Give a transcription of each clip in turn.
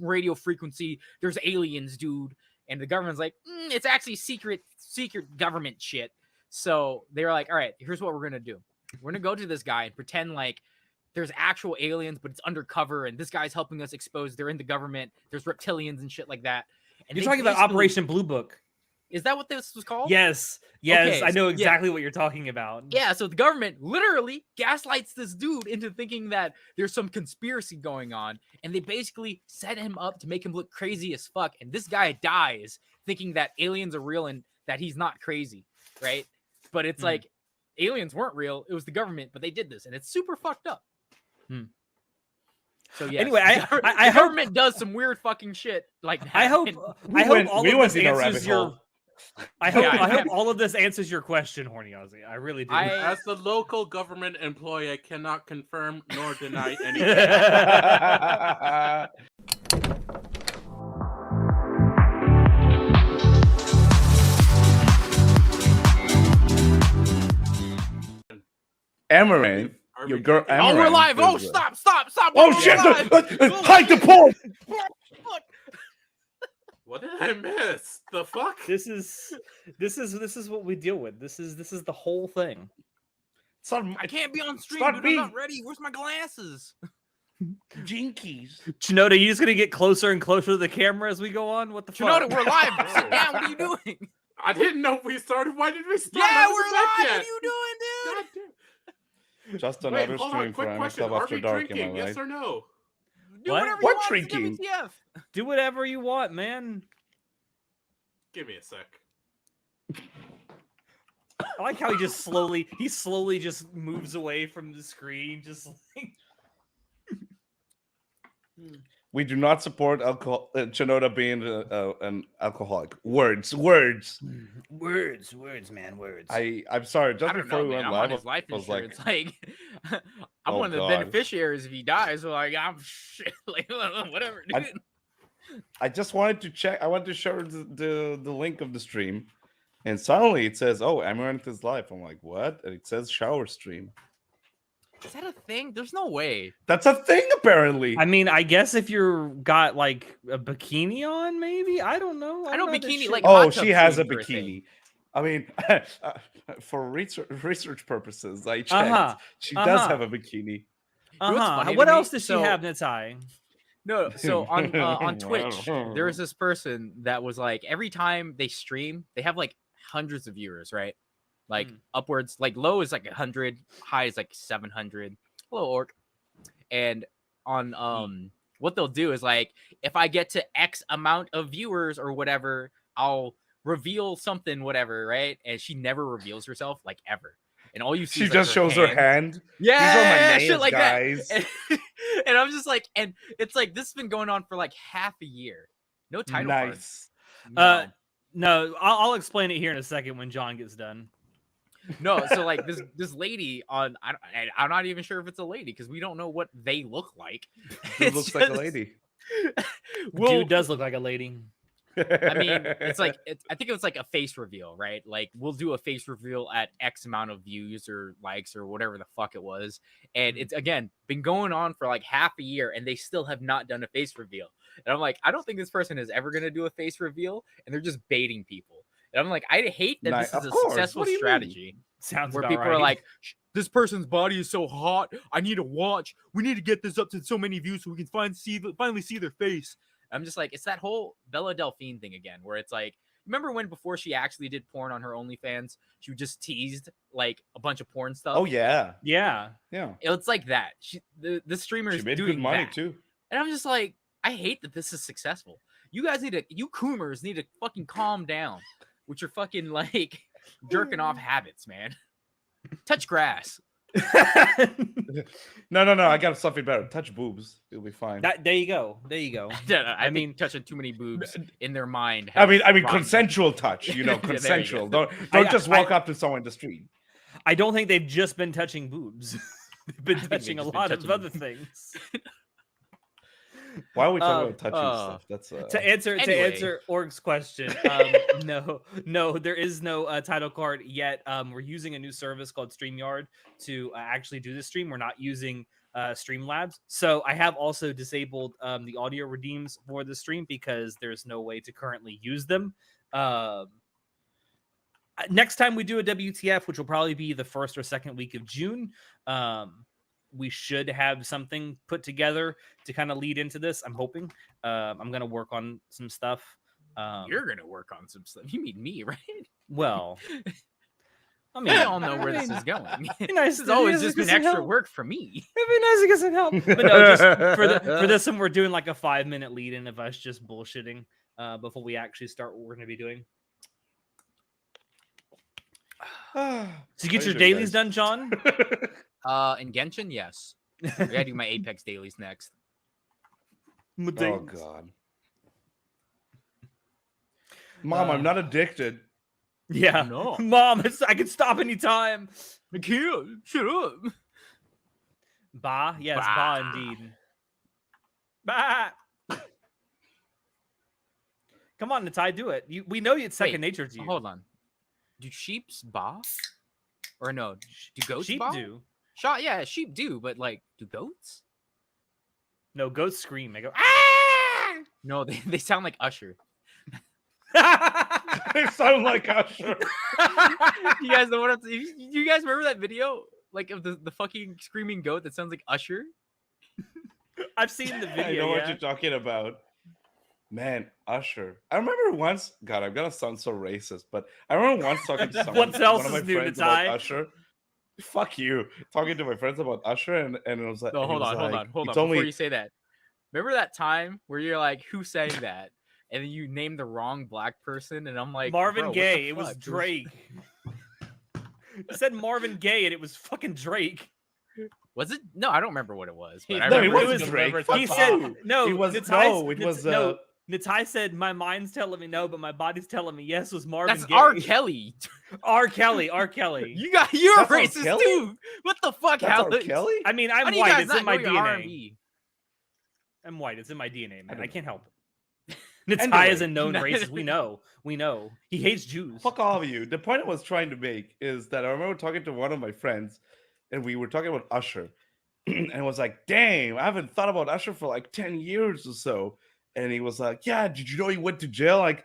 radio frequency. There's aliens, dude. And the government's like, it's actually secret government shit. So they're like, all right, here's what we're going to do. We're going to go to this guy and pretend like there's actual aliens, but it's undercover. And this guy's helping us expose. They're in the government. There's reptilians and shit like that. And you're talking about Operation Blue Book. Is that what this was called? Yes. Okay, I know exactly what you're talking about. Yeah, so the government literally gaslights this dude into thinking that there's some conspiracy going on, and they basically set him up to make him look crazy as fuck, and this guy dies thinking that aliens are real and that he's not crazy, right? But it's like, aliens weren't real, it was the government, but they did this, and it's super fucked up. So yeah. Anyway, the government does some weird fucking shit like that. I hope all of this answers your... I hope all of this answers your question, Horny Ozzy. I really do. As the local government employee, I cannot confirm nor deny anything. Amaranth, your girl. Amaranth, we're live. Oh, stop. Oh shit! Hide the pole. What did I miss? The fuck? This is what we deal with. This is the whole thing. I can't be on stream. Dude, I'm not ready. Where's my glasses? Jinkies. Chinoda, you just gonna get closer and closer to the camera as we go on? What the fuck? Chinoda, we're live. Sit down. What are you doing? I didn't know we started. Why did we start? Yeah, we're live. What are you doing, dude? Just another stream for Club After Dark. Drinking, yes or no? Do whatever you what want. drinking? WTF. Do whatever you want, man. Give me a sec. I like how he slowly just moves away from the screen, just like. We do not support alcohol. Chinoda being an alcoholic. Words, man, words. I'm sorry. Just before we went live, his life I was insurance. like, I'm one of the beneficiaries if he dies. So like, I'm shit, like whatever, dude. I just wanted to check. I wanted to show the link of the stream, and suddenly it says, "Oh, Amaranth is live." I'm like, "What?" And it says shower stream. Is that a thing? There's no way. That's a thing, apparently. I mean, I guess if you're got like a bikini on, maybe. I don't know. I know bikini like. Oh, she has a bikini. I mean, for research purposes, I checked. She does have a bikini. What else does she have, Natai? No, so on Twitch, there was this person that was like, every time they stream, they have like hundreds of viewers, right? Like upwards, like low is like 100, high is like 700. Hello, Orc. And on what they'll do is like, if I get to X amount of viewers or whatever, I'll reveal something, whatever, right? And she never reveals herself, like ever. And all you see, she is, just like, shows her hand. Yeah, these are my nails, shit like guys. That. And I'm just like, and it's like this has been going on for like half a year. No title cards. No, I'll explain it here in a second when John gets done. No, so like this lady on, I'm not even sure if it's a lady because we don't know what they look like. It looks like a lady. Dude does look like a lady. I mean, it's like I think it was like a face reveal, right? Like we'll do a face reveal at X amount of views or likes or whatever the fuck it was, and it's again been going on for like half a year, and they still have not done a face reveal. And I'm like, I don't think this person is ever gonna do a face reveal, and they're just baiting people. And I'm like, I hate that this is a successful strategy. Sounds where about people right. are like, this person's body is so hot, I need to watch. We need to get this up to so many views so we can finally see their face. I'm just like, it's that whole Bella Delphine thing again, where it's like, remember when before she actually did porn on her OnlyFans, she just teased like a bunch of porn stuff? Oh yeah. It's like that. The streamer is doing good money that. too. And I'm just like, I hate that this is successful. You guys you coomers need to fucking calm down with your fucking like jerking off habits, man. Touch grass. No. I got something better. Touch boobs. It'll be fine. There you go. I mean, touching too many boobs in their mind. I mean, consensual touch. You know, consensual. Don't just walk up to someone in the street. I don't think they've just been touching boobs. They've been touching a lot of other things. Why are we talking about touching stuff? That's to answer Org's question. No, there is no title card yet. We're using a new service called StreamYard to actually do the stream. We're not using Streamlabs. So I have also disabled the audio redeems for the stream because there's no way to currently use them. Next time we do a WTF, which will probably be the first or second week of June, we should have something put together to kind of lead into this. I'm hoping. I'm going to work on some stuff. You're going to work on some stuff. You mean me, right? Well, I mean, we all know where this is going. Nice. This has always just been extra work for me. It'd be nice to get some help. But no, just for this one, we're doing like a 5-minute lead in of us just bullshitting before we actually start what we're going to be doing. So you get your dailies done, John? In Genshin, yes. I gotta do my Apex dailies next. Oh God, Mom, I'm not addicted. Yeah, no, Mom, I can stop anytime. I can't. Shut up. Ba, yes, ba indeed. Ba. Come on, Natai, do it. We know it's second nature to you. Hold on. Do sheeps ba? Or no? Do goats sheep ba? do? Yeah, sheep do, but like, do goats? No, goats scream. They go ah! No, they sound like Usher. They sound like Usher. You guys know what I'm saying? You guys remember that video? Like of the fucking screaming goat that sounds like Usher? I've seen the video. I know what you're talking about. Man, Usher. I remember once. God, I'm gonna sound so racist, but I remember once talking to someone, What else one of my is new, friends Natai? about Usher. Fuck you. Talking to my friends about Usher, and it was like, No, hold on. Before you say that, remember that time where you're like, "Who sang that?" And then you named the wrong black person, and I'm like, Marvin Gaye. It was fuck? Drake. You said Marvin Gaye, and it was fucking Drake. Was it? No, I don't remember what it was. But I No, remember it was Drake. He said no. It was no. Natai said, "My mind's telling me no, but my body's telling me yes." Was Marvin That's Gaye? R. Kelly. R. Kelly. You're That's R. racist Kelly? too. What the fuck, That's R. Alex? Kelly? I mean, How I'm do you white. guys It's not in my know your DNA. R&B? I'm white. It's in my DNA, man. I can't help it. Natai Anyway. is a known racist. We know. He hates Jews. Fuck all of you. The point I was trying to make is that I remember talking to one of my friends, and we were talking about Usher, and I was like, "Damn, I haven't thought about Usher for like 10 years or so." And he was like, "Yeah, did you know he went to jail?" Like,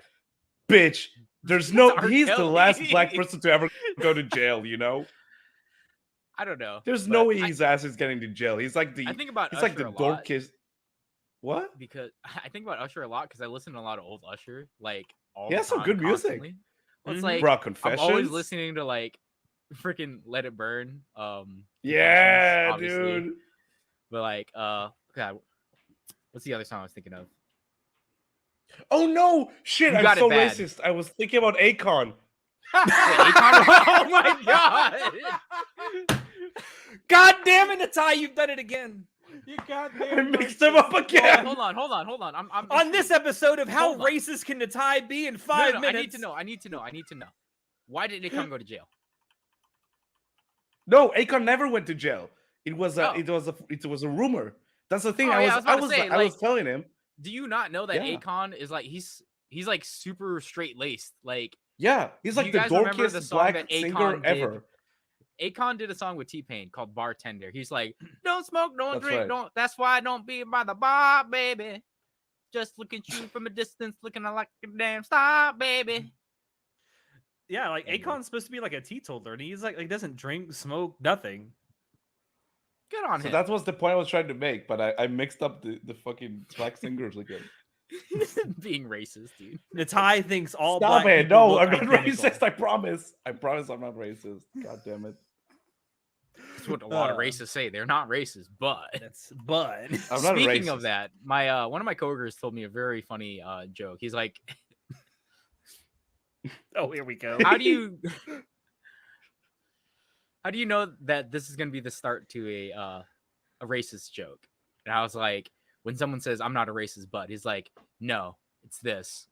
bitch, he's the last black person to ever go to jail, you know? I don't know. There's no way his ass is getting to jail. He's like I think about he's Usher like the a lot dorkiest. What? because I think about Usher a lot because I listen to a lot of old Usher, like all He the has some time, good music. constantly. Well, it's like Bro, I'm Confessions. always listening to like freaking Let It Burn. Yeah, obviously. dude. But like, God, what's the other song I was thinking of? Oh no, shit! You I'm got it so bad. racist. I was thinking about Akon. Oh my god! God damn it, Natai, you've done it again. You I goddamn mixed them up again. Hold on. I'm On this episode of How Hold on. Racist Can Natai Be in No, 5 no, minutes? I need to know. Why did Akon go to jail? No, Akon never went to jail. It was Oh. it was a rumor. That's the thing. Oh, yeah, I was telling him. Do you not know that Yeah. Akon is like he's like super straight laced? Like Yeah, he's like you the guys remember the dorkiest song black that singer Akon did? ever. Akon did a song with T-Pain called Bartender. He's like, don't smoke, don't That's drink, right. don't. That's why I don't be by the bar, baby. Just look at you from a distance, looking like a damn star, baby. Yeah, like Anyway. Akon's supposed to be like a teetotaler, and he's like doesn't drink, smoke, nothing. Good on So him. that was the point I was trying to make, but I mixed up the fucking black singers again. Being racist, dude. Natai thinks all Stop black it! people No, look I'm not identical. racist. I promise. I promise I'm not racist. God damn it! That's what a lot of racists say. They're not racist, but But I'm not speaking racist. of that, my one of my coworkers told me a very funny joke. He's like, oh, here we go. how do you know that this is gonna be the start to a racist joke? And I was like, when someone says I'm not a racist, but he's like, no, it's this.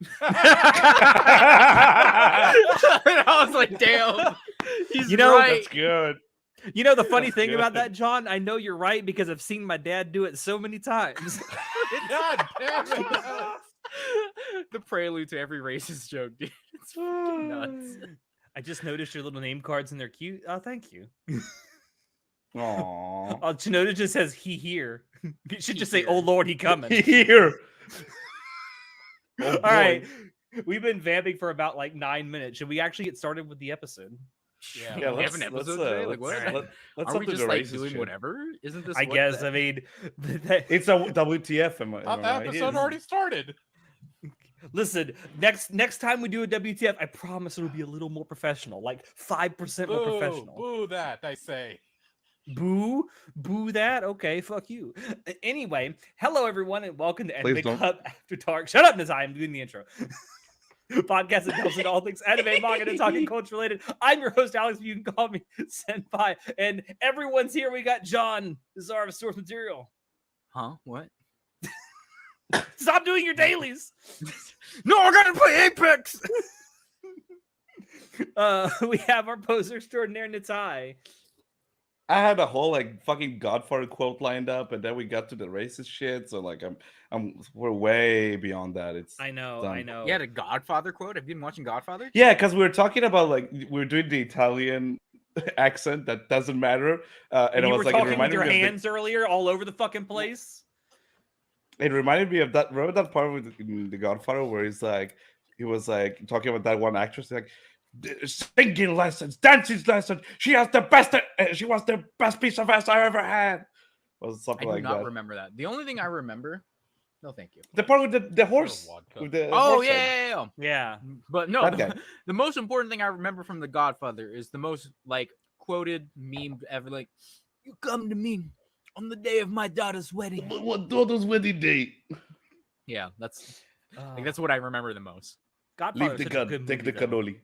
And I was like, damn, he's right. That's good. You know the funny That's thing good. about that, John? I know you're right because I've seen my dad do it so many times. God damn it. The prelude to every racist joke, dude. It's fucking nuts. I just noticed your little name cards and they're cute. Oh, thank you. Aww. Shinoda just says he here. You should He just say, here. "Oh Lord, he coming." Here. Oh, All right, boy. we've been vamping for about like 9 minutes. Should we actually get started with the episode? Yeah, Yeah, we have an episode today. Like, what? let's Are we up to just the like racist doing shit. whatever? Isn't this? I what guess. the- I mean, It's a WTF. Am I thought the right? episode already started. listen. Next time we do a WTF, I promise it'll be a little more professional, like 5% more Boo, professional. boo that, I say. Boo that. Okay, fuck you. Anyway, hello everyone, and welcome to Please Anime don't. Club After Dark. Shut up, Nazai. I'm doing the intro. Podcast that delves into all things anime, manga, and talking culture related. I'm your host, Alex. You can call me Senpai. And everyone's here. We got John, the czar of source material. Huh? What? Stop doing your dailies. No, I gotta play Apex. We have our poser extraordinaire, Natai. I had a whole like fucking Godfather quote lined up, and then we got to the racist shit. So like, we're way beyond that. It's I know. You had a Godfather quote. Have you been watching Godfather? Yeah, because we were talking about like we were doing the Italian accent that doesn't matter, and And it you was were like it talking with reminded your me of hands earlier all over the fucking place. it reminded me of that. Remember that part with the Godfather where he was like talking about that one actress like singing lessons, dancing lessons. She was the best piece of ass I ever had. Was I something do like not that. remember that. The only thing I remember. No, thank you. The part with the horse. vodka. With the Oh horse head. yeah. Yeah. But no, That guy. the most important thing I remember from The Godfather is the most like quoted meme ever. Like, you come to me on the day of my daughter's wedding. What daughter's wedding date? Yeah, that's what I remember the most. Godfather Leave is the such a gun, good take the movie, though. cannoli.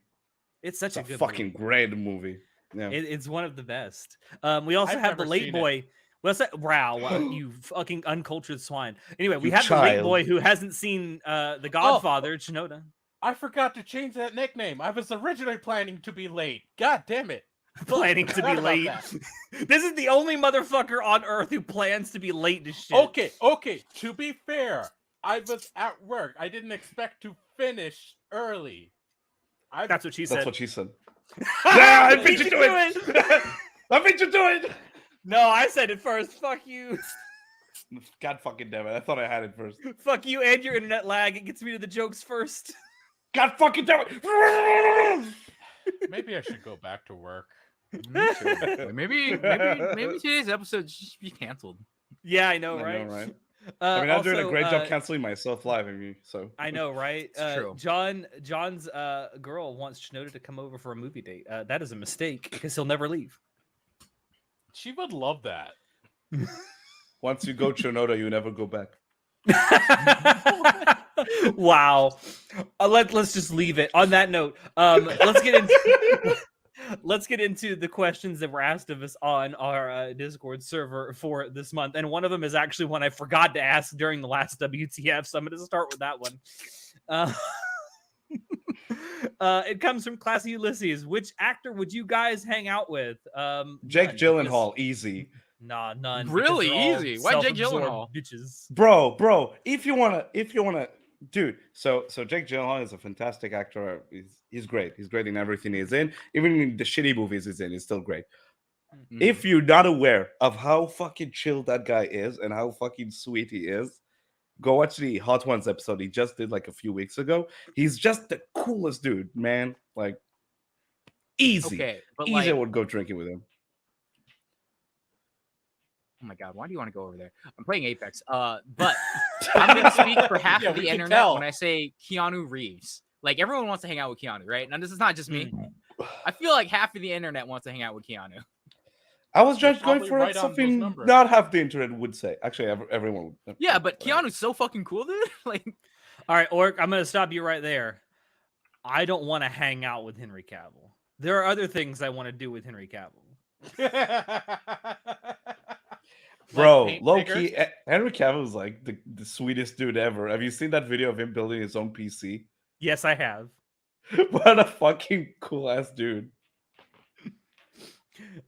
It's such It's a a good fucking movie. great movie. Yeah. It's one of the best. We also I've have the never late seen boy. What's that? Wow, you fucking uncultured swine. Anyway, we You have the late child. boy who hasn't seen The Godfather, Shinoda. I forgot to change that nickname. I was originally planning to be late. God damn it. Planning to be Forgot about late. that. This is the only motherfucker on earth who plans to be late to shit. Okay. To be fair, I was at work. I didn't expect to finish early. That's what she said. That's what she said. Yeah, I beat you to it. it. I beat you to it. No, I said it first. Fuck you. God fucking damn it! I thought I had it first. Fuck you and your internet lag. It gets me to the jokes first. God fucking damn it! Maybe I should go back to work. Maybe today's episode should just be canceled. Yeah, I know, I right? know, right? I mean, I'm doing a Also, great job canceling myself live. I mean, so I know, right? It's true. John's girl wants Shinoda to come over for a movie date. That is a mistake because he'll never leave. She would love that. once you go Chernobyl, you never go back. Wow. Let's just leave it on that note. Let's get into the questions that were asked of us on our Discord server for this month, and one of them is actually one I forgot to ask during the last WTF, so I'm going to start with that one. It comes from Classy Ulysses. Which actor would you guys hang out with? Jake None, Gyllenhaal, because- easy. Nah, none. Really because they're all easy. Why Jake self-absorbed Gyllenhaal? Bitches. Bro, if you wanna, dude. So Jake Gyllenhaal is a fantastic actor. He's great. He's great in everything he's in. Even in the shitty movies he's in, he's still great. Mhm. If you're not aware of how fucking chill that guy is and how fucking sweet he is, go watch the Hot Ones episode he just did like a few weeks ago. He's just the coolest dude, man. Like easy. Okay, but Easy, I like, would go drinking with him. oh my god, why do you want to go over there? I'm playing Apex. But I'm gonna speak for half Yeah, of the we can internet tell. when I say Keanu Reeves. Like everyone wants to hang out with Keanu, right? Now this is not just me. I feel like half of the internet wants to hang out with Keanu. I was You're just going probably for right on those something numbers. not half the internet would say. Actually, everyone would. Yeah, but Keanu's so fucking cool, dude. Like, All right, Orc, I'm going to stop you right there. I don't want to hang out with Henry Cavill. There are other things I want to do with Henry Cavill. Bro, paint low figures? key, Henry Cavill is like the sweetest dude ever. Have you seen that video of him building his own PC? Yes, I have. What a fucking cool ass dude.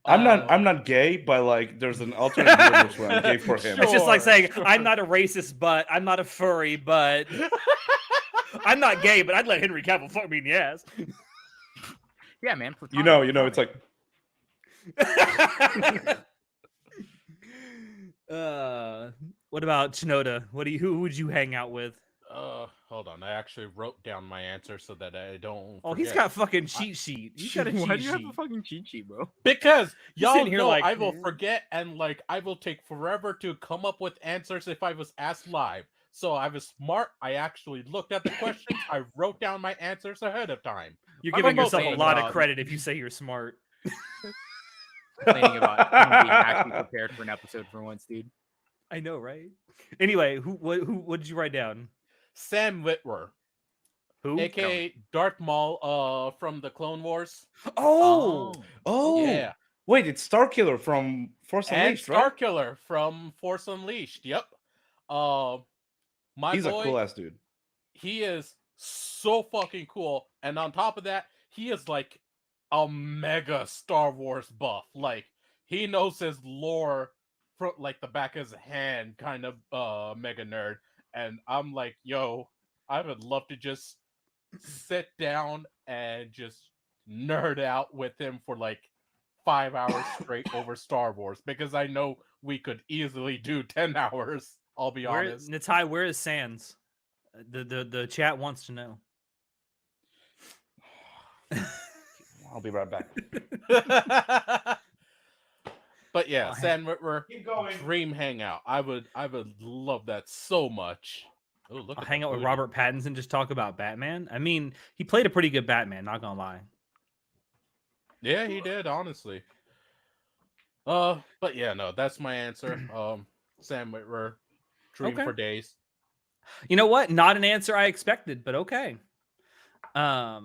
I'm not gay, but like there's an alternate universe where I'm gay for him. It's just like Sure, saying, sure. I'm not a racist, but I'm not a furry, but I'm not gay, but I'd let Henry Cavill fuck me in the ass. yeah, man. You know, it's like What about Shinoda? Who would you hang out with? Hold on. I actually wrote down my answer so that I don't. Oh, he's got fucking cheat sheet. He's got a Why cheat do you have a sheet. fucking cheat sheet, bro? Because He's sitting y'all here know like, I will forget and like I will take forever to come up with answers if I was asked live. So I was smart. I actually looked at the questions. I wrote down my answers ahead of time. You're I'm giving yourself a complaining lot of about- credit if you say you're smart. Complaining about him being actually prepared for an episode for once, dude. I know, right? Anyway, what did you write down? Sam Witwer, Who? aka Darth Maul, from the Clone Wars. Oh, Oh, Yeah, wait, it's Starkiller from Force and Unleashed, right? Starkiller from Force Unleashed. Yep. My He's boy, a cool ass dude. he is so fucking cool, and on top of that, he is like a mega Star Wars buff. Like he knows his lore from like the back of his hand, kind of mega nerd. And I'm like, yo, I would love to just sit down and just nerd out with him for like 5 hours straight over Star Wars, because I know we could easily do 10 hours. I'll be honest. Natai, where is Sans? The chat wants to know. I'll be right back. But yeah, Oh, Sam Witwer, Keep going. dream hangout. I would love that so much. Oh, look I'll at hang the out with booty. Robert Pattinson, just talk about Batman. I mean, he played a pretty good Batman, not gonna lie. Yeah, he did, honestly. But yeah, no, that's my answer. Sam Witwer, dream Okay. for days. You know what? Not an answer I expected, but okay. Y'all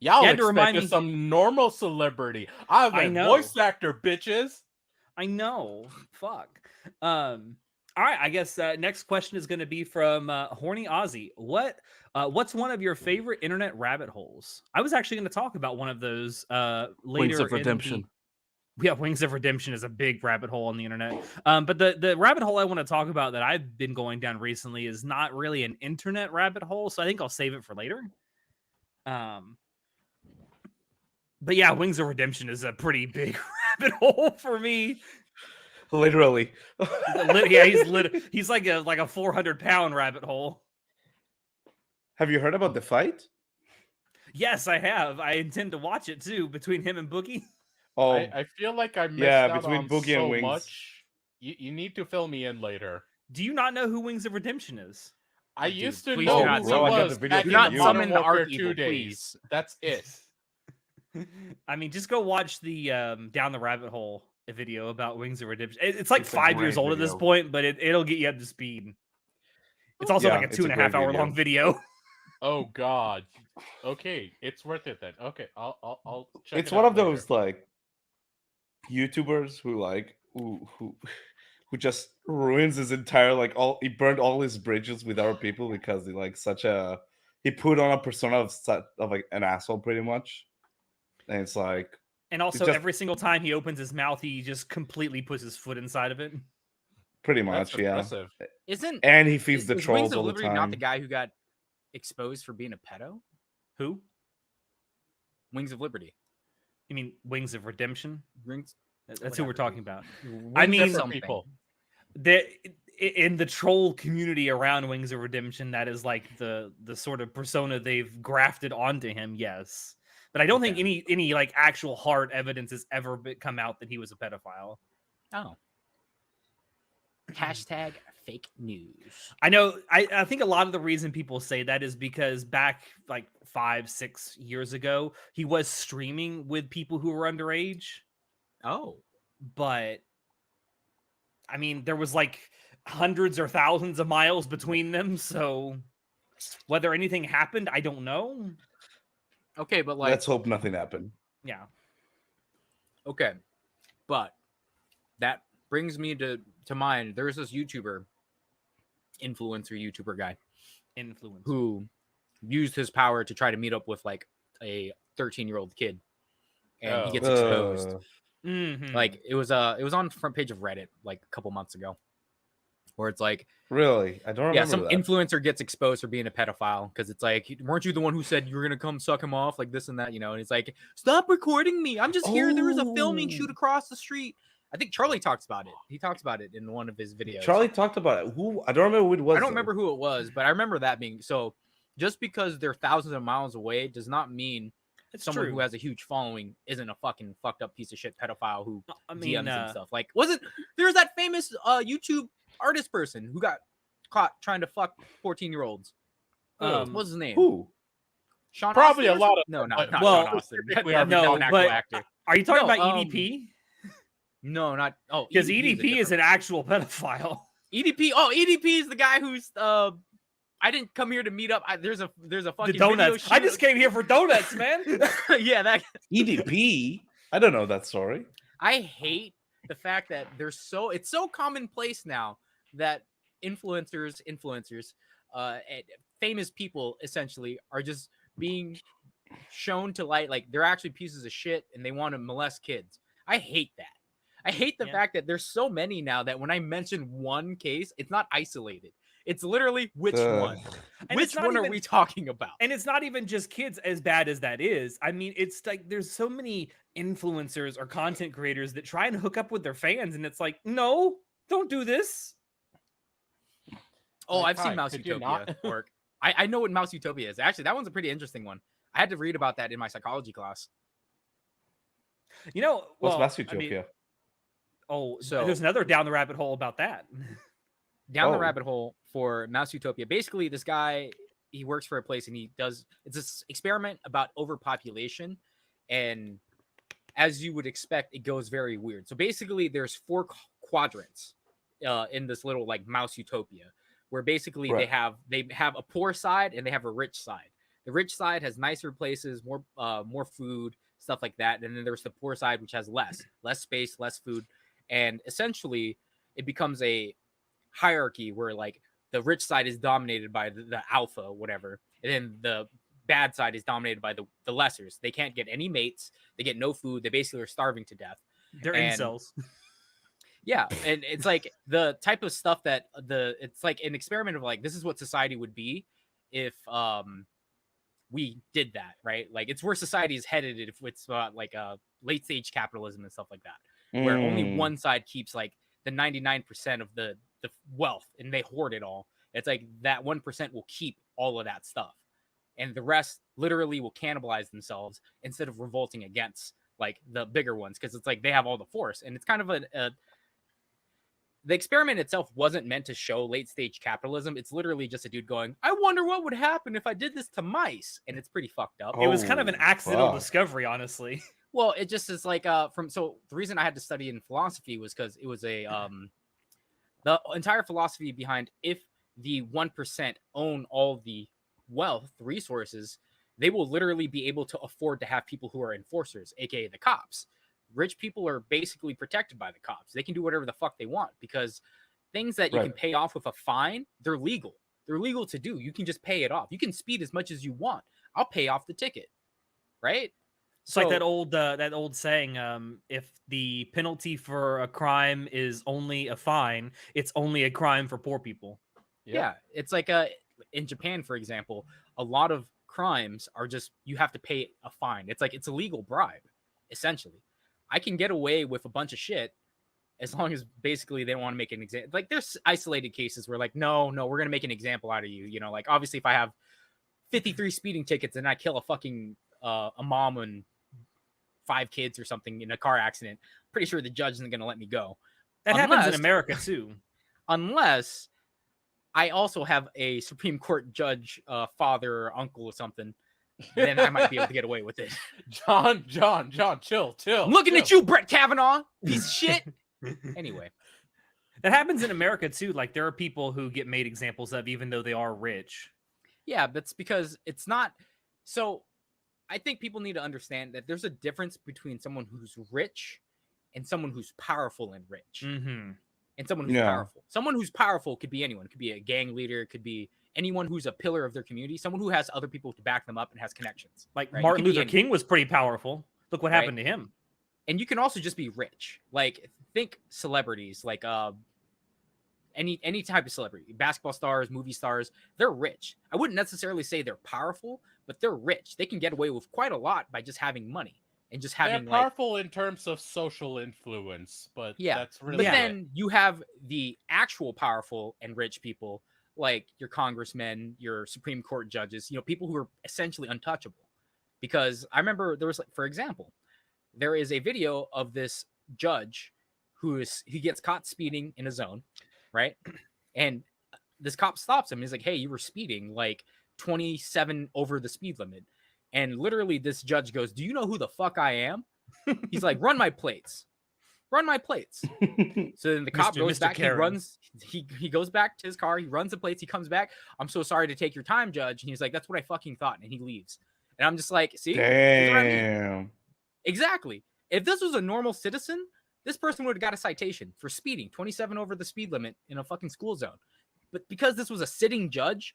You had to remind expected me- some normal celebrity. I'm I a know. voice actor, bitches. I know. Fuck. All right. I guess next question is going to be from Horny Ozzy. What's one of your favorite internet rabbit holes? I was actually going to talk about one of those later. Wings of in the- Redemption. Yeah, Wings of Redemption is a big rabbit hole on the internet. But the rabbit hole I want to talk about that I've been going down recently is not really an internet rabbit hole, so I think I'll save it for later. But yeah, Wings of Redemption is a pretty big rabbit hole for me. Literally. Yeah, he's like a 400-pound rabbit hole. Have you heard about the fight? Yes, I have. I intend to watch it too, between him and Boogie. Oh, I feel like I missed yeah, out between on Boogie and so Wings. much. You need to fill me in later. Do you not know who Wings of Redemption is? I Dude, used to please know do not who summon- he I got was the video back for in Do not you. Modern summon the Warfare Arch 2 Evil, days. please. That's it. I mean, just go watch the Down the Rabbit Hole video about Wings of Redemption. It's like It's a 5 years great old at this video. point, but it'll get you up to speed. It's also Yeah, like a it's a 2.5 great hour video. long video. Oh God. Okay, it's worth it then. Okay, I'll check. It's it one out of later. those like YouTubers who just ruins his entire he burned all his bridges with our people because he put on a persona of like an asshole pretty much, and it's like And also, just- every single time he opens his mouth, he just completely puts his foot inside of it. pretty That's much, yeah. impressive. Isn't And he feeds the is trolls Wings of all the Liberty time. not the guy who got exposed for being a pedo? Who? Wings of Liberty. You mean Wings of Redemption? Wings. That's who we're Whatever, talking dude. about. Wings I of mean- Different something. people. In the troll community around Wings of Redemption, that is like the sort of persona they've grafted onto him. Yes, but I don't think Okay. any like actual hard evidence has ever come out that he was a pedophile. Oh. Hashtag fake news. I know. I think a lot of the reason people say that is because back like 5-6 years ago, he was streaming with people who were underage. Oh. But I mean, there was like hundreds or thousands of miles between them, so whether anything happened, I don't know. Okay, but like Let's hope nothing happened. Yeah. okay. But that brings me to mind. There's this influencer YouTuber guy Influence. who used his power to try to meet up with like a 13-year-old kid. And he gets exposed. Mhm. Like it was on the front page of Reddit like a couple months ago, where it's like, Really? I don't remember yeah, some that. influencer gets exposed for being a pedophile because it's like, weren't you the one who said you were gonna come suck him off, like this and that, you know? And it's like, stop recording me. I'm just here. There was a filming shoot Oh. across the street. I think Charlie talks about it. He talks about it in one of his videos. Charlie talked about it. Who? I don't remember who it was. I don't though. remember who it was, but I remember that being so. Just because they're thousands of miles away does not mean It's someone true. who has a huge following isn't a fucking fucked up piece of shit pedophile who I mean, DMs and stuff. Like, wasn't there's that famous YouTube artist person who got caught trying to fuck 14-year-olds? What's his name? Who? Sean Probably Austin a lot of no, not well, Sean Austin. specifically That'd be no, an actual but- actor. are you talking No, about EDP? No, not Because EDP EDP is an actual pedophile. EDP. Oh, EDP is the guy who's I didn't come here to meet up. There's a The fucking video donuts. I shoot. just came here for donuts, man. Yeah, that EDP. I don't know that story. I hate the fact that it's so commonplace now that influencers, and famous people essentially are just being shown to light like they're actually pieces of shit and they want to molest kids. I hate that. I hate the fact that there's so many now that when I mention one case, it's not isolated. It's literally which one? And Which it's not one are even- we talking about? And it's not even just kids, as bad as that is. I mean, it's like there's so many influencers or content creators that try and hook up with their fans, and it's like, no, don't do this. Oh, Like, I've seen hi, Mouse could you Utopia not? work. I know what Mouse Utopia is. Actually, that one's a pretty interesting one. I had to read about that in my psychology class. You know, What's well, Mass I mean, Utopia? So- there's another down the rabbit hole about that. Down the Oh. rabbit hole for Mouse Utopia. Basically, this guy, he works for a place and it's this experiment about overpopulation. And as you would expect, it goes very weird. So basically, there's 4 quadrants in this little like Mouse Utopia, where basically Right. they have a poor side and they have a rich side. The rich side has nicer places, more food, stuff like that. And then there's the poor side, which has less space, less food. And essentially, it becomes a hierarchy where like the rich side is dominated by the alpha, whatever. And then the bad side is dominated by the lessers. They can't get any mates. They get no food. They basically are starving to death. They're And- incels. Yeah, and it's like the type of stuff that it's like an experiment of like this is what society would be if we did that, right? Like it's where society is headed if it's like late stage capitalism and stuff like that, where only Mm. one side keeps like the 99% of the wealth and they hoard it all. It's like that 1% will keep all of that stuff, and the rest literally will cannibalize themselves instead of revolting against like the bigger ones because it's like they have all the force, and it's kind of the experiment itself wasn't meant to show late stage capitalism. It's literally just a dude going, I wonder what would happen if I did this to mice. And it's pretty fucked up. It was kind of an Oh, accidental fuck. discovery, honestly. Well, it just is like so the reason I had to study in philosophy was because it was a the entire philosophy behind if the 1% own all the wealth, the resources, they will literally be able to afford to have people who are enforcers, aka the cops. Rich people are basically protected by the cops. They can do whatever the fuck they want because things that you can Right. pay off with a fine, they're legal. They're legal to do. You can just pay it off. You can speed as much as you want. I'll pay off the ticket. Right? It's like that old saying, if the penalty for a crime is only a fine, it's only a crime for poor people. Yeah, it's like in Japan, for example, a lot of crimes are just you have to pay a fine. It's like it's a legal bribe, essentially. I can get away with a bunch of shit as long as basically they want to make an example. Like there's isolated cases where like, no, we're gonna make an example out of you. You know, like obviously if I have 53 speeding tickets and I kill a fucking a mom and 5 kids or something in a car accident, pretty sure the judge isn't gonna let me go. That happens in Unless- America too. Unless I also have a Supreme Court judge, father or uncle or something, then I might be able to get away with it. John, chill. I'm looking at you, Brett Kavanaugh, piece of shit. Anyway, That happens in America too. Like there are people who get made examples of even though they are rich. yeah, that's because it's not. So I think people need to understand that there's a difference between someone who's rich and someone who's powerful and rich. Mm-hmm. And someone who's Yeah. powerful. Someone who's powerful could be anyone. It could be a gang leader. It could be anyone who's a pillar of their community. Someone who has other people to back them up and has connections. Like Right, it Martin could be Luther any- King was pretty powerful. Look what Right. happened to him. And you can also just be rich. Like think celebrities, like any type of celebrity, basketball stars, movie stars. They're rich. I wouldn't necessarily say they're powerful, but they're rich. They can get away with quite a lot by just having money. and just They're having like powerful in terms of social influence, but yeah. that's really But it. then you have the actual powerful and rich people, like your congressmen, your Supreme Court judges, people who are essentially untouchable. Because I remember there was, like, for example, there is a video of this judge he gets caught speeding in a zone, right? And this cop stops him. He's like, "Hey, you were speeding like 27 over the speed limit." And literally, this judge goes, "Do you know who the fuck I am?" He's like, "Run my plates. Run my plates." So then the cop goes back. Karen. He runs. He goes back to his car. He runs the plates. He comes back. "I'm so sorry to take your time, Judge." And he's like, "That's what I fucking thought." And he leaves. And I'm just like, "See, that's what I mean." Damn. Exactly. If this was a normal citizen, this person would have got a citation for speeding 27 over the speed limit in a fucking school zone. But because this was a sitting judge,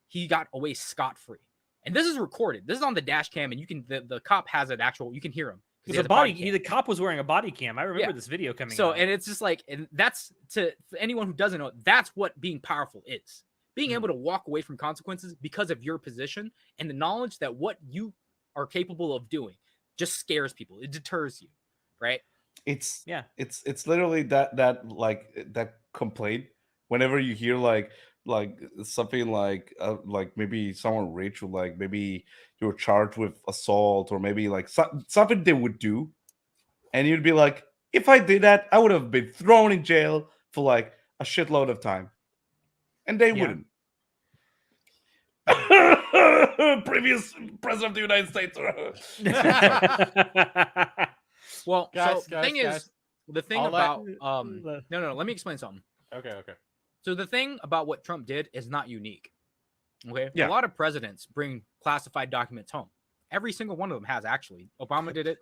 he got away scot-free. And this is recorded. This is on the dash cam, and you can the cop has an actual. You can hear him. The cop was wearing a body cam. I remember this video coming. So, out. and it's just like, and that's for anyone who doesn't know, that's what being powerful is. Being able to walk away from consequences because of your position and the knowledge that what you are capable of doing just scares people. It deters you, right? It's literally that complaint whenever you hear like something like maybe someone rich, or like maybe you're charged with assault, or maybe like something they would do, and you'd be like, if I did that, I would have been thrown in jail for like a shitload of time, and they wouldn't. Previous president of the United States. Well, Guys, so the thing I'll about let- no, let me explain something. Okay. So the thing about what Trump did is not unique. Okay, Yeah. A lot of presidents bring classified documents home. Every single one of them has, actually. Obama did it.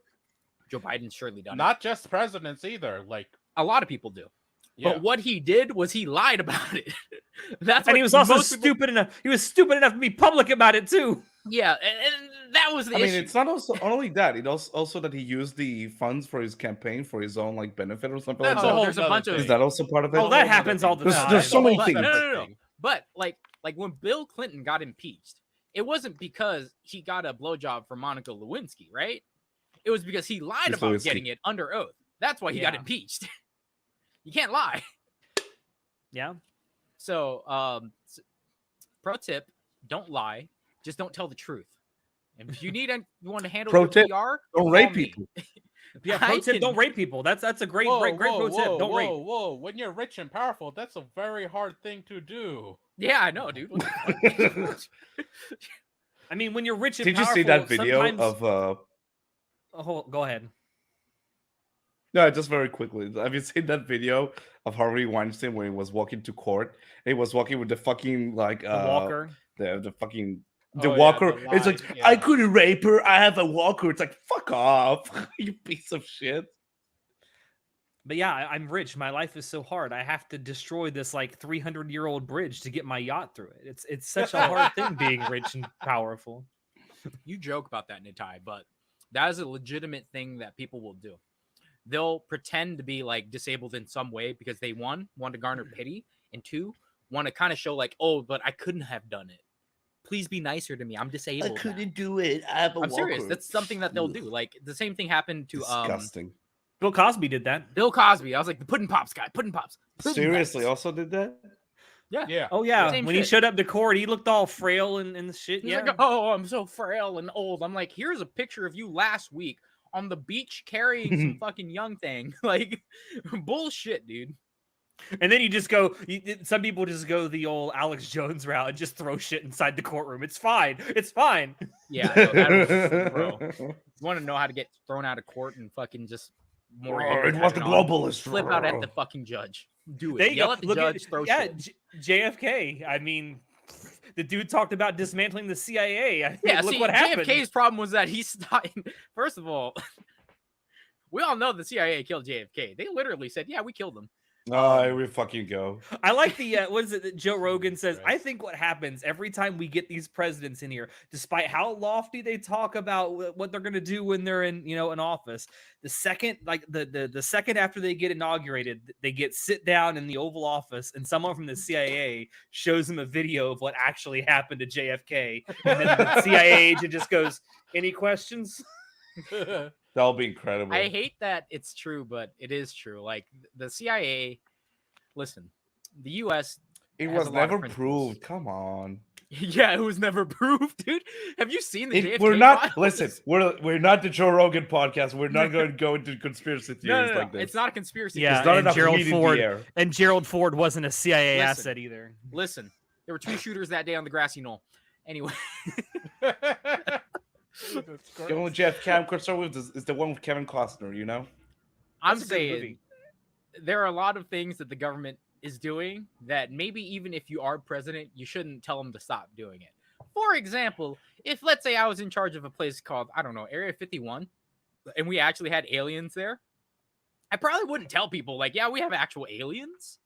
Joe Biden's surely done it. Not just presidents either. Like, A lot of people do. yeah. But what he did was he lied about it. That's and what he was also most people- stupid enough. He was stupid enough to be public about it too. Yeah, and that was the I issue. mean, it's not only that. It also that he used the funds for his campaign for his own like benefit or something That's like a that. whole there's a nother bunch of- thing. Is that also part of it? Oh, that happens all the There's- time. there's so many But things. No. But like when Bill Clinton got impeached, it wasn't because he got a blowjob from Monica Lewinsky, right? It was because he lied It's about Lewinsky. getting it under oath. That's why he got Yeah. impeached. You can't lie. Yeah. So, pro tip: don't lie. Just don't tell the truth. And if you want to handle Pro your tip, PR, Don't call rape me. people. Yeah. I Pro tip: can- don't rape people. That's a great great pro tip. Don't rape. Whoa! When you're rich and powerful, that's a very hard thing to do. Yeah, I know, dude. What the fuck? I mean, when you're rich and Did you powerful, see that video sometimes... of Oh, go ahead. No, just very quickly. Have you seen that video of Harvey Weinstein when he was walking to court? He was walking with the fucking like The walker. the fucking Oh, yeah, walker. the It's like, line, I yeah. couldn't rape her. I have a walker. It's like, fuck off, you piece of shit. But yeah, I'm rich. My life is so hard. I have to destroy this like 300-year-old bridge to get my yacht through it. It's such a hard thing being rich and powerful. You joke about that, Nitai, but that is a legitimate thing that people will do. They'll pretend to be like disabled in some way because they want to garner pity, and two, want to kind of show like, oh, but I couldn't have done it. Please be nicer to me. I'm disabled. now." do it. I have a I'm serious. That's something that they'll do. Like the same thing happened to Disgusting. Bill Cosby did that. Bill Cosby. I was like the Puddin' Pops guy. Puddin' Pops. Puddin' Seriously, Pops. also did that? Yeah. Oh yeah, Same when he shit. showed up to court, he looked all frail and the shit. He's Yeah. like, oh, I'm so frail and old. I'm like, here's a picture of you last week on the beach carrying some fucking young thing. Like, bullshit, dude. And then you just go. Some people just go the old Alex Jones route and just throw shit inside the courtroom. It's fine. It's fine. Yeah, no, that was, bro. You want to know how to get thrown out of court and fucking just more It was the globalist. flip out at the fucking judge. Do it. There you Yell go. at the Look judge. at Throw yeah, shit. JFK. I mean, the dude talked about dismantling the CIA. I mean, Yeah, look see, what happened. JFK's problem was that he stopped. First of all, we all know the CIA killed JFK. They literally said, "Yeah, we killed him." Oh, here we fucking go. I like the what is it that Joe Rogan says? Right. I think what happens every time we get these presidents in here, despite how lofty they talk about what they're going to do when they're in in office, the second like the second after they get inaugurated, they get sit down in the Oval Office, and someone from the CIA shows them a video of what actually happened to JFK, and then the CIA agent just goes, "Any questions?" That'll be incredible. I hate that it's true, but it is true. Like the CIA, listen, the U.S. It has was a lot of never principles. proved. Come on. Yeah, it was never proved, dude. Have you seen the JFK We're not. files? Listen, we're not the Joe Rogan podcast. We're not going to go into conspiracy theories No, like this. it's not a conspiracy. Yeah, There's not and enough Gerald meat in Ford the air. and Gerald Ford wasn't a CIA Listen. asset either. Listen, there were 2 shooters that day on the grassy knoll. Anyway, Jesus The only JFK I'm concerned with is the one with Kevin Costner. You know. I'm That's a good saying movie. there are a lot of things that the government is doing that maybe even if you are president, you shouldn't tell them to stop doing it. For example, if let's say I was in charge of a place called, I don't know, Area 51, and we actually had aliens there, I probably wouldn't tell people, like, yeah, we have actual aliens.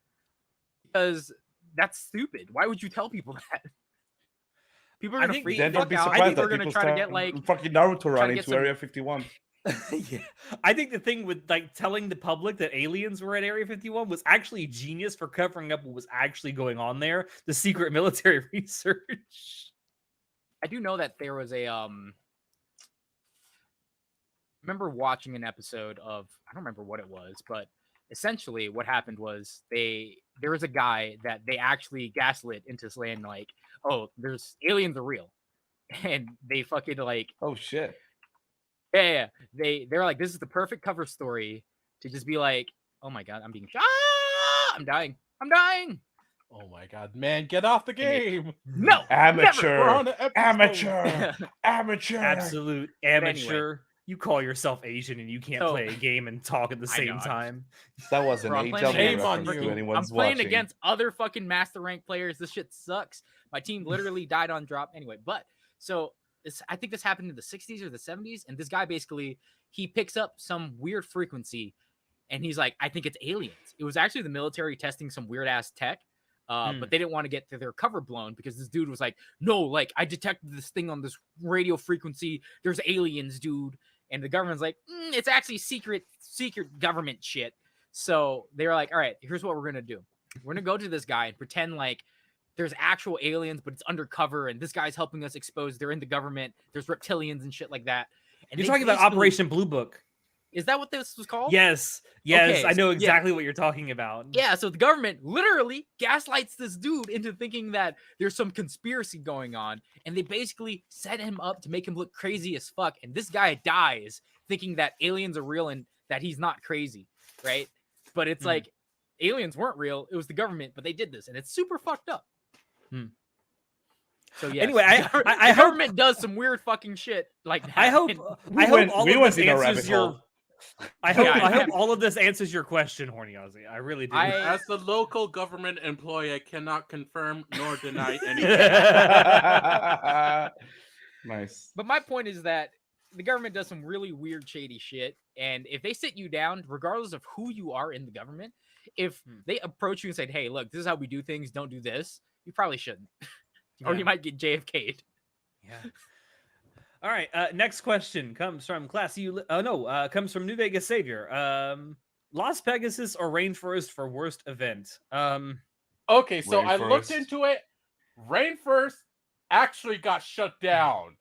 Because that's stupid. Why would you tell people that? People are I going to think freak Then the don't fuck be out. I surprised think that they're going to people try to start get, like, fucking Naruto try run to get into some- Area 51. Yeah. I think the thing with like telling the public that aliens were at Area 51 was actually genius for covering up what was actually going on there, the secret military research. I do know that there was a remember watching an episode of, I don't remember what it was, but essentially what happened was there was a guy that they actually gaslit into saying like, oh, there's aliens are real. And they fucking like, Oh shit. yeah. They're like, this is the perfect cover story to just be like, oh my god, I'm being shot. I'm dying. Oh my god, man, get off the game. No, Amateur. We're on an episode. Amateur. never. Amateur. Absolute anyway. amateur. You call yourself Asian and you can't So- play a game and talk at the I same know, time. That was an Bro, I'm HW playing Shame against on reference you. to I'm anyone's playing watching. against other fucking master rank players. This shit sucks. My team literally died on drop anyway. But so I think this happened in the 60s or the 70s, and this guy basically he picks up some weird frequency, and he's like, I think it's aliens. It was actually the military testing some weird ass tech. But they didn't want to get their cover blown because this dude was like, no, like I detected this thing on this radio frequency. There's aliens, dude. And the government's like, it's actually secret government shit. So they were like, all right, here's what we're going to do. We're going to go to this guy and pretend like there's actual aliens, but it's undercover. And this guy's helping us expose they're in the government. There's reptilians and shit like that. And You're they talking about basically- Operation Blue Book. Is that what this was called? Yes, Okay, I know yeah. exactly what you're talking about. Yeah, so the government literally gaslights this dude into thinking that there's some conspiracy going on, and they basically set him up to make him look crazy as fuck. And this guy dies thinking that aliens are real and that he's not crazy, right? But it's like aliens weren't real; it was the government, but they did this, and it's super fucked up. So yeah. Anyway, I the hope government does some weird fucking shit like that. I hope and- all we of went this in a rabbit answers your. hole. I hope Yeah, I yeah. hope all of this answers your question, Horny Ozzy. I really do. As the local government employee, I cannot confirm nor deny anything. Nice. But my point is that the government does some really weird, shady shit. And if they sit you down, regardless of who you are in the government, if they approach you and say, hey, look, this is how we do things, don't do this, you probably shouldn't. Or Yeah. you might get JFK'd. Yeah. All right. Next question comes from comes from New Vegas Savior. Las Pegasus or Rainforest for worst event? Okay, so I looked Rainforest. into it. Rainforest actually got shut down.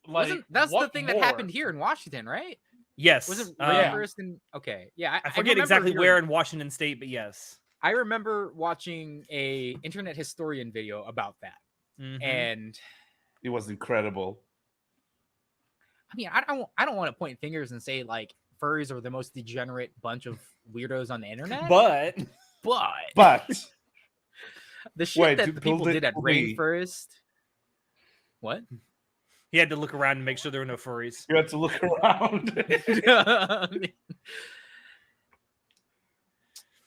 Like, That's the what thing more? that happened here in Washington, right? Yes. Was it Yeah. Rainforest? Okay, yeah. I forget remember exactly hearing- where in Washington State, but yes. I remember watching a internet historian video about that, Mhm. and It was incredible. I mean, I don't want to point fingers and say like furries are the most degenerate bunch of weirdos on the internet, But but But the shit Wait, that to the people build it did at for me. Rainforest. What? he had to look around and make sure there were no furries. you had to look around.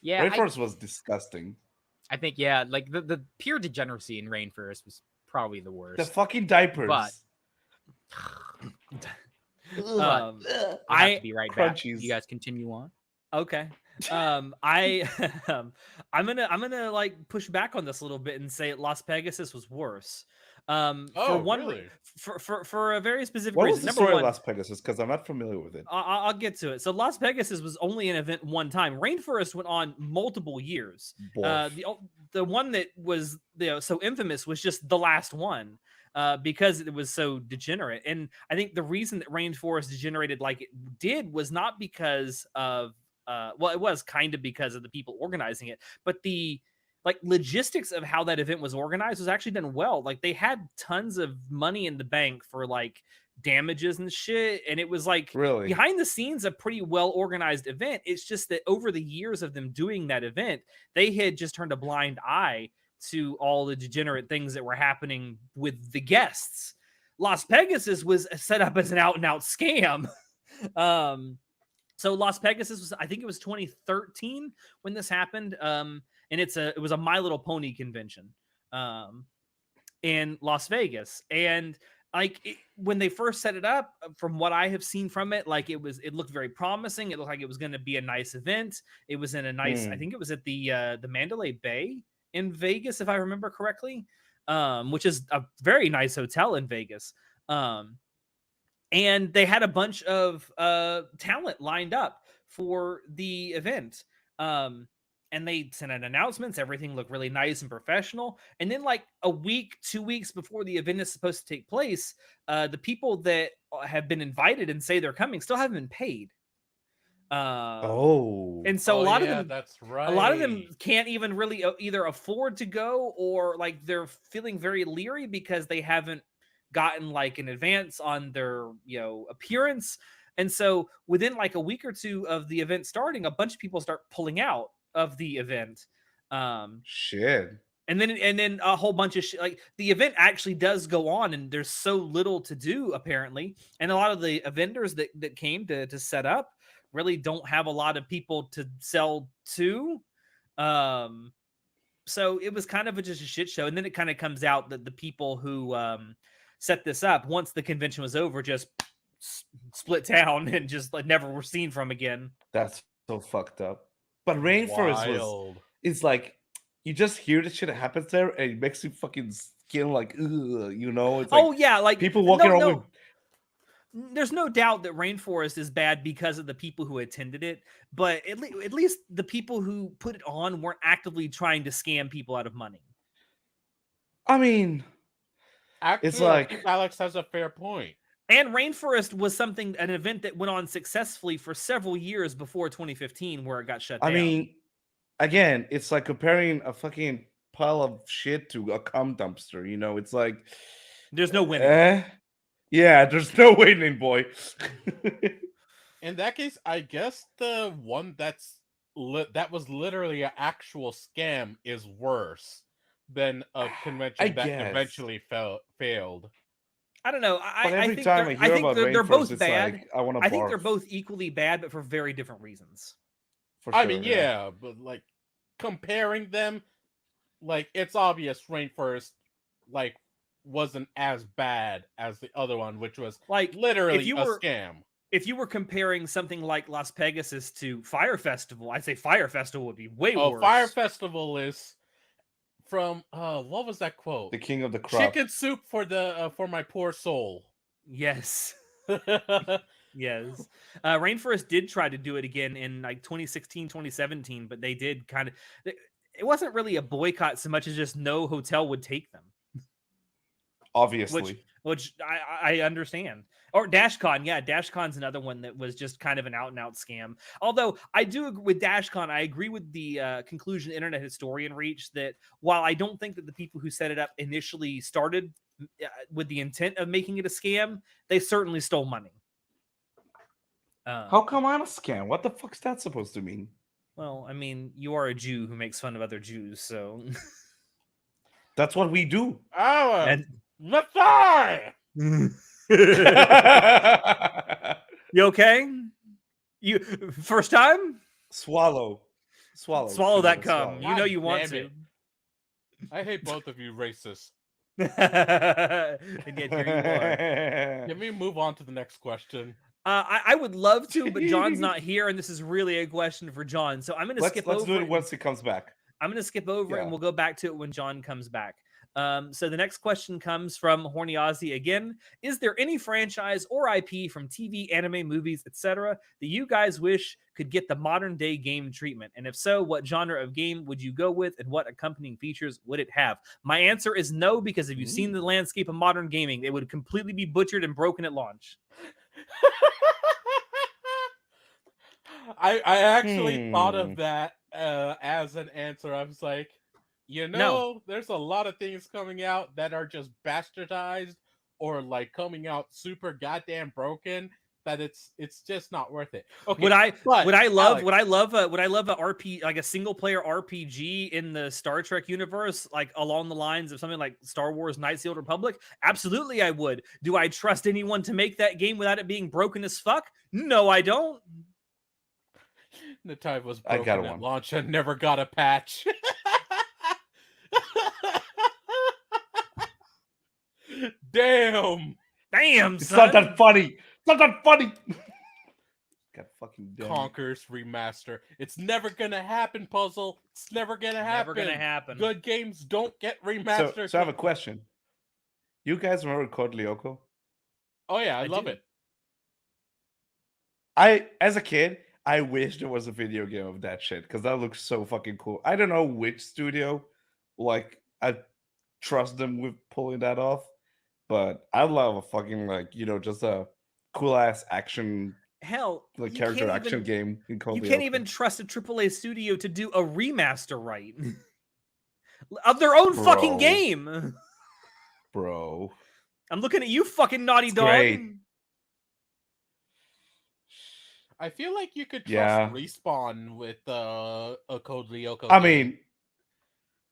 Yeah, Rainforest was disgusting. I think yeah, like the pure degeneracy in Rainforest was probably the worst. The fucking diapers. But- Um, I have to be right back. crunchies. You guys continue on. Okay. I'm gonna like push back on this a little bit and say Las Pegasus was worse. For Oh, one really? for a very specific what was reason. the Number story one, of Las Pegasus? Because I'm not familiar with it. I'll get to it. So Las Pegasus was only an event one time. Rainforest went on multiple years. Borf. The one that was so infamous was just the last one. because it was so degenerate. And I think the reason that Rainforest degenerated like it did was not because of well, it was kind of because of the people organizing it, but the like logistics of how that event was organized was actually done well. Like they had tons of money in the bank for like damages and shit, and it was like Really? behind the scenes a pretty well organized event. It's just that over the years of them doing that event, they had just turned a blind eye to all the degenerate things that were happening with the guests. Las Pegasus was set up as an out and out scam. So Las Pegasus was, I think it was 2013 when this happened. And it was a My Little Pony convention in Las Vegas. And like when they first set it up, from what I have seen from it, like it looked very promising. It looked like it was going to be a nice event. It was in a nice, I think it was at the Mandalay Bay in Vegas, if I remember correctly, which is a very nice hotel in Vegas. And they had a bunch of talent lined up for the event. And they sent out announcements. Everything looked really nice and professional. And then like a week, 2 weeks before the event is supposed to take place, the people that have been invited and say they're coming still haven't been paid. And so a lot of them, that's right. a lot of them can't even really either afford to go, or like they're feeling very leery because they haven't gotten like an advance on their, appearance. And so within like a week or two of the event starting, a bunch of people start pulling out of the event. Shit. And then a whole bunch of shit. Like the event actually does go on, and there's so little to do apparently. And a lot of the vendors that came to set up really don't have a lot of people to sell to. So it was kind of just a shit show. And then it kind of comes out that the people who set this up, once the convention was over, just split town and just like never were seen from again. That's so fucked up. But Rainforest it's like you just hear the shit that happens there, and it makes you fucking skin like, ugh, It's like, oh yeah, like people walking around with. There's no doubt that Rainforest is bad because of the people who attended it, but at least the people who put it on weren't actively trying to scam people out of money. I mean, actually, it's like I think Alex has a fair point. And Rainforest was an event that went on successfully for several years before 2015, where it got shut down. I mean, again, it's like comparing a fucking pile of shit to a cum dumpster. It's like there's no winning. Yeah, there's no winning, boy. In that case, I guess the one that was literally an actual scam is worse than a convention that eventually failed. I don't know. I think they're both bad. Like, I think they're both equally bad, but for very different reasons. I mean, yeah, but like comparing them, like it's obvious Rainforest like wasn't as bad as the other one, which was like literally a scam. If you were comparing something like Las Pegasus to Fire Festival, I'd say Fire Festival would be way worse. Fire Festival is from what was that quote? The king of the crop. Chicken soup for my poor soul. Yes. Yes. Rainforest did try to do it again in like 2016, 2017, but they did it wasn't really a boycott so much as just no hotel would take them. Obviously. Which I understand. Or DashCon, yeah, DashCon's another one that was just kind of an out-and-out scam. Although I do agree with DashCon, I agree with the conclusion Internet Historian reached that while I don't think that the people who set it up initially started with the intent of making it a scam, they certainly stole money. How come I'm a scam? What the fuck's that supposed to mean? Well, I mean, you are a Jew who makes fun of other Jews, so... That's what we do. Let's die! You okay? You first time? Swallow that cum. You know you want to. I hate both of you racists. And yet here you are. Can we move on to the next question? I would love to, but John's not here, and this is really a question for John. So I'm going to skip over. Let's do it once he comes back. I'm going to skip over, and we'll go back to it when John comes back. So the next question comes from Horny Ozzy again. Is there any franchise or IP from TV, anime, movies, etc. that you guys wish could get the modern day game treatment? And if so, what genre of game would you go with and what accompanying features would it have? My answer is no, because if you've seen the landscape of modern gaming, it would completely be butchered and broken at launch. I actually thought of that as an answer. I was like, there's a lot of things coming out that are just bastardized or like coming out super goddamn broken that it's just not worth it. Okay, would I love a RP, like a single player RPG in the Star Trek universe, like along the lines of something like Star Wars Knights of the Old Republic? Absolutely, I would. Do I trust anyone to make that game without it being broken as fuck? No, I don't. The time was broken at launch and never got a patch. Damn, It's son. not that funny. It's not that funny. God fucking damn. Conker's remaster. It's never gonna happen, Puzzle. It's never gonna happen. Never gonna happen. Good games don't get remastered. So I have a question. You guys remember Code Lyoko? Oh yeah, I love it. As a kid, I wish there was a video game of that shit because that looks so fucking cool. I don't know which studio, like, I trust them with pulling that off, but I love a fucking, like, just a cool ass action, hell, like, character action game. You can't even trust a AAA studio to do a remaster right of their own fucking game. Bro, I'm looking at you, fucking Naughty Dog. Great. I feel like you could trust Respawn with a Code Lyoko. I mean,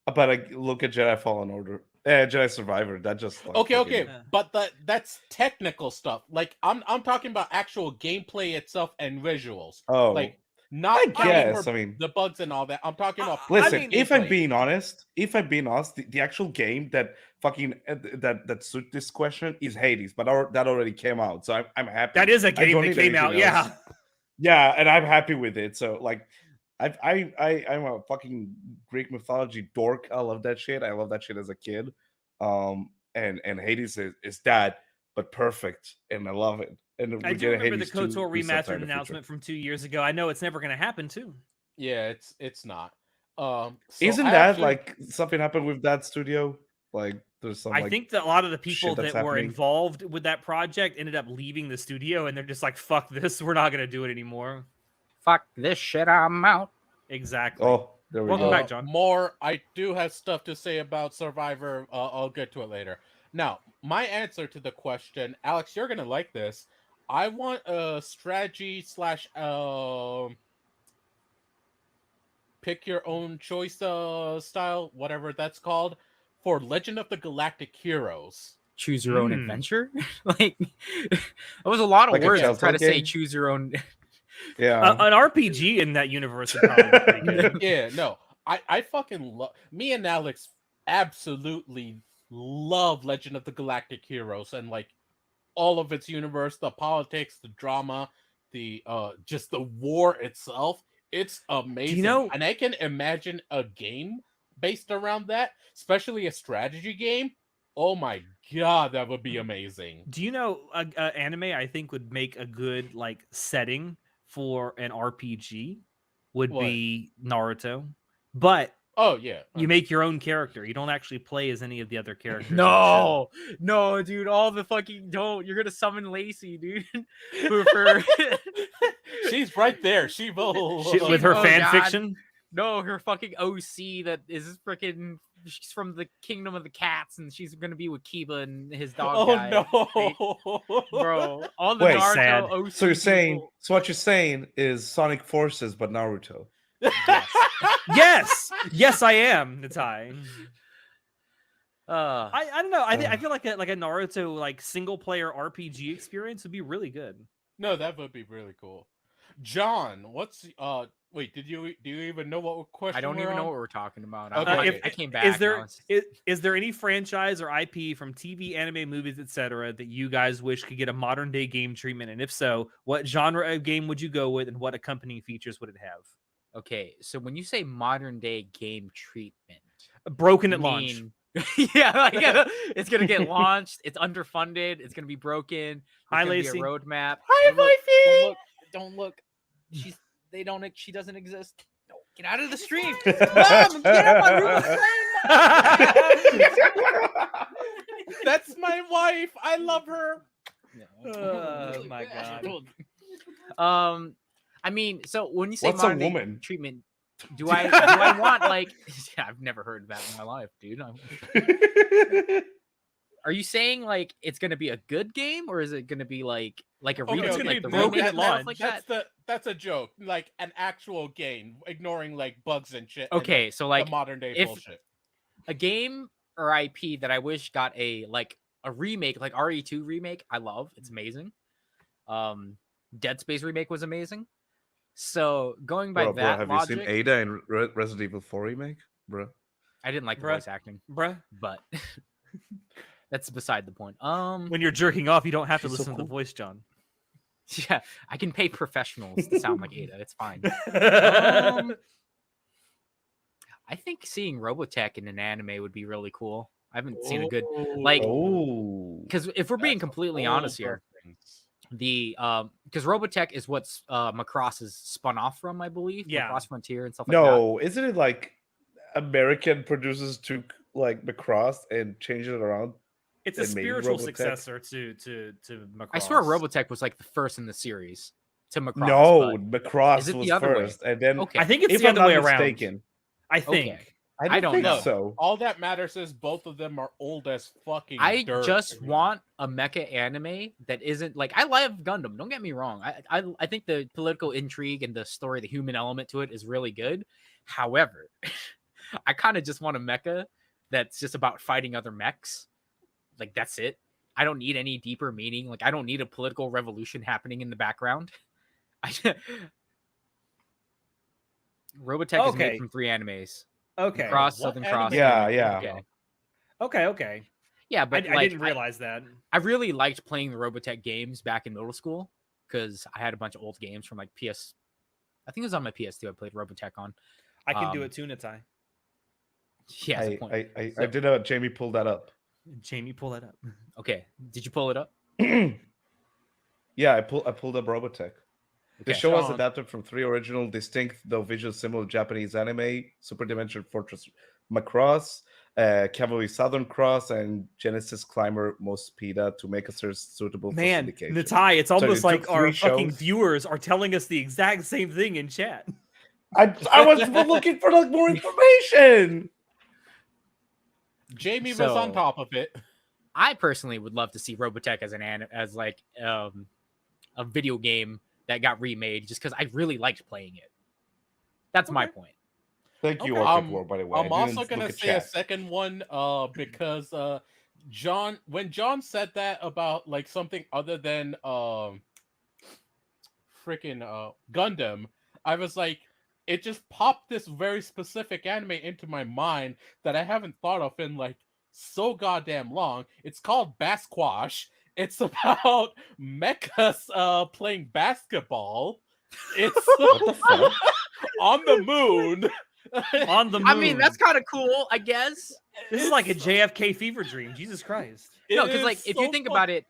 but I look at Jedi Fallen Order, Jedi Survivor. That just like, okay, but that's technical stuff. Like I'm talking about actual gameplay itself and visuals. Oh, like not. I mean, the bugs and all that. I'm talking about. Listen, if I'm being honest, the actual game that fucking that suit this question is Hades, but that already came out, so I'm happy. That is a game that came out, yeah. Yeah, and I'm happy with it. So like, I'm a fucking Greek mythology dork. I love that shit. I love that shit as a kid. And Hades is that, but perfect, and I love it. And I do remember the KOTOR remastered announcement from 2 years ago. I know it's never going to happen too. Yeah, it's not. Isn't that like something happened with that studio? Like, there's some. I think that a lot of the people that were involved with that project ended up leaving the studio, and they're just like, "Fuck this, we're not going to do it anymore. Fuck this shit, I'm out." Exactly. Oh, there we go. Welcome back, John. I do have stuff to say about Survivor. I'll get to it later. Now, my answer to the question, Alex, you're gonna like this. I want a strategy / pick your own choice style, whatever that's called, for Legend of the Galactic Heroes. Choose your own adventure. Like, that was a lot of words to try to say. Choose your own. Yeah, an RPG in that universe would probably be pretty good. Yeah, no, I fucking love. Me and Alex absolutely love Legend of the Galactic Heroes and like all of its universe, the politics, the drama, the just the war itself. It's amazing. And I can imagine a game based around that, especially a strategy game. Oh my god, that would be amazing. Do you know anime I think would make a good like setting for an RPG would be Naruto. But you make your own character. You don't actually play as any of the other characters. No, dude. All the fucking don't. You're gonna summon Lacey, dude. She's right there. She will with her fan fiction. No, her fucking OC that is freaking. She's from the Kingdom of the Cats, and she's gonna be with Kiba and his dog guy. No, bro! All the Naruto sad. OC. So you're saying? So what you're saying is Sonic Forces, but Naruto. Yes, I am, Natai. I don't know. I feel like a Naruto like single player RPG experience would be really good. No, that would be really cool. John, what's wait, do you even know what question? I don't even know what we're talking about. Okay. I came back. Is there any franchise or IP from TV, anime, movies, etc. that you guys wish could get a modern day game treatment? And if so, what genre of game would you go with, and what accompanying features would it have? Okay, so when you say modern day game treatment, broken at launch, Yeah, like, it's gonna get launched. It's underfunded. It's gonna be broken. Hi, There's gonna be Lacey. a roadmap. Hi, Don't look, Wifey! don't look. Don't look. She doesn't exist. No, get out of the stream. Mom, get out of my room. That's my wife. I love her. Oh my god. I mean, so when you say What's a modern day woman? treatment, do I want like? Yeah, I've never heard of that in my life, dude. Are you saying like it's gonna be a good game, or is it gonna be like a Okay, remake, it's gonna like be the broken remake at and stuff launch. like That's that? that's a joke, like an actual game, ignoring like bugs and shit. Okay, so and like the modern day if- bullshit. a game or IP that I wish got a remake, like RE2 remake. I love. It's amazing. Dead Space remake was amazing. So going by Bro, that have logic, you seen Ada in Resident Evil 4 remake, bro? I didn't like the Bruh. voice acting, Bruh. but that's beside the point. When you're jerking off, you don't have to She's so listen to the cool. voice, John. yeah, I can pay professionals to sound like Ada. It's fine. I think seeing Robotech in an anime would be really cool. I haven't seen a good like Oh, because if we're being That's completely all honest here, reference. the because Robotech is what's Macross is spun off from, I believe. Yeah. Macross Frontier and stuff like that. no, isn't it like American producers took like Macross and changed it around? It's a They made spiritual Robotech? successor to Macross. I swear Robotech was like the first in the series to Macross. No, but Macross is it the was other way? first, and then Okay. I think it's if the I'm other way not around. mistaken, I think. Okay. I don't think know. so. All that matters is both of them are old as fucking I dirt. just want a mecha anime that isn't like I love Gundam. Don't get me wrong. I think the political intrigue and the story, the human element to it is really good. However, I kind of just want a mecha that's just about fighting other mechs. Like that's it. I don't need any deeper meaning. Like I don't need a political revolution happening in the background. Robotech is Okay. made from 3 animes. Okay. Cross, What Southern anime Cross. are Yeah, you yeah. thinking of? Okay. Yeah, I, but I like, didn't realize that. I really liked playing the Robotech games back in middle school because I had a bunch of old games from like PS. I think it was on my PS2. I played Robotech on. I can do Um, it too, Natai. Yeah, that's a point. I So- did a Jamie pull that up. Jamie, pull that up. Okay, did you pull it up? Yeah, I pulled up Robotech. The Okay. show was Sean. adapted from 3 original, distinct though visual similar Japanese anime: Super Dimension Fortress Macross, Cavalry Southern Cross, and Genesis Climber Mospeda to make us suitable for Man, syndication. Natai, it's almost it like took our 3 fucking shows. viewers are telling us the exact same thing in chat. I was looking for like more information. Jamie was on So- top of it. I personally would love to see Robotech as a video game that got remade, just because I really liked playing it. That's my Okay. point. Thank you, Okay. Orchid War, by the way. I'm I also didn't gonna look at say a chat. second one, because when John said that about like something other than freaking Gundam, I was like, it just popped this very specific anime into my mind that I haven't thought of in like so goddamn long. It's called Basquash. It's about mechas playing basketball. It's What the fuck? on the moon. On the moon. I mean, that's kind of cool, I guess. This is like a JFK fever dream. Jesus Christ. No, It because is like if you so think fun. about it,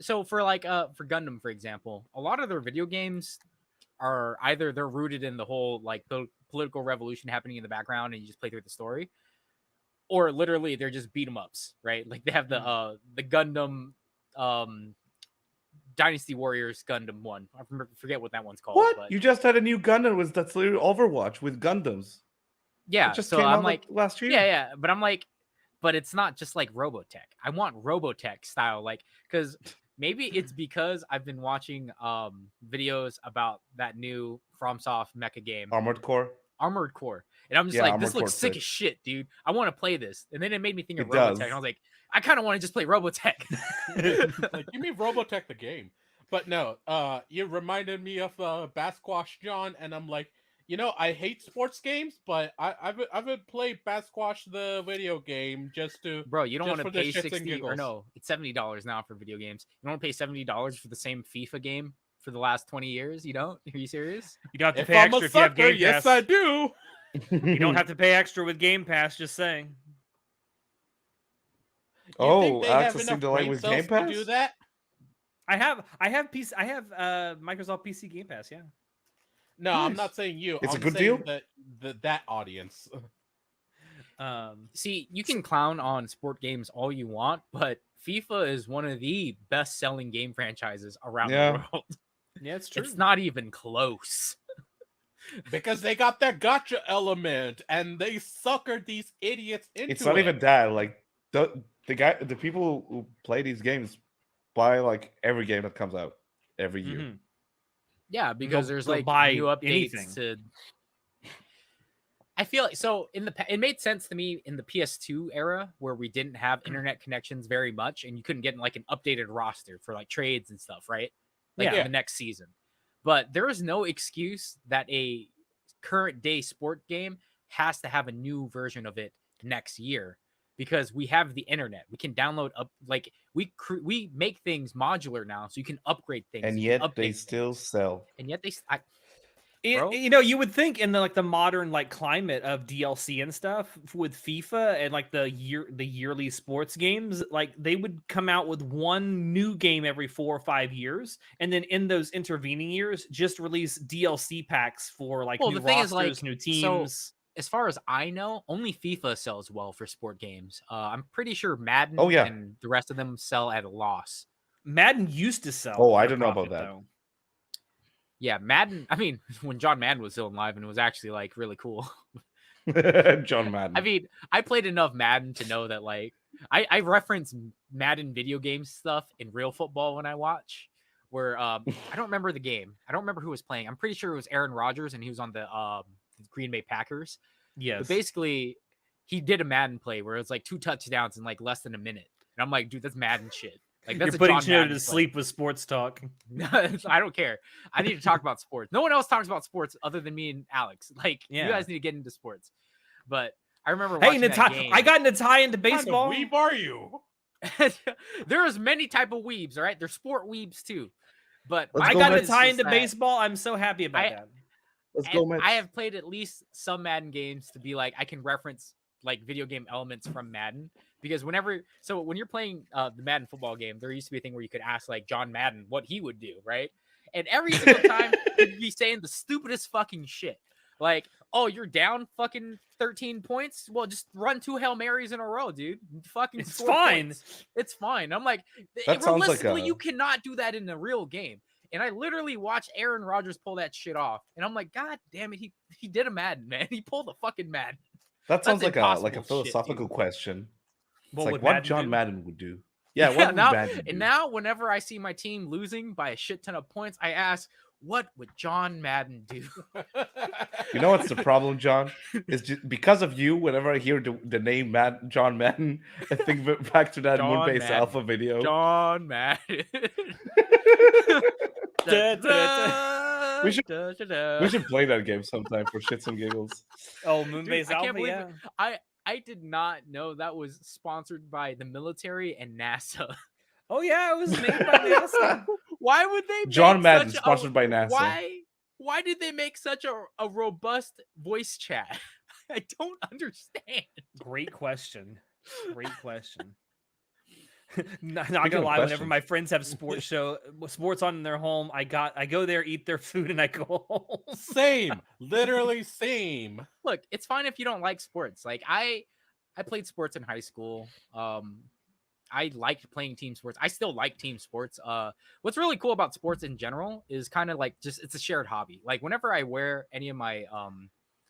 so for for Gundam, for example, a lot of their video games are either they're rooted in the whole like the political revolution happening in the background and you just play through the story, or literally they're just beat 'em ups, right? Like they have the Gundam Dynasty Warriors Gundam 1. I forget what that one's called. What? But You just had a new Gundam that's literally Overwatch with Gundams. yeah, It just so came I'm out like, last year. yeah, but I'm like, but it's not just like Robotech. I want Robotech style, like, because maybe it's because I've been watching videos about that new FromSoft mecha game, Armored Core. Armored Core, and I'm just Yeah, like, this Armored looks Core's sick sick. as shit, dude. I want to play this, and then it made me think of It Robotech, does. and I was like, I kind of want to just play Robotech. Like, give me Robotech the game. But no, you reminded me of Basquash, John, and I'm like, you know, I hate sports games, but I would play Basquash the video game just to. Bro, you don't Just want to for the pay shits and 60 or giggles. no, it's $70 now for video games. You don't want to pay $70 for the same FIFA game for the last 20 years. You don't? Are you serious? You don't have to If pay I'm a extra if you have sucker, Game yes, Pass. I do. You don't have to pay extra with Game Pass, just saying. You think they Alex have has seen enough the light brain with cells Game to Pass? do that? I have Microsoft PC Game Pass. Yeah. No, I'm Nice. not saying you. It's a I'm good saying deal? that audience. See, you can clown on sport games all you want, but FIFA is one of the best-selling game franchises around the Yeah. world. Yeah, it's true. It's not even close. Because they got that gotcha element and they suckered these idiots into It's not it. even that. Like the people who play these games buy like every game that comes out every year. Mhm. Yeah, because there's they'll like buy new updates anything. to. I feel like so it made sense to me in the PS2 era where we didn't have internet connections very much, and you couldn't get like an updated roster for like trades and stuff, right? Like Yeah. in the next season. But there is no excuse that a current day sport game has to have a new version of it next year because we have the internet. We can download up like we make things modular now, so you can upgrade things. And you can yet they update still things. sell. And yet bro? You know, you would think in the modern like climate of DLC and stuff with FIFA and like the yearly sports games, like they would come out with one new game every 4 or 5 years, and then in those intervening years, just release DLC packs for like new the thing rosters, is, like, new so teams. as far as I know, only FIFA sells well for sport games. I'm pretty sure Madden Oh, yeah. and the rest of them sell at a loss. Madden used to sell. Oh, I at a don't know about profit, that. though. Yeah, Madden. I mean, when John Madden was still alive and it was actually like really cool. John Madden. I mean, I played enough Madden to know that like I reference Madden video game stuff in real football when I watch. Where I don't remember the game. I don't remember who was playing. I'm pretty sure it was Aaron Rodgers and he was on the Green Bay Packers. Yes. But basically, he did a Madden play where it's like 2 touchdowns in like less than a minute. And I'm like, dude, that's Madden shit. Like that's You're a putting John Shinoda Madden to play. sleep with sports talk. I don't care. I need to talk about sports. No one else talks about sports other than me and Alex. Like Yeah. you guys need to get into sports. But I remember Hey, watching that game. I got Natai into What kind of baseball. weeb are you? There's many type of weebs, all right? There's sport weebs too. But Let's I go got Mets. Natai is into that baseball. I'm so happy about that. Let's go, Mets. I have played at least some Madden games to be like I can reference like video game elements from Madden because when you're playing the Madden football game, there used to be a thing where you could ask like John Madden what he would do, right? And every single time he'd be saying the stupidest fucking shit. Like, oh, you're down fucking 13 points? Well, just run 2 Hail Marys in a row, dude. Fucking It's score fine. points. It's fine. I'm like, That sounds like realistically, a- you cannot do that in a real game. And I literally watched Aaron Rodgers pull that shit off. And I'm like, God damn it, he did a Madden, man. He pulled a fucking Madden. That sounds like impossible a shit, philosophical dude. question. It's What like would what Madden John do? Madden would do. Yeah, what would now, Madden do? and now whenever I see my team losing by a shit ton of points, I ask, what would John Madden do? You know what's the problem, John? It's just because of you. Whenever I hear the name John Madden, I think back to that John Moonbase Madden. Alpha video. John Madden. We should play that game sometime for shits and giggles. Oh, Dude, Moonbase I can't Alpha, believe yeah. it. I did not know that was sponsored by the military and NASA. Oh yeah, it was made by NASA. Why would they? John make Madden, such sponsored by NASA. Why did they make such a robust voice chat? I don't understand. Great question. Great question. Not Speaking gonna of lie, whenever questions. my friends have sports on in their home, I go there, eat their food, and I go home. Same. Literally same. Look, it's fine if you don't like sports. Like I played sports in high school. I liked playing team sports. I still like team sports. What's really cool about sports in general is kind of like just it's a shared hobby. Like whenever I wear any of my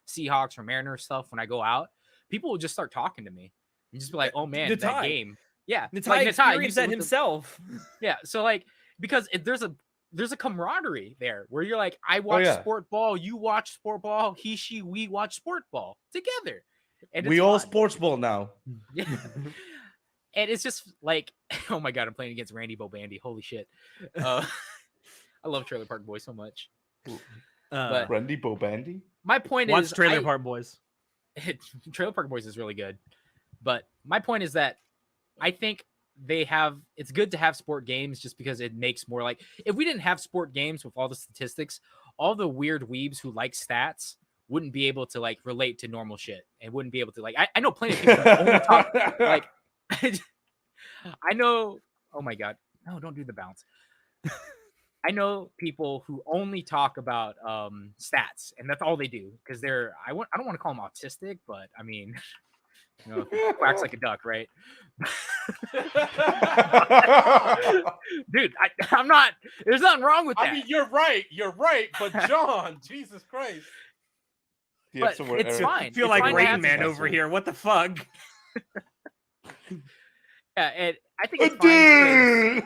Seahawks or Mariners stuff when I go out, people will just start talking to me and just be like, "Oh man, that Natai. game." Yeah, Natai like, experienced that with the- himself. Yeah, so like because there's a camaraderie there where you're like, I watch yeah. sport ball, you watch sport ball, he, she, we watch sport ball together. And We it's all fun. sports ball now. Yeah. And it's just like, oh my god, I'm playing against Randy Bobandy. Holy shit. I love Trailer Park Boys so much. But Randy Bobandy? my point Watch is Trailer Park Boys. Trailer Park Boys is really good. But my point is that I think it's good to have sport games just because it makes more like if we didn't have sport games with all the statistics, all the weird weebs who like stats wouldn't be able to like relate to normal shit and wouldn't be able to like I know plenty of people who only talk like I know. Oh my god, no! Don't do the bounce. I know people who only talk about stats, and that's all they do because they're. I don't want to call them autistic, but I mean, quacks like a duck, right? Dude, I'm not. There's nothing wrong with that. I mean, you're right. You're right. But John, Jesus Christ. But it's fine. I feel It's like fine to Rain have Man some- over here. What the fuck? Yeah, and I think it's fine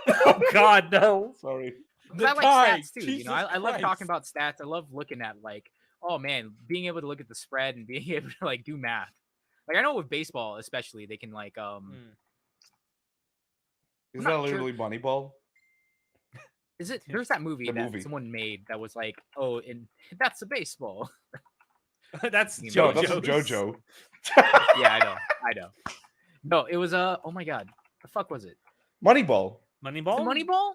because Oh God, no. Sorry. I like tie, stats too. Jesus I love talking Christ. about stats. I love looking at like, oh man, being able to look at the spread and being able to like do math. Like I know with baseball, especially, they can like Is not that sure. literally Moneyball? Is it? There's that movie The that movie. someone made that was like, oh, and that's a baseball. That's No, No, that's from JoJo's. JoJo. Yeah, I know. No, it was oh my god, the fuck was it? Moneyball. Moneyball. The Moneyball?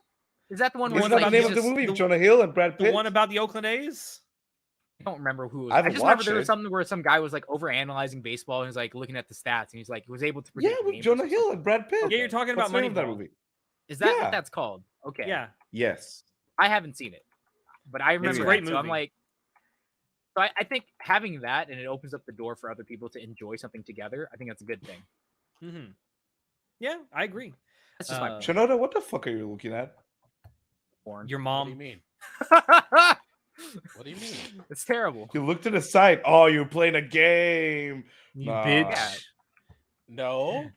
Is that the one where Isn't it's that like the he's name of the just- movie? the- Jonah Hill and Brad The Pitt. one about the Oakland A's. I don't remember who it was. I I haven't just remember watched there was it. something where some guy was like over analyzing baseball and he was like looking at the stats and he's like he was able to Yeah, predict with games or Jonah something. Hill and Brad Pitt. Yeah, you're talking about What's the name of that Moneyball. movie? Is that Yeah. what that's called? Okay. Yeah. Yes. I haven't seen it, but I remember a great that, so I'm movie. like, so I think having that and it opens up the door for other people to enjoy something together. I think that's a good thing. Mm-hmm. Yeah, I agree. That's just my Shinoda, what the fuck are you looking at? porn. Your What do you mom. mean? What do you mean? It's terrible. You look to the side. Oh, you're playing a game. You Nah. bitch. Yeah. No.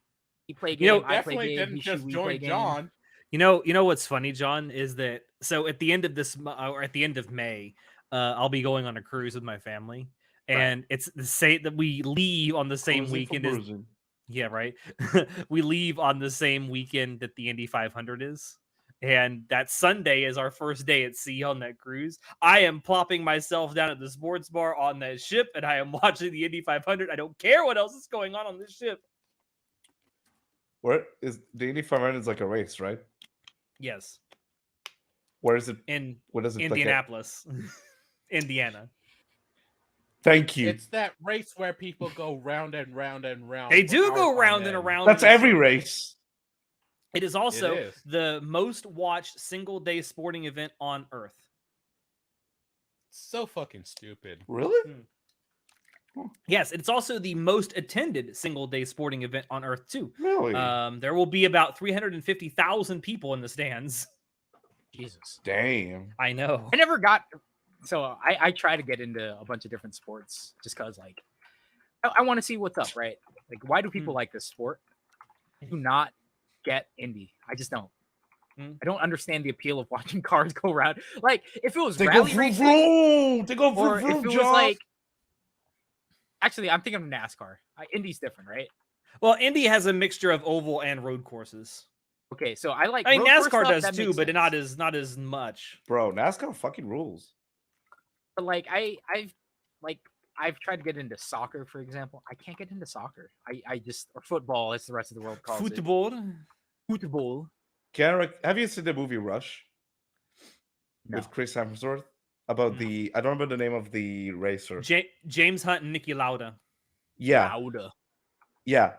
You play You know, game. I play Definitely game. didn't we just play join game. John. You know what's funny, John, is that so at the end of this or at the end of May, I'll be going on a cruise with my family, and it's the same that we leave on the same Cruising for weekend as bruising. yeah, right. We leave on the same weekend that the Indy 500 is. And that Sunday is our first day at sea on that cruise. I am plopping myself down at the sports bar on that ship, and I am watching the Indy 500. I don't care what else is going on this ship. Where is the Indy 500 is like a race, right? Yes, Where is it? in What is it? like a- Indianapolis, Indiana. Thank you. It's that race where people go round and round and round. They for do go hours on round and end. around. That's in a every circle. race. It is also is. the most watched single day sporting event on Earth. So fucking stupid. Really? Yes, it's also the most attended single day sporting event on Earth too. Really? There will be about 350,000 people in the stands. Jesus. Damn. I know. I never got. So I try to get into a bunch of different sports just because like I want to see what's up, right? Like why do people like this sport? I do not get Indy. I just don't. Mm. I don't understand the appeal of watching cars go around. Like if it was They go rally vroom racing, vroom. They go or vroom vroom. if it was John. like. Actually, I'm thinking of NASCAR. Indy's different, right? Well, Indy has a mixture of oval and road courses. Okay, so I like. I mean, road course NASCAR stuff, does that too, makes but sense. not as much. Bro, NASCAR fucking rules. But like I've tried to get into soccer, for example. I can't get into soccer. I just or football, as the rest of the world calls it. Football. Football. Have you seen the movie Rush No. with Chris Hemsworth about No. the? I don't remember the name of the racer. James Hunt and Niki Lauda. Yeah, Lauda. yeah.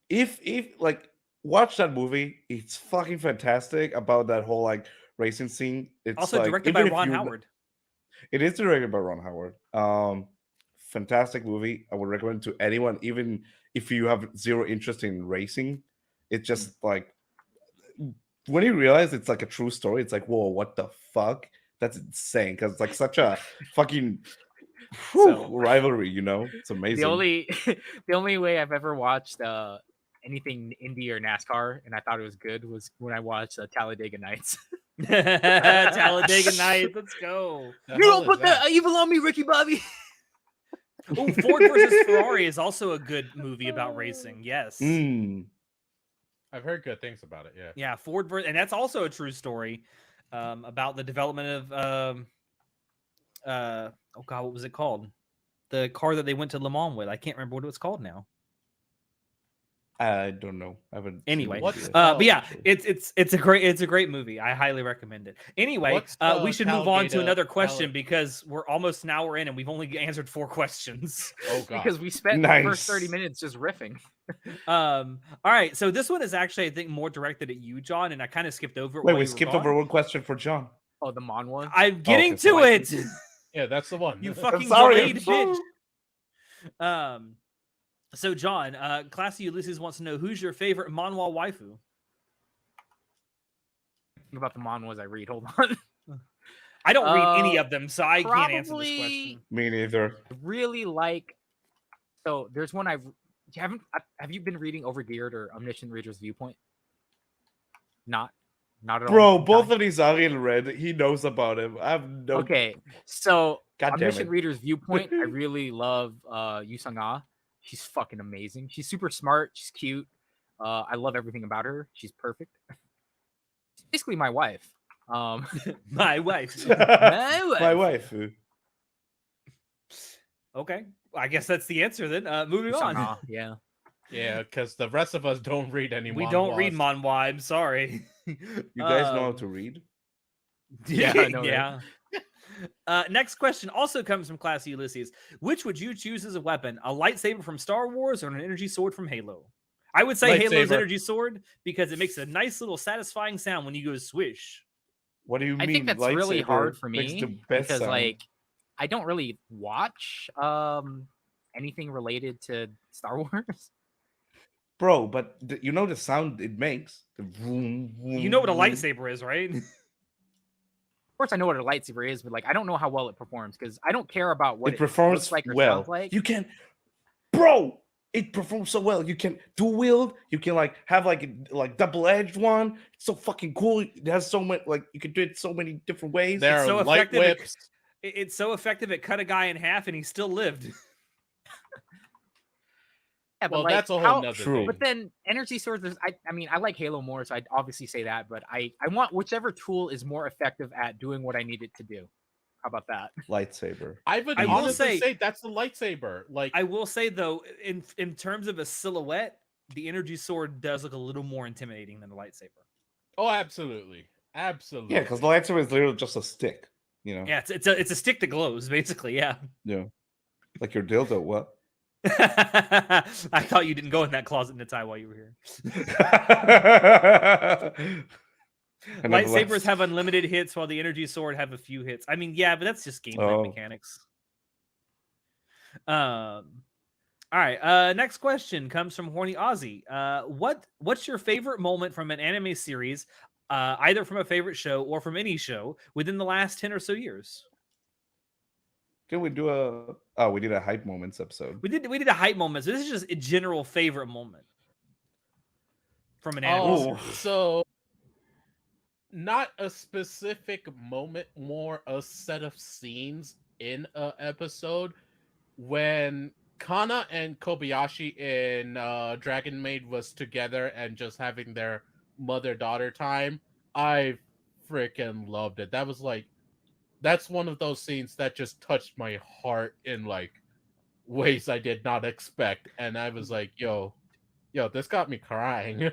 If like watch that movie, it's fucking fantastic about that whole like racing scene. It's Also like, directed by even if Ron you- Howard. It is directed by Ron Howard. Fantastic movie. I would recommend to anyone, even if you have zero interest in racing. It's just like when you realize it's like a true story, it's like, whoa, what the fuck? That's insane because it's like such a fucking So- rivalry, you know? It's amazing. The only way I've ever watched anything Indy or NASCAR and I thought it was good was when I watched Talladega Nights. Talladega Nights. Let's go. The hell is that? evil on me, Ricky Bobby. Oh, Ford versus Ferrari is also a good movie about racing. Yes. Mm. I've heard good things about it. Yeah. Yeah, Ford versus, and that's also a true story about the development of oh god, what was it called? The car that they went to Le Mans with. I can't remember what it was called now. I don't know. I haven't. Anyway, What's but yeah, Oh. it's a great movie. I highly recommend it. Anyway, What's we the should move on to Calgate, another question Cal- because we're almost an hour in and we've only answered 4 questions. Oh god. Because we spent the first 30 Nice. minutes just riffing. All right, so this one is actually I think more directed at you, John, and I kind of skipped over it. Wait, while we you were skipped gone. over one question for John. Oh, the Mon one. I'm getting okay, to sorry. it. Yeah, that's the one. You fucking sorry. delayed bitch. So John, Classy Ulysses wants to know who's your favorite manhwa waifu? Think about the Mon was I read. Hold on. I don't read any of them, so I can't answer this probably- question. Me neither. I really like. So there's one have you been reading Overgeared or Omniscient Reader's Viewpoint? Not at all. Bro, both Okay. of these Ariel read. He knows about him. I have no. Okay, so God damn Omniscient it. Reader's Viewpoint. I really love Yusung-ah. She's fucking amazing. She's super smart. She's cute. I love everything about her. She's perfect. She's basically my wife. My wife. My wife. Okay, I guess that's the answer then. Moving on. Yusung-ah, yeah. Yeah, because the rest of us don't read any. We don't read manhwas. manhwa. I'm sorry. You guys know how Um, to read? Yeah, I know, right? yeah. Next question also comes from Classy Ulysses. Which would you choose as a weapon? A lightsaber from Star Wars or an energy sword from Halo? I would say Halo's Lightsaber. energy sword because it makes a nice little satisfying sound when you go swish. What do you I mean? think that's really lightsaber hard for makes me the best because sound? like I don't really watch anything related to Star Wars. Bro, but you know the sound it makes. The vroom, vroom, You know what a vroom. lightsaber is, right? Of course, I know what a lightsaber is, but like I don't know how well it performs because I don't care about what It performs looks like or well. sounds like. You can, bro. It performs so well. You can dual wield. You can like have like double edged one. It's so fucking cool. It has so much like you can do it so many different ways. There so are light effective at- whips. It's so effective it cut a guy in half and he still lived. Yeah, but Well, like, that's a whole how- nother True. thing. But then energy swords. I mean, I like Halo more, so I'd obviously say that. But I want whichever tool is more effective at doing what I need it to do. How about that? Lightsaber. I would I will honestly say- say that's the lightsaber. Like I will say though, in terms of a silhouette, the energy sword does look a little more intimidating than the lightsaber. oh, absolutely, absolutely. Yeah, because the lightsaber is literally just a stick. You know. Yeah, it's a stick that glows, basically. Yeah. Yeah. Like your dildo. What? I thought you didn't go in that closet, Natai, while you were here. I never Lightsabers left. have unlimited hits, while the energy sword have a few hits. I mean, yeah, but that's just gameplay Oh. mechanics. All right. Next question comes from Horny Ozzy. What's your favorite moment from an anime series, either from a favorite show or from any show within the last 10 or so years? Can we do a? Oh, we did a hype moments episode. We did a hype moment. So this is just a general favorite moment from an anime Oh, series. so not a specific moment, more a set of scenes in a episode when Kana and Kobayashi in Dragon Maid was together and just having their mother-daughter time. I freaking loved it. That was like, that's one of those scenes that just touched my heart in like ways I did not expect, and I was like, yo, this got me crying.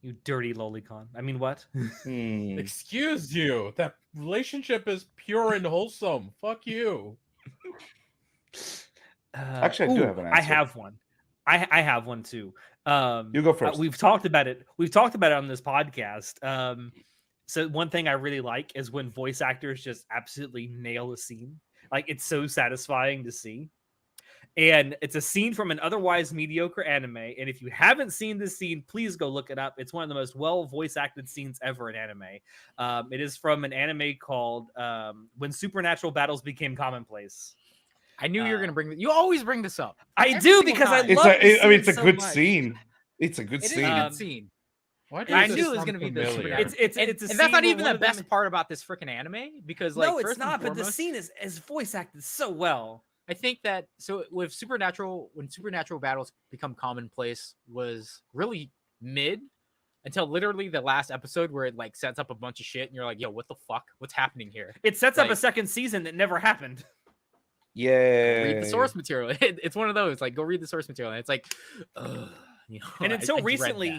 You dirty lolicon. I mean, what? Hmm. Excuse you. That relationship is pure and wholesome. Fuck you. Actually, I do have an I answer. have one. I have one too. You go first. We've talked about it. We've talked about it on this podcast. So one thing I really like is when voice actors just absolutely nail a scene. Like it's so satisfying to see. And it's a scene from an otherwise mediocre anime. And if you haven't seen this scene, please go look it up. It's one of the most well voice acted scenes ever in anime. It is from an anime called When Supernatural Battles Became Commonplace. I knew you were gonna bring. You always bring this up. I Every do single because I time. It's love a, this I mean, scene it's a so good much. scene. It's a good It is scene. a Um, good scene. Why I does knew this it was sound gonna be the familiar? Supernatural. It's a and scene that's not where even one the of them- best part about this freaking anime because, like, No, it's first and not. But the foremost, scene is voice acted so well. I think that so with Supernatural, when Supernatural battles become commonplace, was really mid until literally the last episode where it like sets up a bunch of shit and you're like, yo, what the fuck? What's happening here? It sets up a Like- second season that never happened. Yeah. Read the source material. It's one of those like go read the source material. And it's like, ugh. You know, And until I dread recently,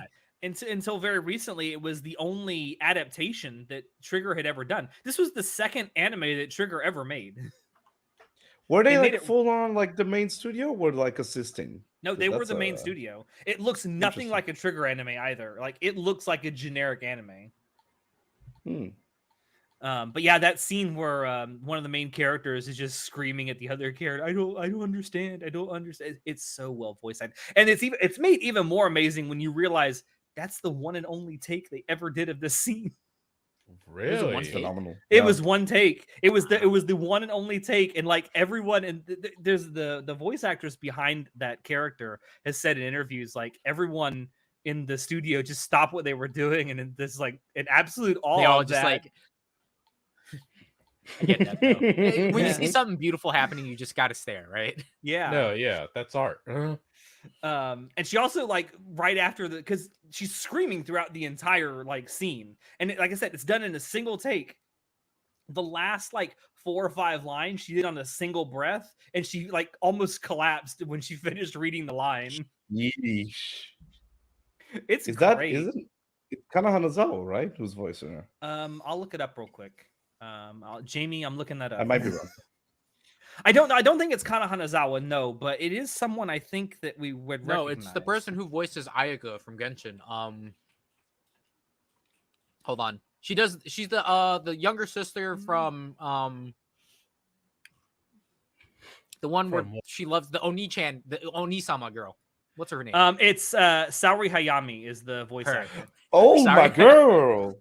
that. until very recently, it was the only adaptation that Trigger had ever done. This was the second anime that Trigger ever made. Were they They made like it- full on like the main studio, or like assisting? No, 'Cause they were that's the main studio. It looks nothing Interesting. like a Trigger anime either. Like it looks like a generic anime. Hmm. But yeah, that scene where one of the main characters is just screaming at the other character, I don't understand. I don't understand. It's so well voiced acted. And it's made even more amazing when you realize that's the one and only take they ever did of this scene. Was it one Really? take? Phenomenal. It Yeah. was one take. It was the one and only take, and like everyone, and there's the voice actors behind that character has said in interviews, like everyone in the studio just stopped what they were doing, and this like an absolute awe. They all of just that. like. I get that though. When you Yeah. see something beautiful happening, you just got to stare, right? Yeah. No, yeah, that's art. And she also like right after because she's screaming throughout the entire like scene, and like I said, it's done in a single take. The last like 4 or 5 lines she did on a single breath, and she like almost collapsed when she finished reading the line. Yeesh. It's Is that great. isn't it's kind of Hanazawa, right? Who's voicing her? I'll look it up real quick. Jamie, I'm looking that up. I might be wrong. I don't think it's Kana Hanazawa, no, but it is someone I think that we would No, recognize. it's the person who voices Ayaka from Genshin. Hold on. She's the younger sister from the one where From what? she loves the Oni-chan, the Oni-sama girl. What's her name? It's Saori Hayami is the voice Her. actor. Oh Sorry. my girl,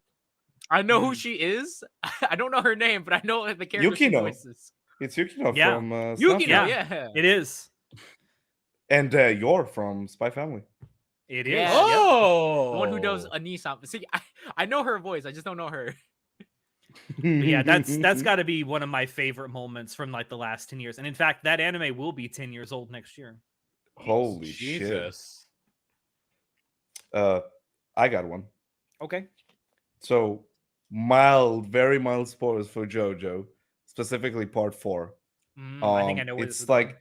I know who she is. I don't know her name, but I know the character she Yukino. voices. it's Yukino Yeah. from Yukino, Snapchat. yeah. It is. And you're from Spy Family. It is. Yeah. Yep. Oh, The one who does Oni-sama. See, I know her voice. I just don't know her. But yeah, that's got to be one of my favorite moments from like the last 10 years. And in fact, that anime will be 10 years old next year. Holy shit. Jesus. I got one. Okay. So very mild spoilers for JoJo, specifically part 4. I think I know where this It's is like going.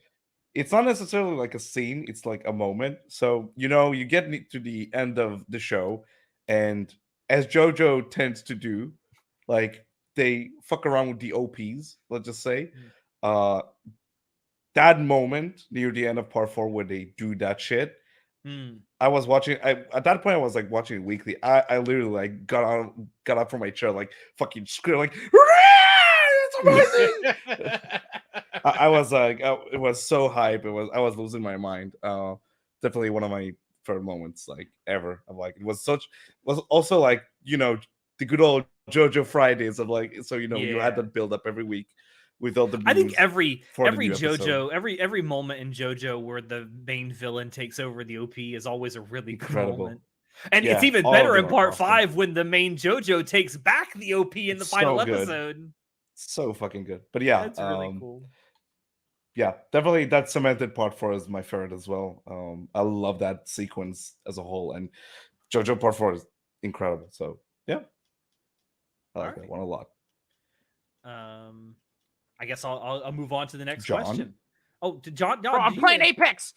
it's not necessarily like a scene, it's like a moment. So you get to the end of the show, and as JoJo tends to do, like they fuck around with the OPs, let's just say. That moment near the end of part 4 where they do that shit, I was watching. At that point I was like watching it weekly. I literally like got up from my chair, like fucking scream, like it's amazing. I was like, it was so hype. I was losing my mind. Definitely one of my favorite moments like ever. Of like it was also like the good old JoJo Fridays of like you had that build up every week with all the. I think memes every for the new JoJo, episode. every moment in JoJo where the main villain takes over the OP is always a really good Incredible. moment. And Yeah, it's even all of better them in are part awesome. 5 when the main JoJo takes back the OP in the It's final so good. episode. So fucking good. But yeah, That's really cool. Yeah, definitely that cemented part 4 is my favorite as well. I love that sequence as a whole, and JoJo part 4 is incredible. So yeah, I like that one a lot. I guess I'll move on to the next John? question. Oh, John, Bro, I'm do you playing guys- Apex.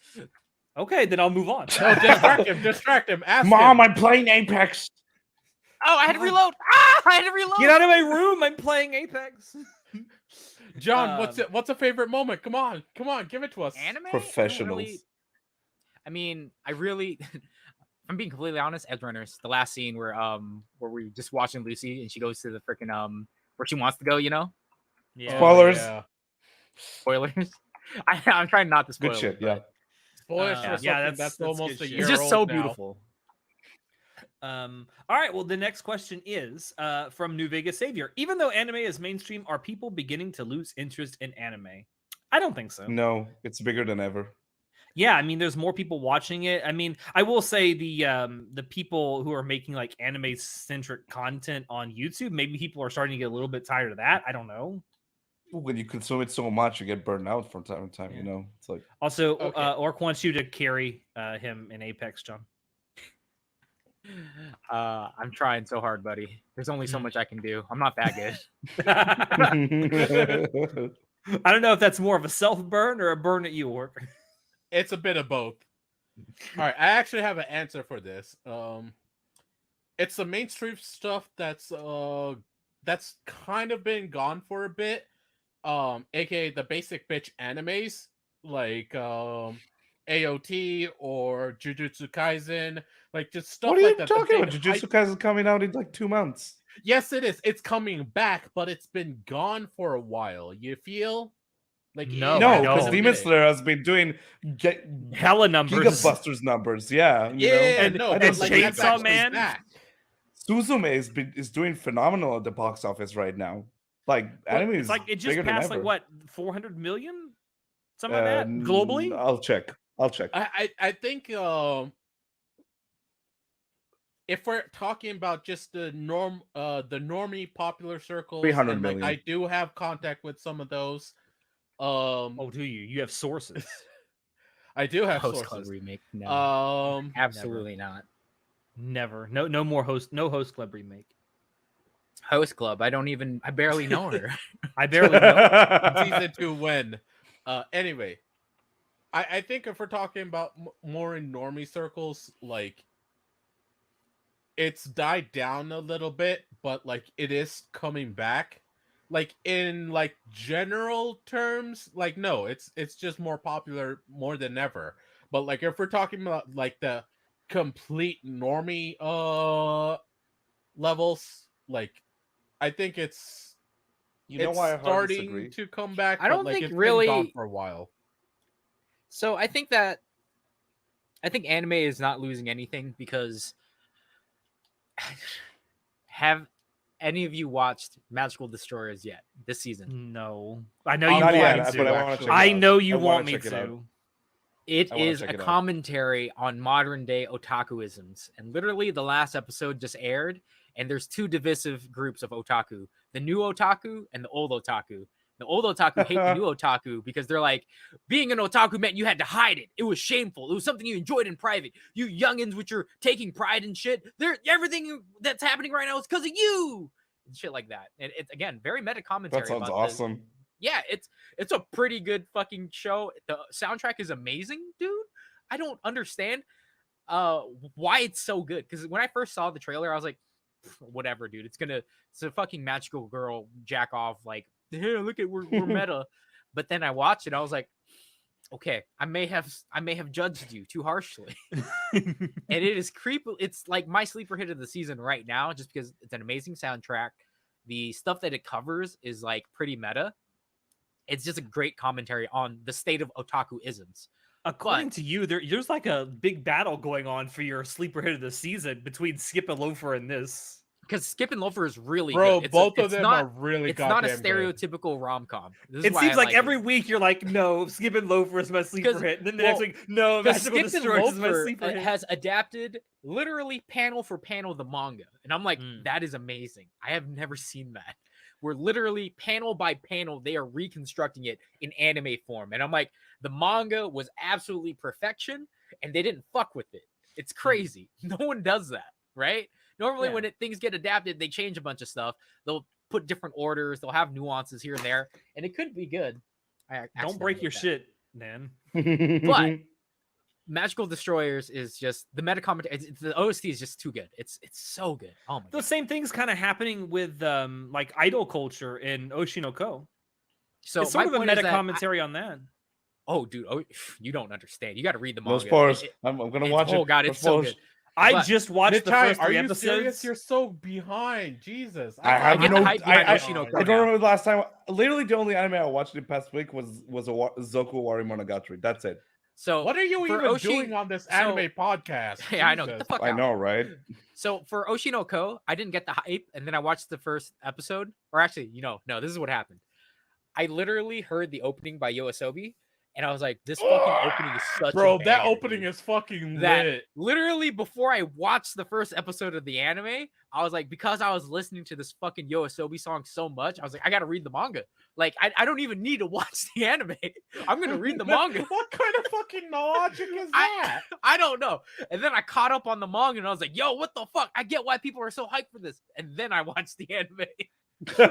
Okay, then I'll move on. No, distract him. Ask Mom, him. I'm playing Apex. Oh, I had to reload. I had to reload. Get out of my room! I'm playing Apex. John, what's a favorite moment? Come on, give it to us. Anime? I don't Professionals. I really I'm being completely honest, Edgerunners, the last scene where we're just watching Lucy and she goes to the freaking where she wants to go, Yeah. Spoilers. Yeah. Spoilers. I'm trying not to spoil Good shit. it, Yeah. but Spoilers for Yeah, something that's that's almost good a shit. year it's just old so now. beautiful. All right, well, the next question is from New Vegas Savior. Even though anime is mainstream, are people beginning to lose interest in anime? I don't think so. No, it's bigger than ever. Yeah, I mean, there's more people watching it. I mean, I will say the people who are making like anime centric content on YouTube, maybe people are starting to get a little bit tired of that. I don't know. When you consume it so much, you get burned out from time to time. Yeah. It's like Also, Okay. Orc wants you to carry him in Apex, John. I'm trying so hard, buddy. There's only so much I can do. I'm not that good. I don't know if that's more of a self burn or a burn at you, Orc. It's a bit of both. All right, I actually have an answer for this. It's the mainstream stuff that's kind of been gone for a bit. AKA the basic bitch animes like AOT or Jujutsu Kaisen, like just stuff What are you like that. talking about? Jujutsu Kaisen coming out in like 2 months. Yes, it is. It's coming back, but it's been gone for a while. You feel like No, No, I because don't. Demon Slayer has been doing Hella numbers. Gigabusters numbers. Yeah, you know. Yeah, And- no, and but like that's Chainsaw actually Man? back. Suzume is doing phenomenal at the box office right now. Like anime It's is like it just bigger than passed ever. like what 400 million, something like that globally. I'll check. I think if we're talking about just the normie popular circles, 300 and like million. I do have contact with some of those. Oh, do you? You have sources. I do have Host Club sources. remake. No, Absolutely. absolutely not. Never. No more host. No Host Club remake. Host Club. I barely know her. I barely know. Season 2 when. Anyway, I think if we're talking about more in normie circles, like it's died down a little bit, but like it is coming back. Like in like general terms, like no, it's just more popular more than ever. But like if we're talking about like the complete normie levels, like I think it's why I hardly starting disagree? to come back. I don't but, like, think it's really- been gone for a while. So I think anime is not losing anything because have any of you watched Magical Destroyers yet this season? No, I know I'm you Not want yet, me to, to. but I want to actually. check. I it out. know you I wanna want me check it out. to. It I wanna is check a it out. commentary on modern day otakuisms. And literally the last episode just aired, and there's two divisive groups of otaku, the new otaku and the old otaku. The old otaku hate the new otaku because they're like, being an otaku meant you had to hide it. It was shameful. It was something you enjoyed in private. You youngins with your taking pride in shit, everything that's happening right now is because of you. And shit like that. And it's, again, very meta commentary. That sounds about awesome. yeah, it's a pretty good fucking show. The soundtrack is amazing, dude. I don't understand why it's so good. Because when I first saw the trailer, I was like, whatever, dude. It's a fucking magical girl jack off, like, hey, look at we're meta. But then I watched it, I was like, okay, I may have judged you too harshly. And it is creepy. It's like my sleeper hit of the season right now, just because it's an amazing soundtrack. The stuff that it covers is like pretty meta. It's just a great commentary on the state of otaku isms. According to you, there's like a big battle going on for your sleeper hit of the season between Skip and Loafer and this. Because Skip and Loafer is really Bro, good. both of them are really It's not a goddamn good. stereotypical rom-com. It seems like every week you're like, no, Skip and Loafer is my sleeper hit. And then the next week, no, Magical Destroyers is my sleeper hit. Has adapted literally panel for panel the manga. And I'm like, that is amazing. I have never seen that. Where literally panel by panel, they are reconstructing it in anime form. And I'm like, the manga was absolutely perfection, and they didn't fuck with it. It's crazy. No one does that, right? Normally, when things get adapted, they change a bunch of stuff. They'll put different orders. They'll have nuances here and there, and it could be good. Don't break your shit, man. But Magical Destroyers is just the meta commentary. The OST is just too good. It's so good. Oh my god. The same thing's kind of happening with like idol culture in Oshinoko. So it's sort of a meta commentary on that. Oh, dude, you don't understand. You got to read the manga. No spoilers. I'm gonna watch it. Oh god, it's so good. I just watched the first 3 episodes. Serious? You're so behind. Jesus. I don't remember the last time. Literally, the only anime I watched in the past week was a Zoku Wari Monogatari. That's it. So what are you even doing on this anime podcast? Yeah, I know. Get the fuck out. I know, right? So for Oshinoko, I didn't get the hype, and then I watched the first episode. Or actually, no, this is what happened. I literally heard the opening by Yoasobi, and I was like, this fucking opening is such a banger, that opening dude. is fucking That lit. Literally before I watched the first episode of the anime, I was like, because I was listening to this fucking Yoasobi song so much, I was like, I gotta read the manga. Like, I don't even need to watch the anime. I'm gonna read the manga. What kind of fucking logic is that? I don't know. And then I caught up on the manga, and I was like, yo, what the fuck? I get why people are so hyped for this. And then I watched the anime.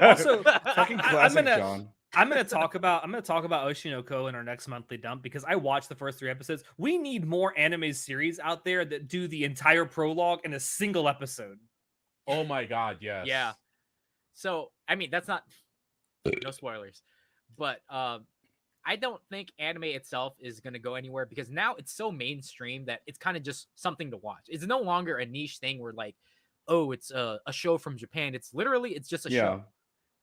Also, fucking classic, John. I'm gonna talk about Oshinoko in our next monthly dump because I watched the first 3 episodes. We need more anime series out there that do the entire prologue in a single episode. Oh my god, yes. Yeah. So I mean, that's not no spoilers, but I don't think anime itself is gonna go anywhere because now it's so mainstream that it's kind of just something to watch. It's no longer a niche thing where like, oh, it's a show from Japan. It's just a show.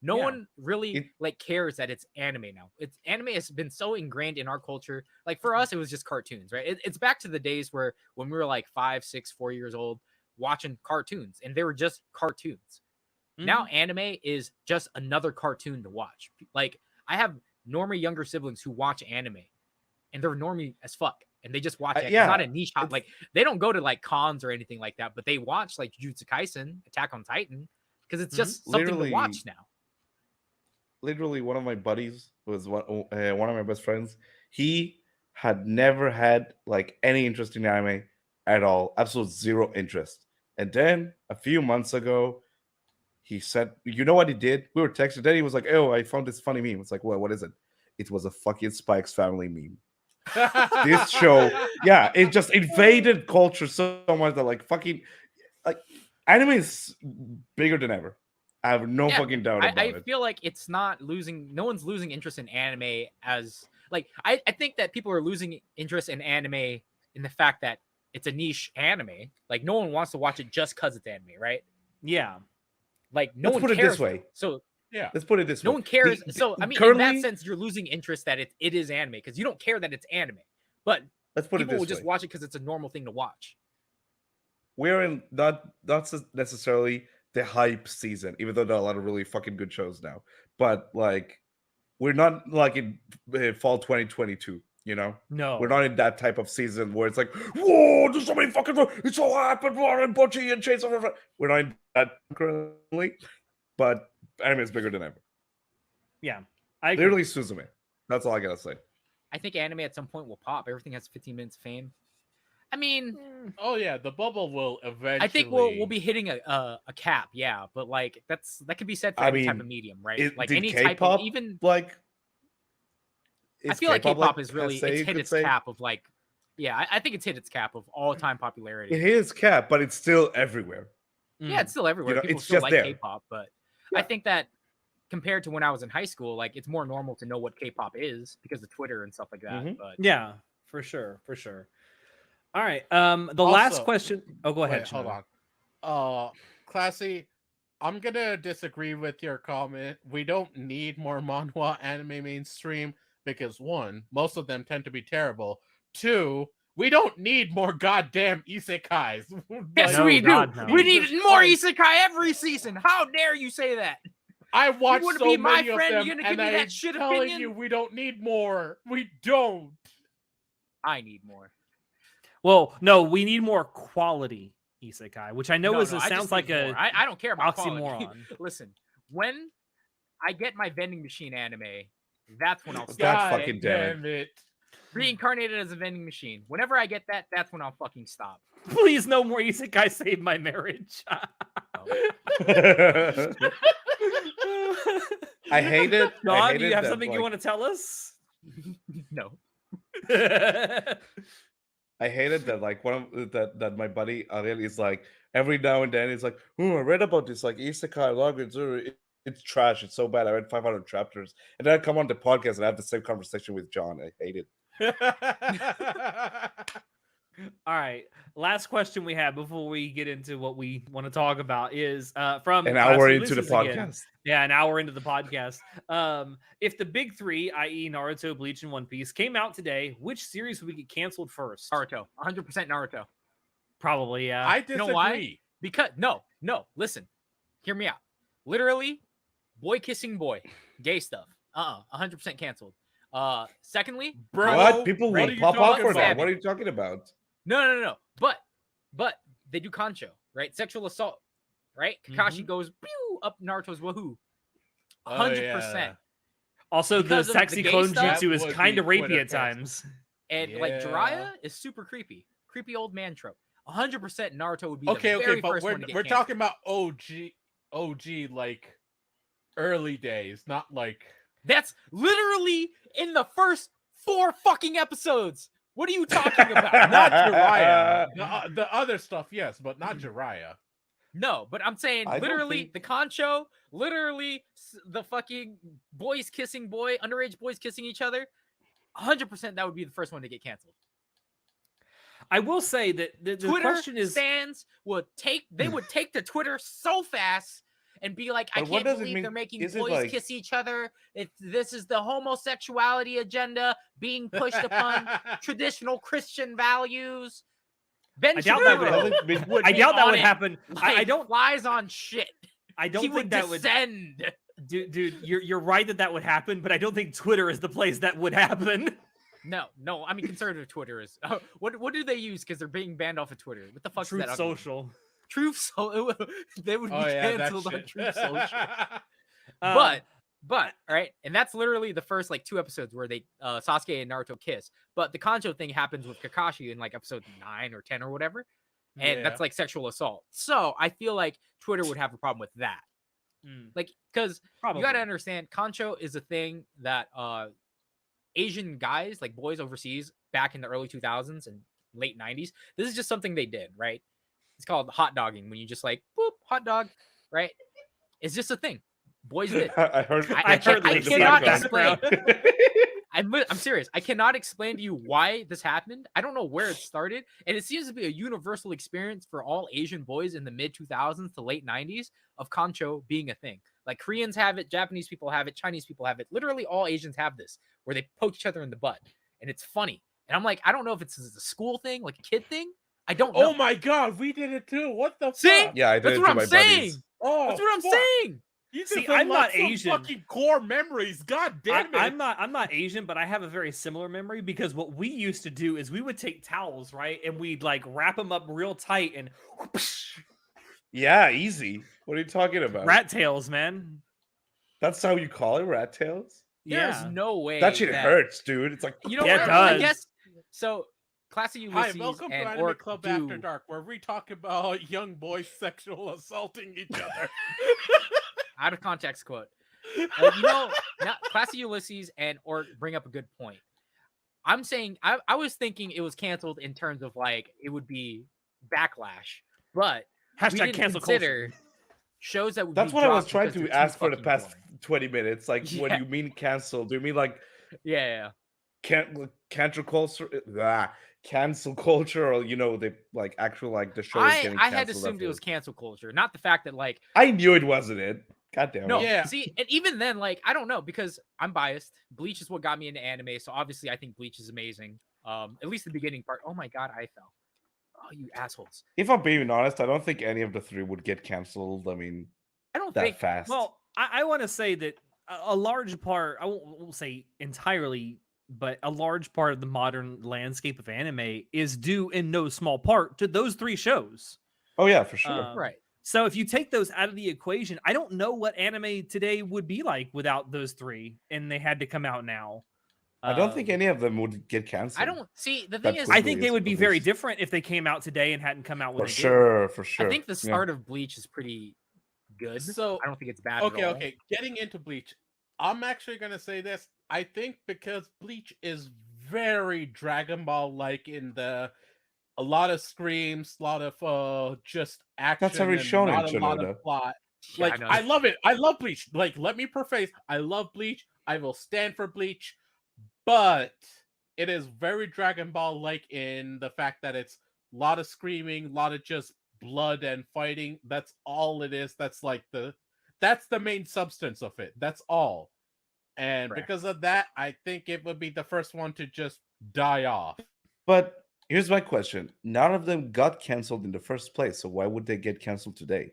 No one really like cares that it's anime now. It's anime has been so ingrained in our culture. Like for us, it was just cartoons, right? It's back to the days where when we were like 5, 6, 4 years old, watching cartoons, and they were just cartoons. Now anime is just another cartoon to watch. Like I have normie younger siblings who watch anime, and they're normie as fuck, and they just watch it. It's not a niche hop. Like they don't go to like cons or anything like that, but they watch like Jujutsu Kaisen, Attack on Titan, because it's just something to watch now. Literally, one of my buddies was one of my best friends. He had never had like any interest in anime at all, absolute zero interest. And then a few months ago, he said, "You know what he did?" We were texting. Then he was like, "Oh, I found this funny meme." It's like, "Well, what is it?" It was a fucking Spike's Family meme. This show, it just invaded culture so much that like fucking like anime is bigger than ever. I have no fucking doubt about it. I feel like it's not losing. No one's losing interest in anime as like I think that people are losing interest in anime in the fact that it's a niche anime. Like no one wants to watch it just because it's anime, right? Yeah. Like no Let's one put cares. it this way. So yeah, let's put it this way. No one cares. So I mean, currently, in that sense, you're losing interest that it is anime because you don't care that it's anime. But let's put it people this will just way. watch it because it's a normal thing to watch. We're in not necessarily the hype season, even though there are a lot of really fucking good shows now. But like, we're not like in fall 2022. You know, No, we're not in that type of season where it's like, whoa, there's so many fucking, it's so hot, and Butchie and Chase. We're not in that currently, but anime is bigger than ever. Yeah, I agree. Literally Suzume. That's all I gotta say. I think anime at some point will pop. Everything has 15 minutes of fame. I mean, oh yeah, the bubble will eventually. I think we'll be hitting a cap, yeah. But like that could be said for any type of medium, right? Like any K-pop, type of even like. I feel like K-pop is really it's hit its cap of like, yeah. I think it's hit its cap of all time popularity. It hit its cap, but it's still everywhere. Yeah, it's still everywhere. You know, People it's still just like there. K-pop, but I think that compared to when I was in high school, like it's more normal to know what K-pop is because of Twitter and stuff like that. But yeah, for sure. All right. The last question. Oh, go ahead. Hold on. Classy, I'm gonna disagree with your comment. We don't need more manhwa anime mainstream because 1, most of them tend to be terrible. 2, we don't need more goddamn isekais. Yes, we do. No. We need more isekai every season. How dare you say that? I watch you so be many my friend, of them, you're gonna and give me that I'm shit telling opinion? you, we don't need more. We don't. I need more. Well, no, we need more quality isekai, which I know sounds like a I don't care about oxymoron. Listen, when I get my vending machine anime, that's when I'll stop. God fucking damn it. Reincarnated as a vending machine. Whenever I get that, that's when I'll fucking stop. Please, no more isekai save my marriage. I hate it. John, do you have something you want to tell us? No. I hated that, like that my buddy Ariel is like every now and then he's like, "Oh, I read about this like isekai log. It's trash. It's so bad. I read 500 chapters." And then I come on the podcast and I have the same conversation with John. I hate it. All right. Last question we have before we get into what we want to talk about is from an hour into the podcast. Again. Yeah, an hour into the podcast. If the big 3, i.e. Naruto, Bleach, and One Piece, came out today, which series would get canceled first? Naruto. 100% Naruto. Probably, yeah. I disagree. You know why? Because no, listen. Hear me out. Literally, boy kissing boy. Gay stuff. 100% canceled. Secondly, bro, what? People will pop up for that. What are you talking about? No. But they do kancho, right? Sexual assault, right? Kakashi goes pew up Naruto's wahoo. 100%. Also, because the sexy clone jutsu is kind of rapey at times. And like Jiraiya is super creepy. Creepy old man trope. 100% Naruto would be the very first one to get we're talking about OG like early days, not like That's literally in the first 4 fucking episodes. What are you talking about? Not Jiraiya. The other stuff, yes, but not Jiraiya. No, but I'm saying I don't literally think- the concho, literally the fucking boys kissing underage boys kissing each other. 100% that would be the first one to get canceled. I will say that the Twitter question is, fans would take to Twitter so fast and be like, I But what can't does it believe mean? they're making Is it boys like- kiss each other. This is the homosexuality agenda being pushed upon traditional Christian values. Ben I doubt that Shapiro would- would I be doubt that on would it happen. I like don't. flies on shit. I don't He think would that would. descend. Dude, you're right that would happen, but I don't think Twitter is the place that would happen. No. I mean, conservative Twitter is. What do they use? Because they're being banned off of Twitter. What the fuck is Truth that? acronym? Social. Truth Social. They would be canceled on shit. Truth Social. Um, But all right, and that's literally the first like 2 episodes where they Sasuke and Naruto kiss. But the Kancho thing happens with Kakashi in like episode 9 or 10 or whatever, and that's like sexual assault. So I feel like Twitter would have a problem with that, like because you got to understand, Kancho is a thing that Asian guys, like boys overseas, back in the early 2000s and late 90s. This is just something they did, right? It's called hot dogging, when you just like boop hot dog, right? It's just a thing boys did. I heard. I heard cannot Lisa explain. background. I'm serious. I cannot explain to you why this happened. I don't know where it started, and it seems to be a universal experience for all Asian boys in the mid 2000s to late 90s of Kancho being a thing. Like Koreans have it, Japanese people have it, Chinese people have it. Literally all Asians have this, where they poke each other in the butt, and it's funny. And I'm like, I don't know if it's a school thing, like a kid thing. I don't know. Oh my god, we did it too. What the See? fuck? Yeah, I did That's it what to I'm my saying. buddies. Oh, That's what I'm fuck. saying. You See, just I'm not unlocked some Asian. fucking core memories. God damn it. I'm not Asian, but I have a very similar memory, because what we used to do is we would take towels, right, and we'd like wrap them up real tight and Yeah, easy. What are you talking about? rat tails, man. That's how you call it, rat tails? There's Yeah. no way That shit hurts, dude. It's like You know Yeah, it what? I does. guess so. Classy Hi, Ulysses welcome to and Anime Orc Club do After Dark, where we talk about young boys sexual assaulting each other. out of context quote. Now, Classy Ulysses and Orc bring up a good point. I'm saying I was thinking it was canceled in terms of like it would be backlash, but we Hashtag didn't cancel consider culture. shows that would that's be what I was dropped trying because to they're too ask for the fucking past boring. 20 minutes. Like, when Yeah. you mean cancel, do you mean like Yeah. cancel culture? Cancel culture, or they like actual like the show is getting I canceled? had assumed it was cancel culture, not the fact that like I knew it wasn't it. God damn no, it. Yeah. see, and even then, like I don't know, because I'm biased. Bleach is what got me into anime, so obviously I think Bleach is amazing. At least the beginning part. Oh my god, I fell. Oh, you assholes! If I'm being honest, I don't think any of the 3 would get canceled. I mean, I don't that think. fast. Well, I want to say that a large part, I won't say entirely, but a large part of the modern landscape of anime is due in no small part to those 3 shows. Oh yeah, for sure. Right. So if you take those out of the equation, I don't know what anime today would be like without those 3, and they had to come out now. I don't think any of them would get canceled. I don't see the thing That is. I quickly think they is would be at very least. different if they came out today and hadn't come out when For they sure, for sure. I think the Yeah. start of Bleach is pretty good. So, I don't think it's bad. okay, at all. okay. Getting into Bleach, I'm actually gonna say this. I think because Bleach is very Dragon Ball like in a lot of screams, a lot of just action. That's every and shonen, not a lot Shinoda. of plot. Yeah, Like know. I love it. I love Bleach. Like let me preface, I love Bleach. I will stand for Bleach, but it is very Dragon Ball like in the fact that it's a lot of screaming, a lot of just blood and fighting. That's all it is. That's the main substance of it. That's all. And Correct. because of that, I think it would be the first one to just die off. But here's my question: none of them got canceled in the first place, so why would they get canceled today?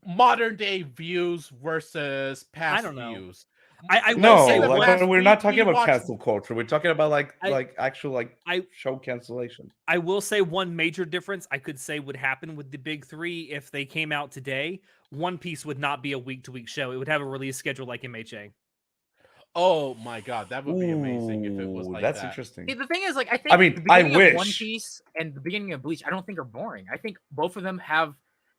Modern day views versus past don't know. views. I will No, say that last but we're week not talking we about watched- cancel culture. We're talking about I- actual I- show cancellation. I will say one major difference I could say would happen with the big 3 if they came out today. One Piece would not be a week-to-week show. It would have a release schedule like MHA. Oh my god, that would be amazing if it was Ooh, like that's that. interesting. See, the thing is, like, I think I mean, the I beginning of One wish. Piece and the beginning of Bleach, I don't think are boring. I think both of them have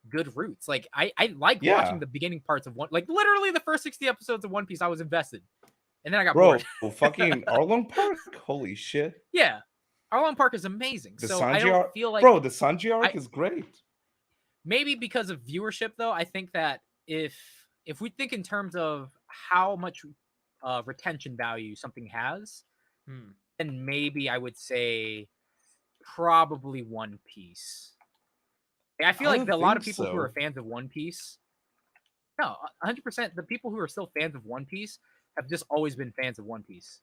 good roots. Like I like Yeah. watching the beginning parts of one, like literally the first 60 episodes of One Piece. I was invested, and then I got Bro, bored. fucking Arlong Park? Holy shit. Yeah, Arlong Park is amazing. The So I Sanji don't arc, feel like bro, the Sanji arc is great. maybe because of viewership though. I think that if we think in terms of how much retention value something has, then maybe I would say probably One Piece. I feel like a lot of people who are fans of One Piece, no, 100%, the people who are still fans of One Piece have just always been fans of One Piece.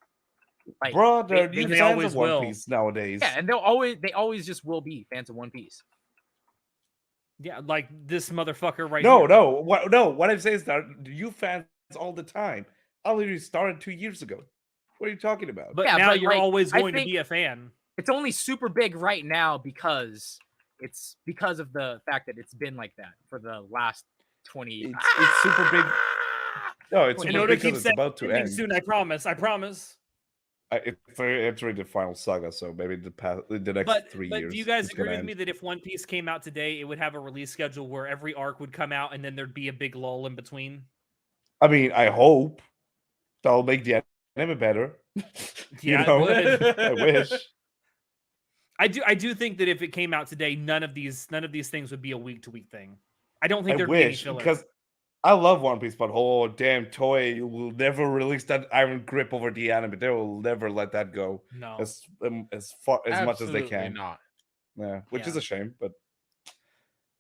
Like, bro, they're they fans always of One will. Piece nowadays. Yeah, and they always just will be fans of One Piece. Yeah, like this motherfucker right here. No, what I'm saying is that you fans all the time. I literally started 2 years ago. What are you talking about? But now you're always going to be a fan. It's only super big right now because of the fact that it's been like that for the last 20. It's super big. No, it's super big because it's about to end soon. I promise. It's entering the final saga, so maybe the next 3 years. But do you guys agree with me that if One Piece came out today, it would have a release schedule where every arc would come out and then there'd be a big lull in between? I mean, I hope that'll make the anime better. Yeah, I wish. I do think that if it came out today, none of these things would be a week-to-week thing. I don't think there'd be any filler. Because I love One Piece, but damn, Toei will never release that iron grip over the anime. They will never let that go. No, as much as they can. Not. Yeah, which is a shame, but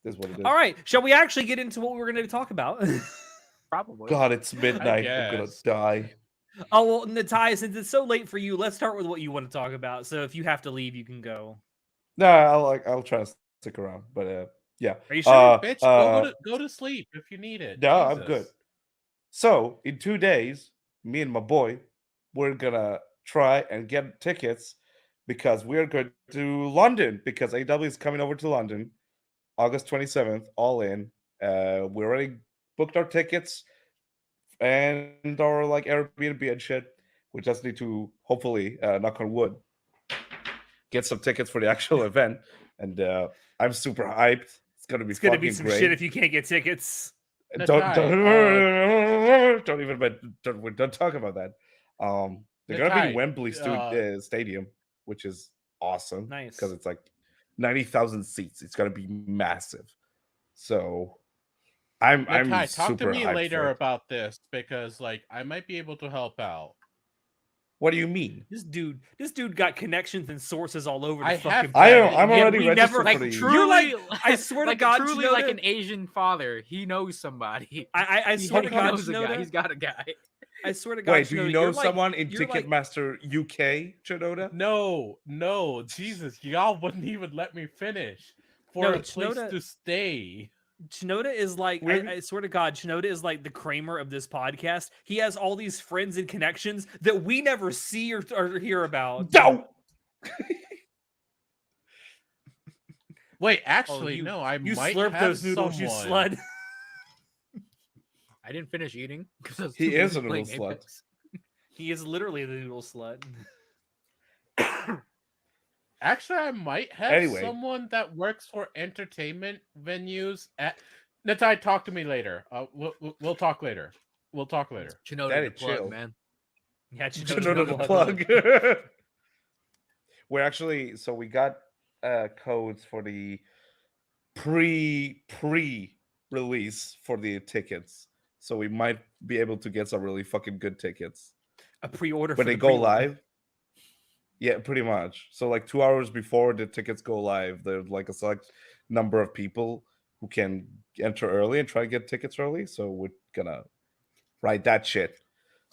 this is what it is. All right, shall we actually get into what we're going to talk about? Probably. God, it's midnight. I'm gonna die. Oh well, Natai, since it's so late for you, let's start with what you want to talk about. So if you have to leave, you can go. No, I'll try to stick around, but yeah. Are you sure? Bitch, go to sleep if you need it. No, Jesus. I'm good. So in 2 days, me and my boy, we're gonna try and get tickets because we're going to London because AW is coming over to London, August 27th, all in. We already booked our tickets and our like Airbnb and shit. We just need to hopefully, knock on wood, get some tickets for the actual event. And I'm super hyped. It's gonna be some great. shit if you can't get tickets. Don't talk about that. They're gonna be in Wembley Stadium, which is awesome. Nice, because it's like 90,000 seats. It's gonna be massive. So I'm talk to me later for about this because like I might be able to help out. What do you mean? This dude got connections and sources all over the fucking I'm already registered like for the truly, You're like, I swear like to God, truly Shinoda, like an Asian father. He knows somebody. I swear to God, Shinoda, he's got a guy. I swear to God, Wait, do you know Shinoda, someone in Ticketmaster UK, Shinoda? No, Jesus, y'all wouldn't even let me finish for a place to stay. Shinoda is like, I swear to God, Shinoda is like the Kramer of this podcast. He has all these friends and connections that we never see or hear about. No. Wait, actually, no. You might slurp have those noodles, someone. you slut. I didn't finish eating because he is a noodle slut. He is literally the noodle slut. Actually, I might have someone that works for entertainment venues. Natai, talk to me later. We'll talk later. We'll talk later. Shinoda the plug, man. Yeah, Shinoda the plug. We're actually we got codes for the pre-release for the tickets, so we might be able to get some really fucking good tickets. A pre-order when they go live. Yeah, pretty much. So like 2 hours before the tickets go live, there's like a select number of people who can enter early and try to get tickets early. So we're gonna write that shit.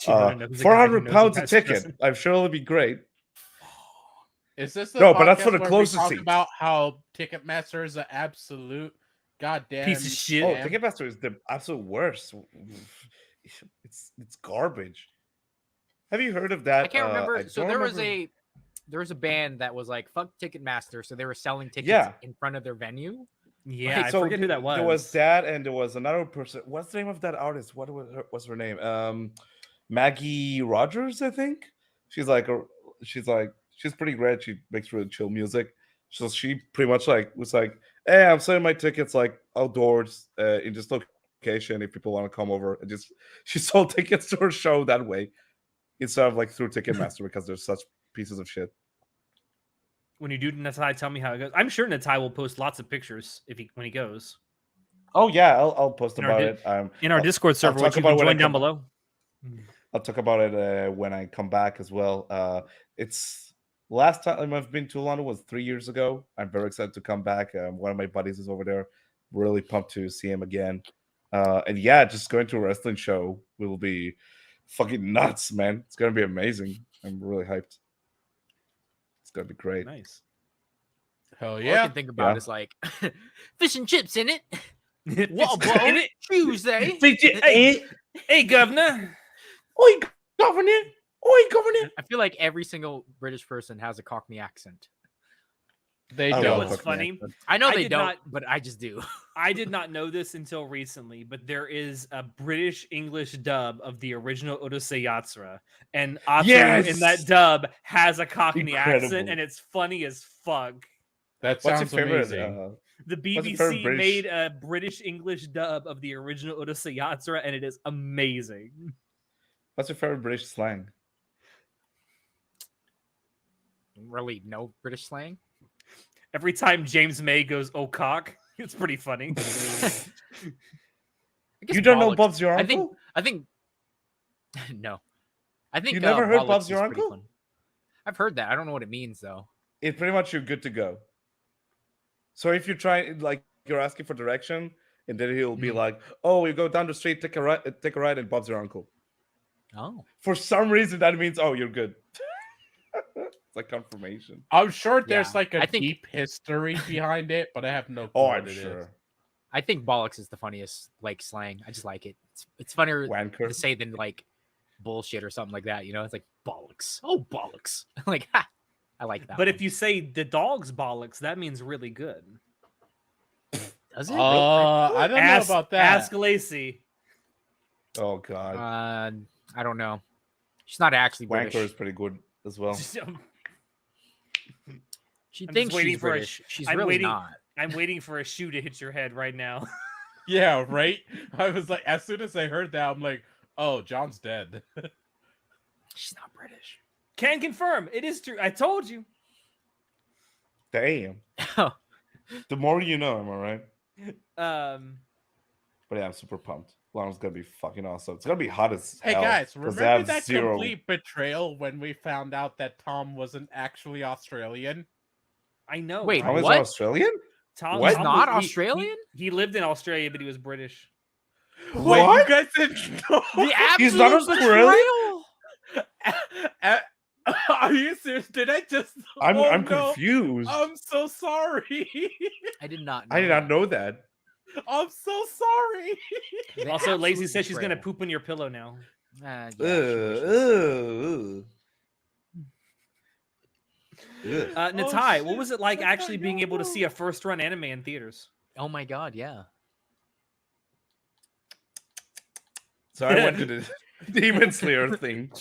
400 pounds a ticket. I'm sure it'll be great. Is this the but that's for the closest seats. About how Ticketmaster is an absolute goddamn piece of shit. Oh, Ticketmaster is the absolute worst. It's garbage. Have you heard of that? I can't remember. So there was a band that was like fuck Ticketmaster, so they were selling tickets in front of their venue. Yeah, I forget who that was. There was that, and there was another person. What's the name of that artist? What's her name? Maggie Rogers, I think. She's pretty great. She makes really chill music. So she pretty much was like, hey, I'm selling my tickets like outdoors in this location if people want to come over. And just she sold tickets to her show that way instead of like through Ticketmaster because there's such pieces of shit. When you do Natai, tell me how it goes. I'm sure Natai will post lots of pictures when he goes. Oh yeah, I'll post In about our it. In our Discord server, talk which you about can it when I join down come- below. I'll talk about it when I come back as well. It's last time I've been to London was 3 years ago. I'm very excited to come back. One of my buddies is over there. Really pumped to see him again. And yeah, just going to a wrestling show will be fucking nuts, man. It's gonna be amazing. I'm really hyped. It's gonna be great. Nice. Hell All I yeah. can think about Yeah. is like fish and chips in it. Fish What in about it. Tuesday? Hey, governor. Oi, governor! Oi, governor! I feel like every single British person has a Cockney accent. They I You know love don't. what's Cockney funny? accent. I know I they did don't, not- but I just do. I did not know this until recently, but there is a British English dub of the original Urusei Yatsura, and Atsura in that Yes! dub has a Cockney accent, Incredible. and it's funny as fuck. That What's your sounds favorite? amazing. The What's your favorite BBC British- made a British English dub of the original Urusei Yatsura, and it is amazing. What's your favorite British slang? Really, no British slang. Every time James May goes, "Oh cock," it's pretty funny. I guess You don't know bollocks- Bob's your I uncle? think no. I think You never heard bollocks Bob's is your pretty uncle? fun. I've heard that. I don't know what it means though. It's pretty much you're good to go. So if you try, like, you're asking for direction, and then he'll be like, "Oh, you go down the street, take a right, and Bob's your uncle." Oh, For some reason, that means, oh, you're good. It's like confirmation. I'm sure there's Yeah, like a I think- deep history behind it, but I have no clue Oh, what I'm it is. sure. I think bollocks is the funniest like slang. I just like it. It's funnier Wanker. to say than like bullshit or something like that. You know, it's like bollocks. Oh, bollocks. Like, ha, I like that. But one. if you say the dog's bollocks, that means really good. does it? I don't know about that. Ask Lacey. Oh god, I don't know. She's not actually Wanker British. is pretty good as well. She I'm thinks just waiting she's for a British. She's I'm really waiting- not. I'm waiting for a shoe to hit your head right now. Yeah, right. I was like, as soon as I heard that, I'm like, oh, John's dead. She's not British. Can confirm. It is true. I told you. Damn. The more you know, am I right? But yeah, I'm super pumped. London's gonna be fucking awesome. It's gonna be hot as Hey hell. guys, 'cause they remember have that zero- complete betrayal when we found out that Tom wasn't actually Australian? I know. Wait, Tom right? is what? Australian? Tom, What? He's not he- Australian? He lived in Australia, but he was British. Wait, you What? guys didn't know? The He's not absolute Australian? betrayal. Are you serious? Did I just? I'm Oh, I'm no. confused. I'm so sorry. I did not. I did not know that. I'm so sorry. The Also, Lacey absolute says she's gonna betrayal. poop on your pillow now. Yeah, she wishes. Ugh. Natai, shit. what was it like Natai, actually being able to no. see a first run anime in theaters? Oh my god, yeah. So I went to the Demon Slayer thing.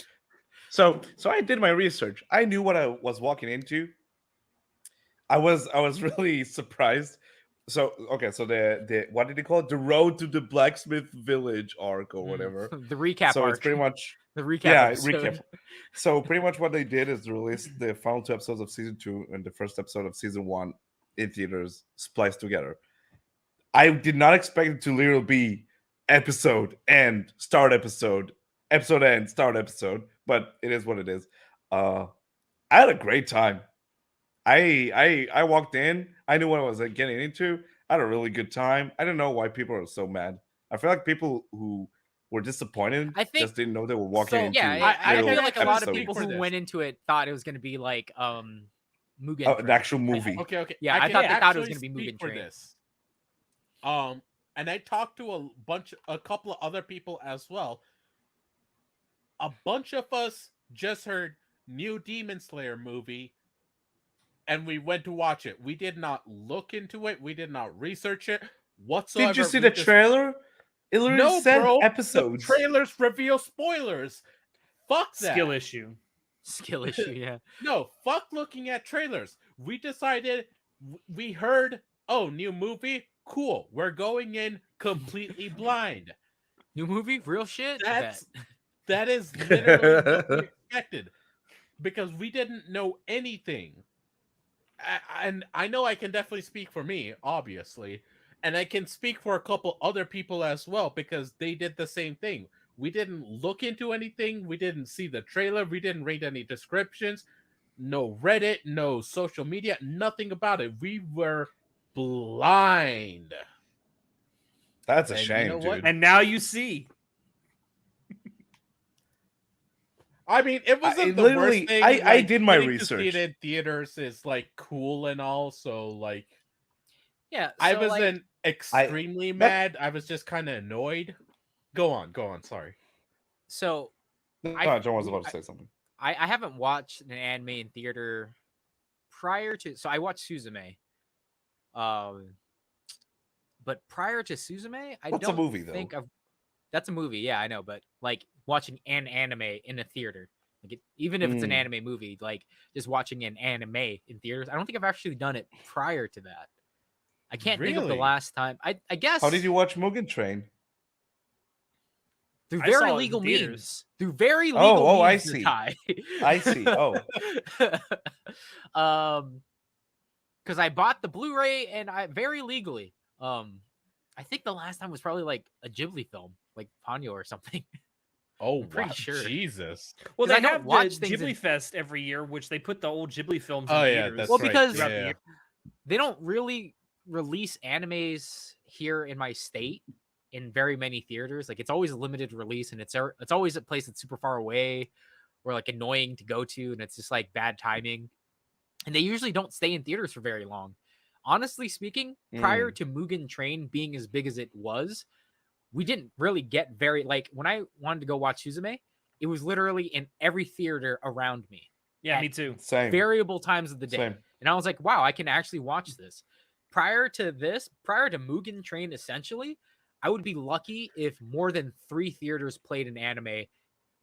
So I did my research. I knew what I was walking into. I was really surprised. So okay, so the what did they call it? The Road to the Blacksmith Village arc or whatever. The recap So arc. it's pretty much the recap. yeah, episode. recap. So pretty much what they did is release the final 2 episodes of season 2 and the first episode of season 1 in theaters, spliced together. I did not expect it to literally be episode end, start episode, episode end, start episode, but it is what it is. I had a great time. I walked in, I knew what I was getting into. I had a really good time. I don't know why people are so mad. I feel like people who were disappointed I think- just didn't know they were walking So, into Yeah, I I feel can like a actually lot of speak people for who this. went into it thought it was going to be like Mugen. an Train. actual movie. Okay. Yeah, I can thought they thought it was actually gonna be speak Mugen for Train. this. And I talked to a couple of other people as well. A bunch of us just heard new Demon Slayer movie, and we went to watch it. We did not look into it. We did not research it whatsoever. Did you see We the just- trailer? It literally No, said bro. episodes. The trailers reveal spoilers. Fuck that. Skill issue. Skill issue, yeah. No, fuck looking at trailers. We decided we heard oh, new movie, cool. We're going in completely blind. New movie, real shit. That is literally what we expected, because we didn't know anything. And I know I can definitely speak for me, obviously, and I can speak for a couple other people as well, because they did the same thing. We didn't look into anything. We didn't see the trailer. We didn't read any descriptions. No Reddit, no social media, nothing about it. We were blind. That's a And you shame, know what? dude. And now you see. I mean, it wasn't the literally, worst thing. I did my getting to see research. it in theaters is like cool and all. So like, Yeah, I so, wasn't extremely mad. I was just kind of annoyed. Go on. Sorry. So No, I- John was about to say something. I haven't watched an anime in theater prior to. So I watched Suzume. But prior to Suzume, I That's a don't movie, though. think of. That's a movie, yeah, I know. But like watching an anime in a theater, like even if it's an anime movie, like just watching an anime in theaters, I don't think I've actually done it prior to that. I can't think of the Really? last time. I guess. How did you watch Mugen Train? Through I very saw it in legal theaters. means. Through very legal Oh, I means. see. Ty. I see. Oh, Because I bought the Blu-ray and I very legally. I think the last time was probably like a Ghibli film, like Ponyo or something. Oh, I'm pretty wow. sure. Jesus. Well, 'Cause they I don't have the watch things Ghibli in- Fest every year, which they put the old Ghibli films in Oh, yeah, theaters. that's Well, right. because- throughout the Yeah. year. They don't really release animes here in my state in very many theaters. Like it's always a limited release, and it's always a place that's super far away or like annoying to go to, and it's just like bad timing. And they usually don't stay in theaters for very long. Honestly speaking, prior to Mugen Train being as big as it was, we didn't really get very like when I wanted to go watch Suzume, it was literally in every theater around me. Yeah, at me too. same. Variable times of the day. Same. And I was like, wow, I can actually watch this. Prior to Mugen Train, essentially, I would be lucky if more than 3 theaters played an anime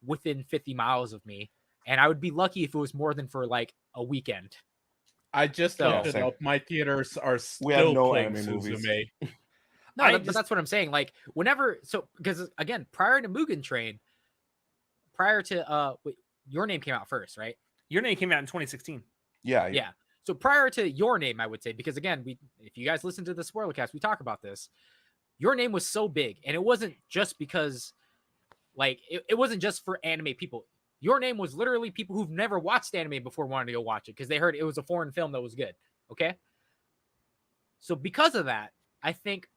within 50 miles of me. And I would be lucky if it was more than for like a weekend. I just So- looked it Same. up. My theaters are We have still no playing anime movies. Suzume. No, I but just- that's what I'm saying. Like, whenever, so, because again, prior to Mugen Train, prior to, wait, Your Name came out first, right? Your Name came out in 2016. Yeah. Yeah. So prior to Your Name, I would say, because again, if you guys listen to the Spoilercast, we talk about this. Your Name was so big, and it wasn't just because, like, it wasn't just for anime people. Your Name was literally people who've never watched anime before wanting to go watch it because they heard it was a foreign film that was good. Okay. So because of that, I think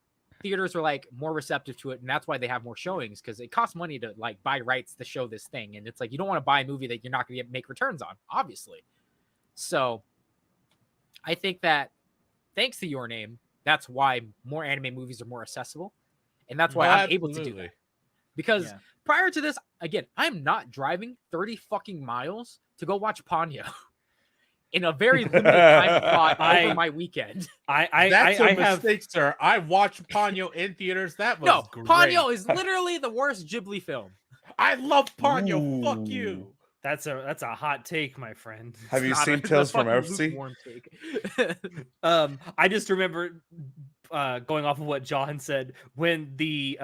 theaters are like more receptive to it, and that's why they have more showings because it costs money to like buy rights to show this thing, and it's like you don't want to buy a movie that you're not going to make returns on, obviously. So I think that thanks to Your Name, that's why more anime movies are more accessible, and that's why I'm able to do Absolutely. that. Because Yeah. prior to this, again, I'm not driving 30 fucking miles to go watch Ponyo in a very limited time slot over my weekend. That's I a have mistake, sir. I watched Ponyo in theaters. That was No, great. Ponyo is literally the worst Ghibli film. I love Ponyo. Fuck you. Ooh. that's a hot take, my friend. Have you Not seen it's a Tales from fucking Earthsea? lukewarm take. I just remember going off of what John said when the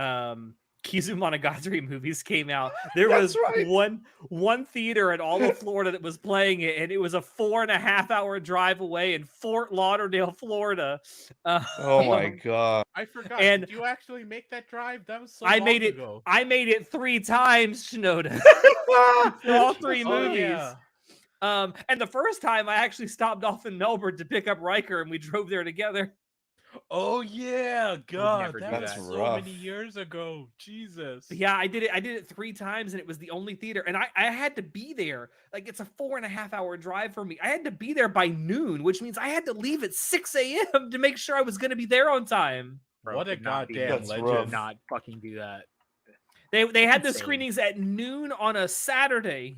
Kizu Monogatari movies came out. There was That's right. one theater in all of Florida that was playing it, and it was a 4.5-hour drive away in Fort Lauderdale, Florida. Oh my god. I forgot. And- Did you actually make that drive? That was so I long made it. ago. I made it 3 times, Shinoda, for all 3 Oh, movies. yeah. And the first time I actually stopped off in Melbourne to pick up Riker, and we drove there together. Oh yeah, God, never do that was that. so Rough. many years ago. Jesus. Yeah, I did it 3 times, and it was the only theater. And I had to be there. Like, it's a 4.5-hour drive for me. I had to be there by noon, which means I had to leave at 6 a.m. to make sure I was going to be there on time. Bro, What a could not be- goddamn That's legend. rough. Not fucking do that. They had the Insane. screenings at noon on a Saturday.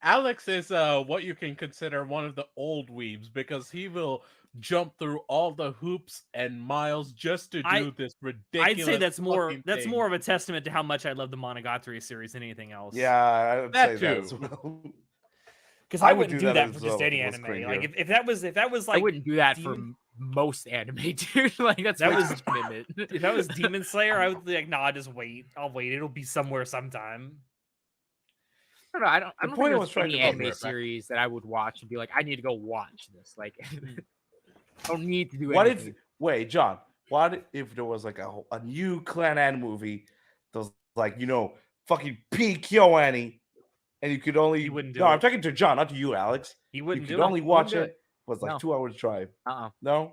Alex is what you can consider one of the old weebs because he will jump through all the hoops and miles just to do this ridiculous. I'd say that's fucking thing. more of a testament to how much I love the Monogatari series than anything else. Yeah, I would That say that as too. well. Because I I would wouldn't do do that that as for just well if any it was anime. screen Like here. if that was I like wouldn't do that Demon- for most anime, dude. Like that's That way was- too much commitment. if that was Demon Slayer, I would be like, nah, just wait. I'll wait. It'll be somewhere sometime. I don't know. I don't The think point I there's was trying any to make, anime right? series that I would watch and be like, I need to go watch this. Like, I don't need to do What anything. if? Wait, John. What if there was like a new Clan Ann movie that was like fucking peak Yo Annie, and you could only He wouldn't do no. I'm it. talking to John, not to you, Alex. He You wouldn't could do only it. watch do it. it. Was like No. 2 hours drive. Uh-uh. No,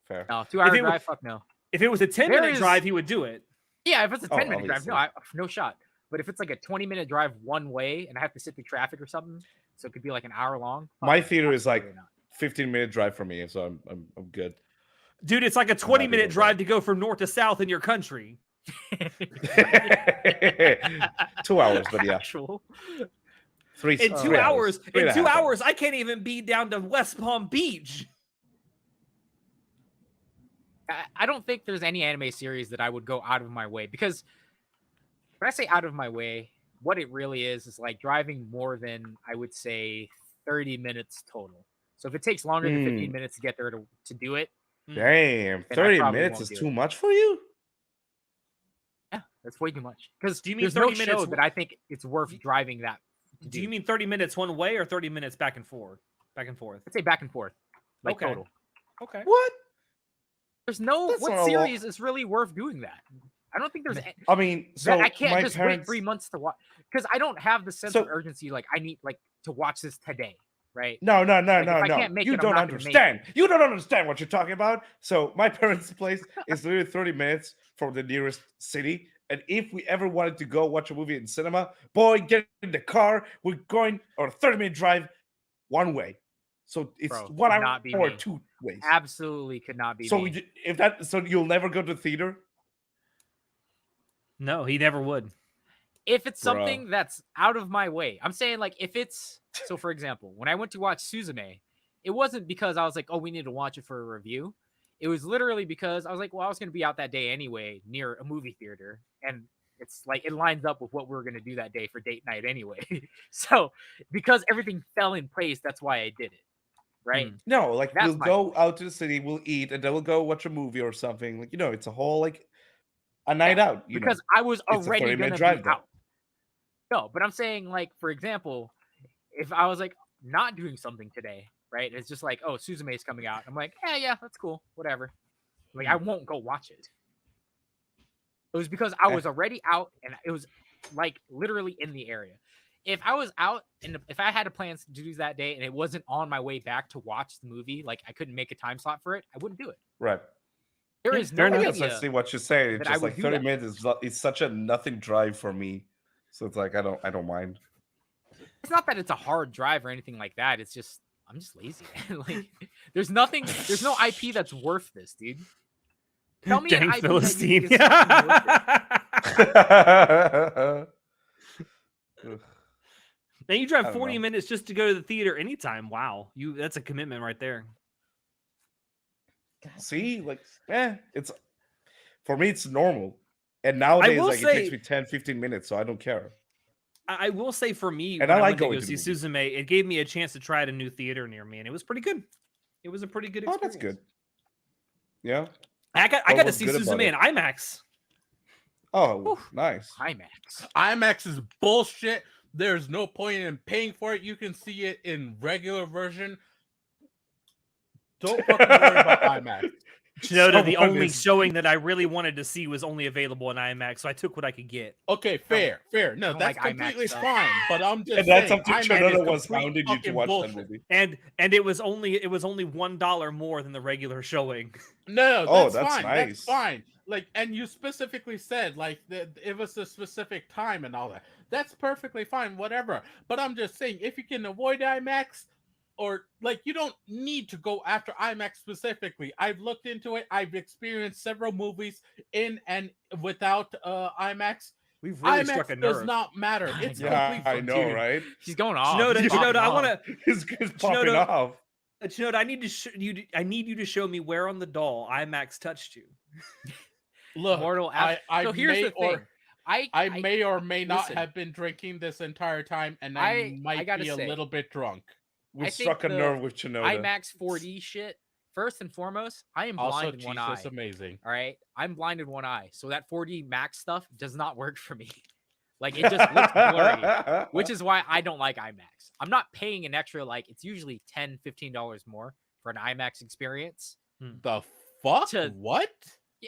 fair. No, 2 hour If it was- drive. Fuck no. If it was a 10-minute drive, he would do it. Yeah, if it's a Oh, 10-minute drive, no, obviously. no shot. But if it's like a 20-minute drive one way and I have to sit through traffic or something, so it could be like an hour long. My theater is like absolutely not. 15-minute drive for me, so I'm good. Dude, it's like a not 20-minute even drive to go from north to south in your country. 2 hours, but yeah, Actual. three. In 2 3 hours, Three and in a 2 half hours, I can't even be down to West Palm Beach. I don't think there's any anime series that I would go out of my way, because when I say out of my way, what it really is like driving more than, I would say, 30 minutes total. So if it takes longer than 15 minutes to get there to do it, Damn, I 30 probably minutes won't is do too it. much for you? yeah, that's way too much. Because Do you mean there's 30 no minutes show that I think it's worth driving that. Do you mean 30 minutes one way or 30 minutes back and forth? Back and forth. I'd say back and forth, like Okay. total. Okay. What? There's no That's not what a lot. series is really worth doing that. I don't think there's I mean, so that I can't my just parents, wait 3 months to watch, because I don't have the sense So- of urgency. Like I need to watch this today, right? No, Like, if I no. can't make You it, I'm don't not gonna make understand. You don't understand what you're talking about. So my parents' place is literally 30 minutes from the nearest city. And if we ever wanted to go watch a movie in cinema, boy, get in the car. We're going on a 30-minute drive one way. So it's Bro, 1 could hour not be or me. 2 ways. Absolutely could not be So me. so you'll never go to the theater? No, he never would. If it's Bruh. something that's out of my way, I'm saying, like, if it's so, for example, when I went to watch Suzume, it wasn't because I was like, oh, we need to watch it for a review. It was literally because I was like, well, I was going to be out that day anyway near a movie theater, and it's like it lines up with what we were going to do that day for date night anyway. So because everything fell in place, that's why I did it, right? No, like That's we'll my go out to the city, we'll eat, and then we'll go watch a movie or something. Like, it's a whole like a night out. Because I was It's a already 30-minute going to drive be though. out. No, but I'm saying, like, for example, if I was like not doing something today, right? It's just like, oh, Suzume is coming out. I'm like, yeah, that's cool, whatever. Like, I won't go watch it. It was because I was already out, and it was like literally in the area. If I was out and if I had a plan to do that day and it wasn't on my way back to watch the movie, like I couldn't make a time slot for it, I wouldn't do it. Right. There Yeah, is fair no enough. Yes, I idea see what you're saying. It's that I just would like do 30 that. minutes is such a nothing drive for me. So it's like I don't mind. It's not that it's a hard drive or anything like that. It's just I'm just lazy. Like there's no IP that's worth this, dude. Tell me an Dang IP that you Philistine. think is fucking worth it. Then you I drive don't 40 know. minutes just to go to the theater anytime. Wow. That's a commitment right there. See, like, it's for me, it's normal. And nowadays, will like, it takes say- me 10, 15 minutes, so I don't care. I will say for me, And when I like went to going go to see the movies. Suzume, it gave me a chance to try at a new theater near me, and it was pretty good. It was a pretty good Oh, experience. that's good. Yeah. I got What to was see good about Suzume it? in IMAX. Oh, nice. IMAX. IMAX is bullshit. There's no point in paying for it. You can see it in regular version. Don't fucking worry about IMAX. Shinoda, the Someone only is- showing that I really wanted to see was only available in IMAX, so I took what I could get. Okay, fair. No, don't that's like IMAX completely stuff. fine. But I'm just And that's saying, up to IMAX is Chernoda was complete hounding you to fucking watch bullshit. that movie. And it was only $1 more than the regular showing. No, Oh, that's, that's fine. nice. That's fine. Like, and you specifically said like that it was a specific time and all that. That's perfectly fine, whatever. But I'm just saying, if you can avoid IMAX, or like you don't need to go after IMAX specifically. I've looked into it. I've experienced several movies in and without IMAX. We've really struck a IMAX does nerve. not matter. It's Yeah, complete I know, fucking- right? She's going off. Shinoda, She's popping I off. want to. It's popping Chernoda- off. Shinoda, I need to I need you to show me where on the doll IMAX touched you. Look, Mortal I so here's the made thing. I may or may not listen. have been drinking this entire time, and I might gotta be a say, little bit drunk. We I struck think a nerve with Shinoda. IMAX 4D shit. First and foremost, I am Also, blind in one cheese eye. is amazing. All right, I'm blind in one eye, so that 4D Max stuff does not work for me. Like it just looks blurry, which is why I don't like IMAX. I'm not paying an extra, like it's usually $10-15 more for an IMAX experience. The fuck? What?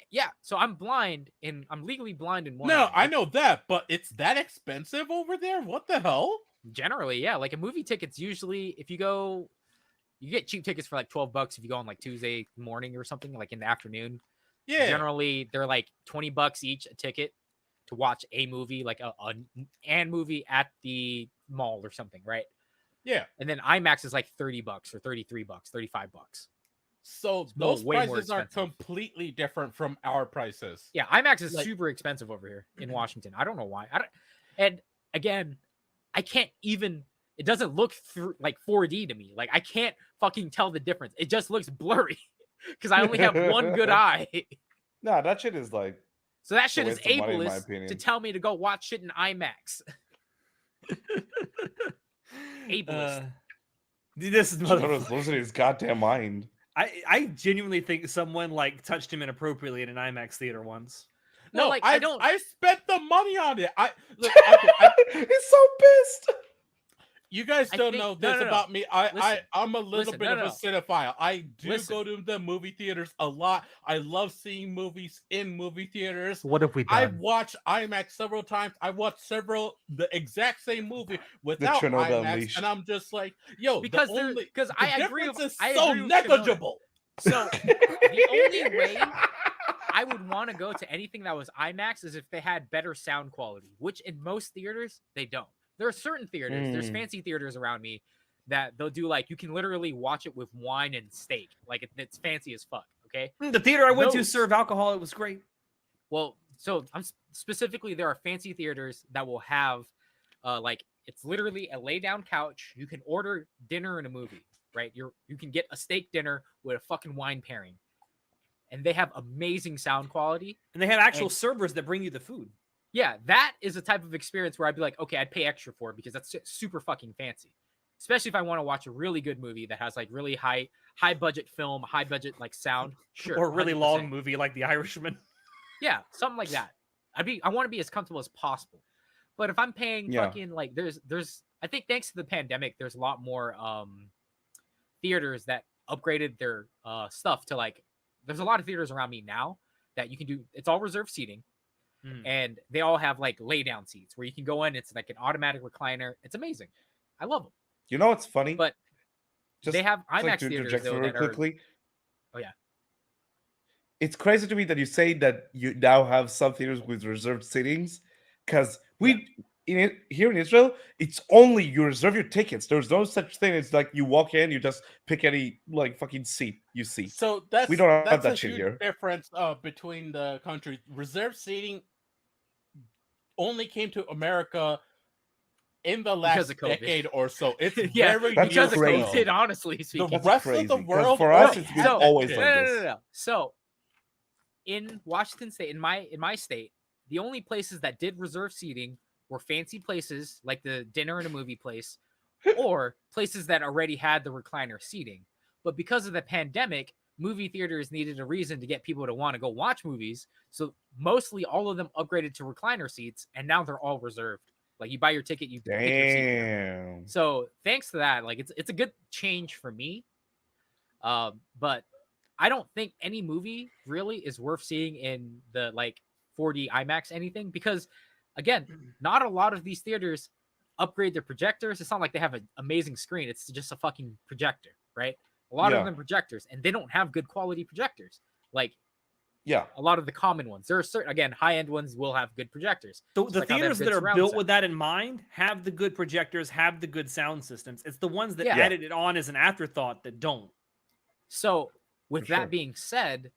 Yeah. So I'm blind and I'm legally blind in one No, eye. I know that, but it's that expensive over there? What the hell? Generally, yeah. Like a movie ticket's usually, if you go, you get cheap tickets for like $12 if you go on like Tuesday morning or something, like in the afternoon. Yeah. Generally, they're like $20 each a ticket to watch a movie, like an movie at the mall or something, right? Yeah. And then IMAX is like $30 or $33, $35. So It's those way more prices are expensive. completely different from our prices. Yeah, IMAX is Like- super expensive over here in Washington. I don't know why. And again, I can't even. It doesn't look through like 4D to me. Like I can't fucking tell the difference. It just looks blurry because I only have one good eye. Nah, that shit is like. So that shit is waste of money, in my ableist opinion. to tell me to go watch shit in IMAX. Ableist. This is Shinoda's losing his goddamn mind. I genuinely think someone like touched him inappropriately in an IMAX theater once. No, No, like, I I don't- I spent the money on it. Look, okay, He's so pissed. you guys I don't think- know no, this no, no. about me. I'm a little Listen, bit no, of no, a no. cinephile. I do Listen. go to the movie theaters a lot. I love seeing movies in movie theaters. What have we I've watched IMAX several times. I watched the exact same movie without Shinoda IMAX, Unleashed. and I'm just like, yo, Because the I agree difference with- is I so agree with Shinoda. negligible. So the only way I would want to go to anything that was IMAX is if they had better sound quality, which in most theaters they don't. There are certain theaters, there's fancy theaters around me that they'll do like you can literally watch it with wine and steak. Like it's fancy as fuck. Okay. The theater I went to Those- served alcohol. It was great. Well, so I'm specifically there are fancy theaters that will have like it's literally a lay down couch. You can order dinner and a movie, right? You can get a steak dinner with a fucking wine pairing. And they have amazing sound quality. And they have actual And- servers that bring you the food. Yeah, that is a type of experience where I'd be like, okay, I'd pay extra for it because that's super fucking fancy. Especially if I want to watch a really good movie that has like really high budget film, high budget like sound. Sure. Or a really 100%. long movie like The Irishman. Yeah, something like that. I want to be as comfortable as possible. But if I'm paying Yeah. fucking like there's I think thanks to the pandemic, there's a lot more theaters that upgraded their stuff to like there's a lot of theaters around me now that you can do it's all reserved seating. And they all have like lay down seats where you can go in. It's like an automatic recliner. It's amazing. I love them. You know what's funny? But they have Just IMAX to theaters interject though very that are. quickly. Oh yeah. It's crazy to me that you say that you now have some theaters with reserved sittings, because here in Israel, it's only you reserve your tickets. There's no such thing. It's like you walk in, you just pick any like fucking seat you see. So that's We don't have that's that a shit huge here. difference between the countries. Reserved seating only came to America in the Because last of COVID. decade or so. It's Yeah, very That's because of crazy. COVID, honestly speaking. The That's rest crazy, of the 'cause world for us, already it's had been that always shit. like this. No. So in Washington State, in my state, the only places that did reserve seating were fancy places like the dinner and a movie place, or places that already had the recliner seating. But because of the pandemic, movie theaters needed a reason to get people to want to go watch movies. So mostly all of them upgraded to recliner seats, and now they're all reserved. Like you buy your ticket, you pick your seat. Damn. So thanks to that, like it's a good change for me. But I don't think any movie really is worth seeing in the like 4D IMAX anything because again, not a lot of these theaters upgrade their projectors. It's not like they have an amazing screen. It's just a fucking projector, right? A lot Yeah. of them projectors, and they don't have good quality projectors. Like Yeah. a lot of the common ones. There are certain again high-end ones will have good projectors. The like how they have theaters good that are surround built sound. with that in mind have the good projectors, have the good sound systems. It's the ones that Yeah. added it on as an afterthought that don't. So, with For that sure. being said,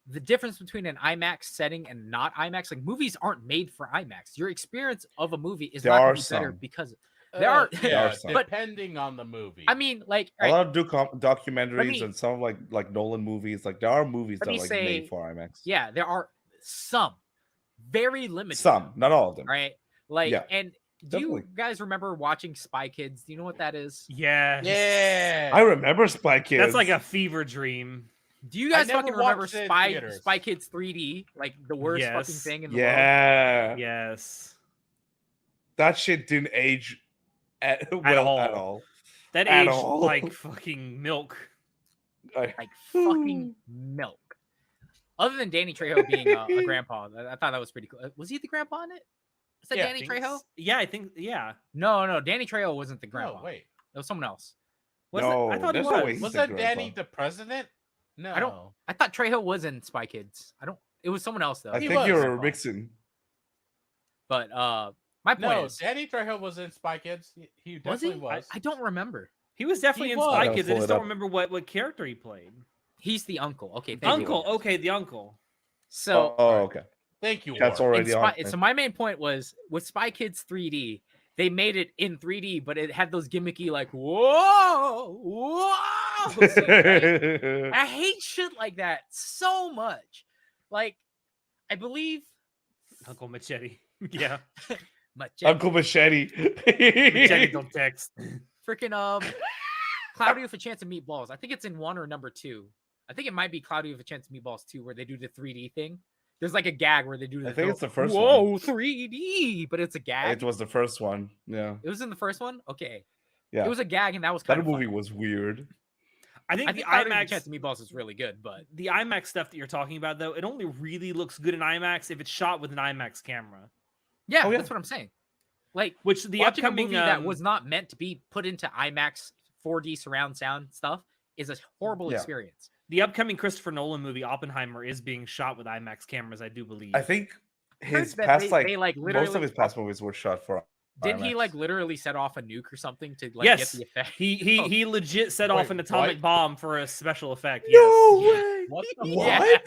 the difference between an IMAX setting and not IMAX, like movies aren't made for IMAX. Your experience of a movie is There not are going to be better some. because there are. yeah, some. But- depending on the movie. I mean, like, A all lot right, of documentaries me- and some like Nolan movies. Like there are movies Let that are me like say- made for IMAX. yeah, there are some, very limited. Some, not all of them. Right? Like, Yeah, and do you guys remember watching Spy Kids? Do you know what that is? Yeah. Yeah. I remember Spy Kids. That's like a fever dream. Do you guys never fucking remember watched it in Spy theaters. Kids 3D? Like the worst fucking Yes. thing in the world. Yeah. Yes. That shit didn't age well at all. That At aged all. like fucking milk. Like fucking milk. Other than Danny Trejo being a grandpa, I thought that was pretty cool. Was he the grandpa in it? Is that Yeah, Danny Trejo? Yeah, I think. Yeah. No, Danny Trejo wasn't the grandpa. No, wait. It was someone else. Was No, it? I thought it there's no way was. he's Was the that grandpa. Danny the president? No. I thought Trejo was in Spy Kids. It was someone else though. I He think was. you're mixing. But my point No, is, Danny Trejo was in Spy Kids. He was he? definitely was. I don't remember. He was definitely He in was. Spy I gotta Kids. I pull just it don't up. remember what character he played. He's the uncle. Okay, thank you. Uncle. Okay, the uncle. So Oh, okay. Thank you. That's Warren. already on. so my main point was with Spy Kids 3D, they made it in 3D, but it had those gimmicky like whoa scenes, right? I hate shit like that so much. Like, I believe Uncle Machete. Yeah. Uncle Machete. Machete don't text. freaking Cloudy with a Chance of Meatballs. I think it's in 1 or number 2. I think it might be Cloudy with a Chance of Meatballs 2, where they do the 3D thing. There's like a gag where they do the I think it's the first whoa one. 3D, but it's a gag. It was the first one. Yeah. It was in the first one. Okay, Yeah. it was a gag, and that was kind That of movie fun. was weird. I think I the think Cloudy with a IMAX. Chance of Meatballs is really good, but The IMAX stuff that you're talking about, though, it only really looks good in IMAX if it's shot with an IMAX camera. yeah, Oh, yeah. that's what I'm saying. Like, Which the watching upcoming a movie that was not meant to be put into IMAX 4D surround sound stuff is a horrible Yeah. experience. the upcoming Christopher Nolan movie Oppenheimer is being shot with IMAX cameras, I do believe. I think his that past they- like they, like, most literally- of his past movies were shot for. Didn't he IMAX. like literally set off a nuke or something to like Yes. get the effect? He legit set off Wait, an atomic what? bomb for a special effect. No yes. way. What the What?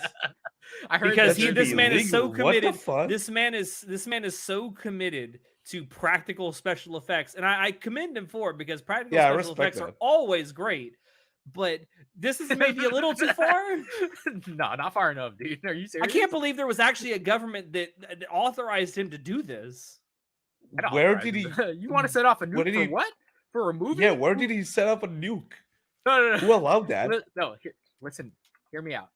I heard Because that should this be man is so illegal. What the committed. fuck? This man is so committed to practical special effects, and I commend him for it because practical Yeah, I special respect effects are that. always great. But this is maybe a little too far. No, not far enough, dude. Are you I serious? can't believe there was actually a government that authorized him to do this. I don't Where know, did he? You want to set off a nuke What did for he- what? For a movie? Yeah, where did he set up a nuke? No. Who allowed that? No, listen, hear me out.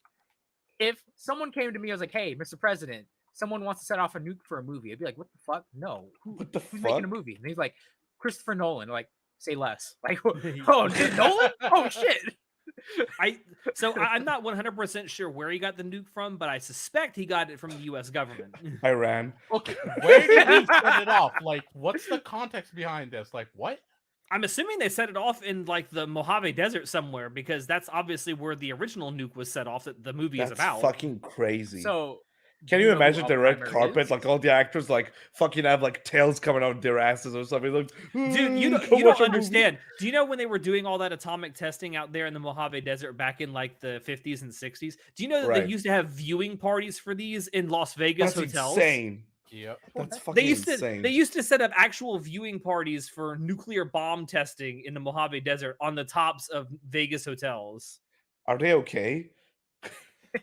If someone came to me, I was like, "Hey, Mr. President, someone wants to set off a nuke for a movie." I'd be like, "What the fuck? No, What the who's making a fuck? movie?" And he's like, "Christopher Nolan." Like, say less. Like, oh, dude, Nolan? Oh shit. I'm not 100% sure where he got the nuke from, but I suspect he got it from the U.S. government. Iran. Okay, where did he set it off? Like, what's the context behind this? Like, what? I'm assuming they set it off in like the Mojave Desert somewhere because that's obviously where the original nuke was set off that the movie That's is about. fucking crazy. So, Can do you know who imagine the red Oppenheimer carpet? is? Like all the actors, like fucking have like tails coming out of their asses or something. Like, Dude, you "Come don't watch a movie." understand. Do you know when they were doing all that atomic testing out there in the Mojave Desert back in like the 50s and 60s? Do you know that Right. they used to have viewing parties for these in Las Vegas That's hotels? insane. Yep. That's fucking They used insane. to set up actual viewing parties for nuclear bomb testing in the Mojave Desert on the tops of Vegas hotels. Are they okay?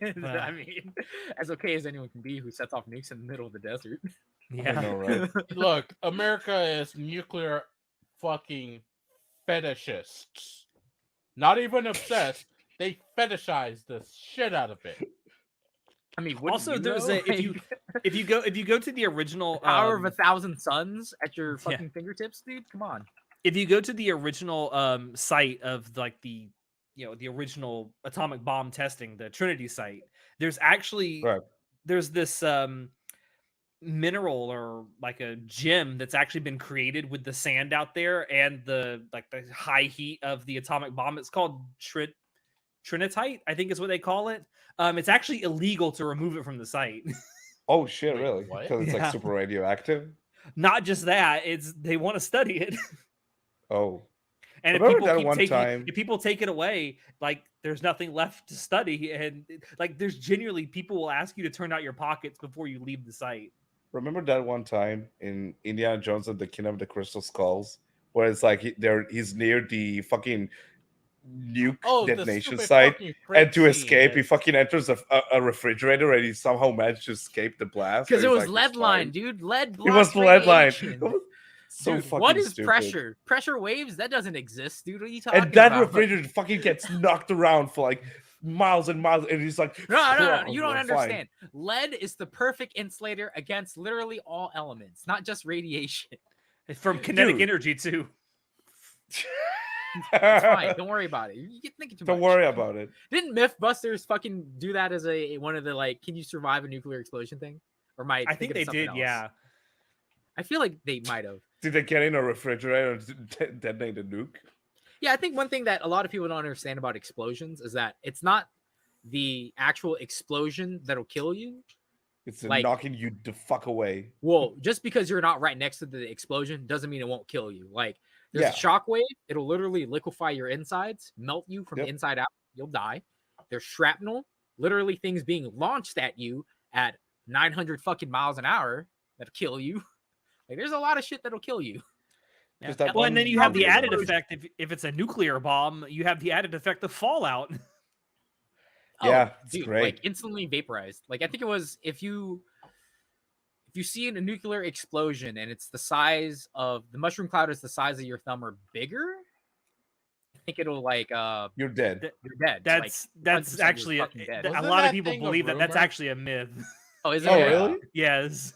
I mean, as okay as anyone can be who sets off nukes in the middle of the desert. I know, right? Look, America is nuclear fucking fetishists. Not even obsessed. They fetishize the shit out of it. I mean, wouldn't Also, you there's know? a if you go to the original Power of 1,000 suns at your yeah. fucking fingertips, dude. Come on. if you go to the original site of like the original atomic bomb testing, the Trinity site, there's actually Right. there's this mineral or like a gem that's actually been created with the sand out there and the high heat of the atomic bomb. It's called trinitite, I think is what they call it. It's actually illegal to remove it from the site. Oh shit, Wait, really? what? Because it's Yeah. like super radioactive. Not just that, they want to study it. Oh, And if Remember people that keep one taking, time- if people take it away, like there's nothing left to study, and like there's genuinely people will ask you to turn out your pockets before you leave the site. remember that one time in Indiana Jones and the Kingdom of the Crystal Skulls, where it's like he's near the fucking nuke the detonation stupid site, fucking and French to escape, scene he is- fucking enters a refrigerator, and he somehow managed to escape the blast. Because and it he's was like, lead it's line, fine. dude. Lead It was blocks the lead line. radiation. It was so Dude, fucking what is stupid. pressure? Pressure waves? That doesn't exist, dude. What are you talking And that about? refrigerator fucking gets knocked around for like miles and miles, and he's like, No, you don't fine. understand. Lead is the perfect insulator against literally all elements, not just radiation. From kinetic Dude. energy too. It's fine. Don't worry about it. You get thinking too much. Don't worry about it. Didn't Mythbusters fucking do that as one of the like, can you survive a nuclear explosion thing? Or might I think they did, yeah. I feel like they might have. Did they get in a refrigerator and detonate a nuke? Yeah, I think one thing that a lot of people don't understand about explosions is that it's not the actual explosion that'll kill you. It's Like- knocking you the fuck away. Well, just because you're not right next to the explosion doesn't mean it won't kill you. Like there's Yeah. a shockwave, it'll literally liquefy your insides, melt you from Yep. the inside out, you'll die. There's shrapnel, literally things being launched at you at 900 fucking miles an hour that'll kill you. Like there's a lot of shit that'll kill you. Yeah. Just that Well, and one then you have the nuclear added explosion. effect if it's a nuclear bomb, you have the added effect of fallout. Yeah, it's dude, great. like instantly vaporized. Like I think it was if you see a nuclear explosion and it's the size of the mushroom cloud is the size of your thumb or bigger, I think it'll like You're dead. you're dead. That's 100% you're actually fucking dead. a Wasn't lot of that people thing a believe that that's rumor? actually a myth. Oh, is it? Oh, Yeah. really? Yes.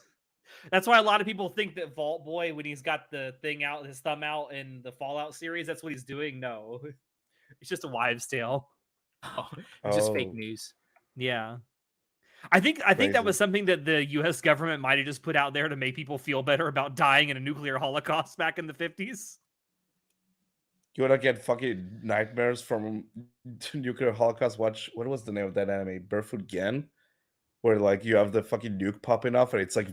That's why a lot of people think that Vault Boy, when he's got the thing out, his thumb out in the Fallout series, that's what he's doing. No, it's just a wives' tale. Oh, just fake Oh. news. Yeah. I think that Crazy. was something that the U.S. government might have just put out there to make people feel better about dying in a nuclear holocaust back in the 50s. You wanna get fucking nightmares from nuclear holocaust? Watch, what was the name of that anime? Barefoot Gen, where like you have the fucking nuke popping off, and it's like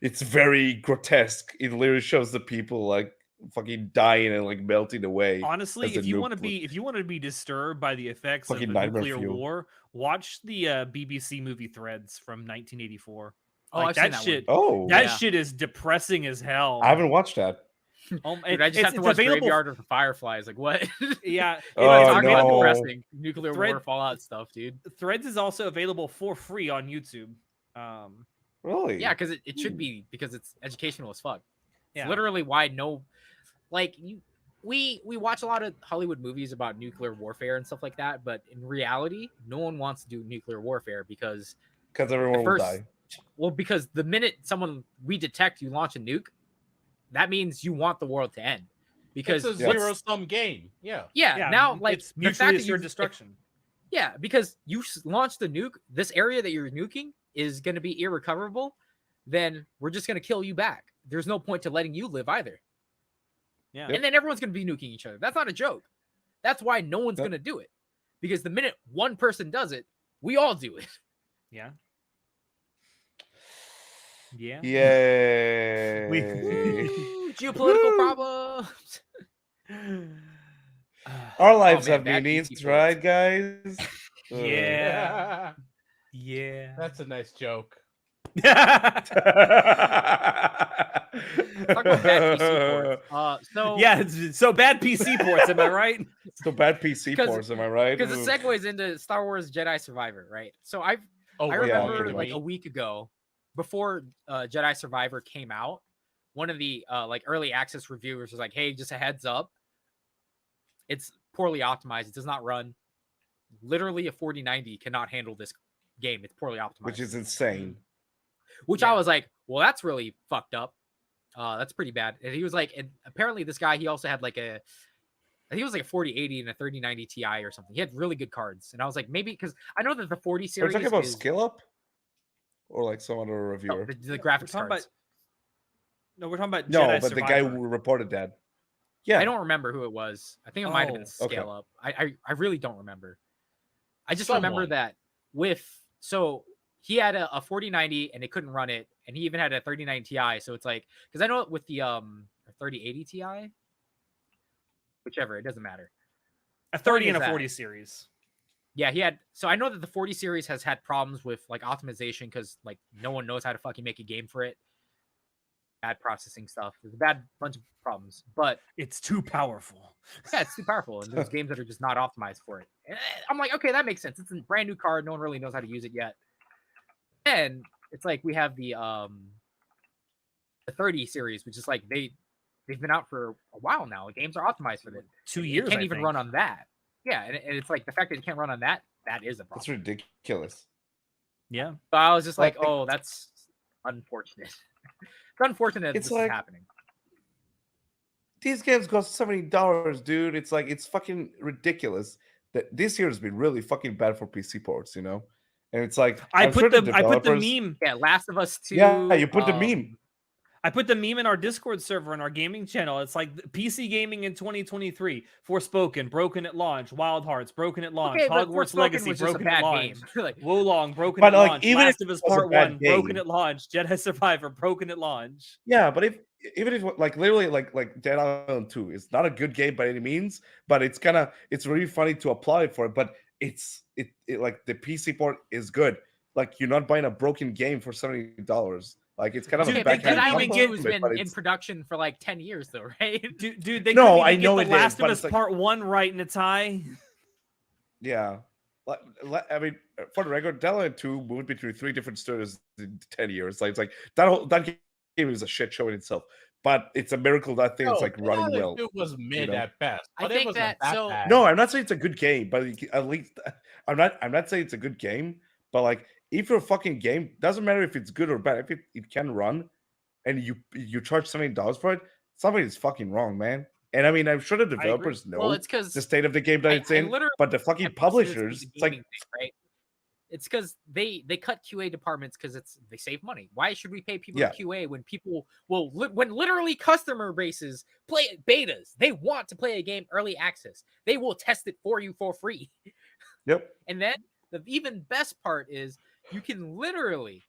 it's very grotesque. It literally shows the people like fucking dying and like melting away. Honestly, as the if you nuke want to be disturbed by the effects of Fucking the nightmare nuclear fuel. war, watch the BBC movie Threads from 1984. Oh, Like, I've seen that that one. shit. Oh, That Yeah. shit is depressing as hell. I haven't watched that. Dude, I just have to it's watch available. Graveyard of the Fireflies. Like what? Yeah, Oh, it's talking about available. no. depressing nuclear war Thread- Fallout stuff, dude. Threads is also available for free on YouTube. Really? Yeah, because it should be because it's educational as fuck. It's Yeah. literally why we watch a lot of Hollywood movies about nuclear warfare and stuff like that, but in reality, no one wants to do nuclear warfare because Because everyone will first- die. because the minute we detect you launch a nuke, that means you want the world to end. Because It's a what's- zero-sum game. Yeah. yeah, now like it's the mutually fact that assured you destruction. yeah, because you launched the nuke, this area that you're nuking is going to be irrecoverable, then we're just going to kill you back. There's no point to letting you live either. Yeah. And then everyone's going to be nuking each other. That's not a joke. That's why no one's Yep. going to do it. Because the minute one person does it, we all do it. Yeah. Yeah. Yay. Ooh, geopolitical Woo. problems. Our lives man, have bad meanings, PC right, guys? Yeah. Yeah. That's a nice joke. Talk about bad PC ports. So Yeah, so bad PC ports, am I right? So bad PC 'Cause- ports, am I right? because it segues into Star Wars Jedi Survivor, right? So I Oh, I we're yeah, remember going like to a week ago, before Jedi Survivor came out, one of the like early access reviewers was like, "Hey, just a heads up, it's poorly optimized. It does not run. Literally, a 4090 cannot handle this game. It's poorly optimized." which is insane. Which I was like, "Well, that's really fucked up. That's pretty bad." And he was like, and apparently this guy, he also had like I think it was like a 4080 and a 3090 Ti or something. He had really good cards, and I was like, maybe because I know that the 40 We're series talking about is Skill Up? Or like some other no, reviewer? the We're graphics talking cards. No, we're talking about No, Jedi but the guy Survivor. who reported that. Yeah. I don't remember who it was. I think it might have been Oh, okay. Scale Up. I really don't remember. I just remember Someone. that so he had a 4090 and it couldn't run it, and he even had a 3090 Ti. So it's like because I know with the 3080 Ti, whichever, it doesn't matter. A 30 and is a that? 40 series. Yeah, he had. So I know that the 40 series has had problems with like optimization because like no one knows how to fucking make a game for it. bad processing stuff. There's a bad bunch of problems, but It's too powerful. yeah, it's too powerful, and there's games that are just not optimized for it. And I'm like, okay, that makes sense. It's a brand new card. No one really knows how to use it yet. And it's like we have the 30 series, which is like they've been out for a while now. Games are optimized for it. 2 years. It can't I even think. run on that. Yeah, and it's like the fact that it can't run on that is a That's problem. ridiculous. Yeah. So I was just like, Like- oh, that's unfortunate. It's unfortunate It's this like- is happening. These games cost $70, dude. It's like it's fucking ridiculous that this year has been really fucking bad for PC ports, you know. And it's like I I'm put sure the developers- meme. Yeah, Last of Us 2. Yeah, you put the meme. I put the meme in our Discord server in our gaming channel. It's like PC gaming in 2023. Forspoken, broken at launch. Wild Hearts, broken at launch. Okay, but Hogwarts Forspoken Legacy, was just a broken at bad launch. game. Like, Wulong, broken But, at like, launch. even Last if of Us it was a Part bad 1, broken game- at launch. Jedi Survivor, broken at launch. Yeah, but even if like literally like Dead Island 2, it's not a good game by any means, but it's really funny to apply for it. But it like the PC port is good. Like you're not buying a broken game for $70. Like it's kind of Dude, a they Dead couldn't Island even 2 get- has but been in it's- production for like 10 years, though, right? Dude, they No, couldn't I even know get it The is, Last of but Us it's like- Part 1 right in a tie. Yeah. I mean, for the record, Dead Island 2 moved between 3 different studios in 10 years. Like it's like that game is a shit show in itself. But it's a miracle that thing is like Dead running Island well. 2 was mid know? at best. I But think it wasn't that- so- bad. No, I'm not saying it's a good game, but at least I'm not saying it's a good game, but like if your fucking game doesn't matter if it's good or bad, if it can run and you charge $70 for it, something is fucking wrong, man. And I mean, I'm sure the agree. developers know Well, it's because the state of the game that it's in, but the fucking publishers, it's like right? It's because they cut QA departments because they save money. Why should we pay people Yeah. to QA when people when literally customer bases play betas? They want to play a game early access. They will test it for you for free. yep. And then the even best part is you can literally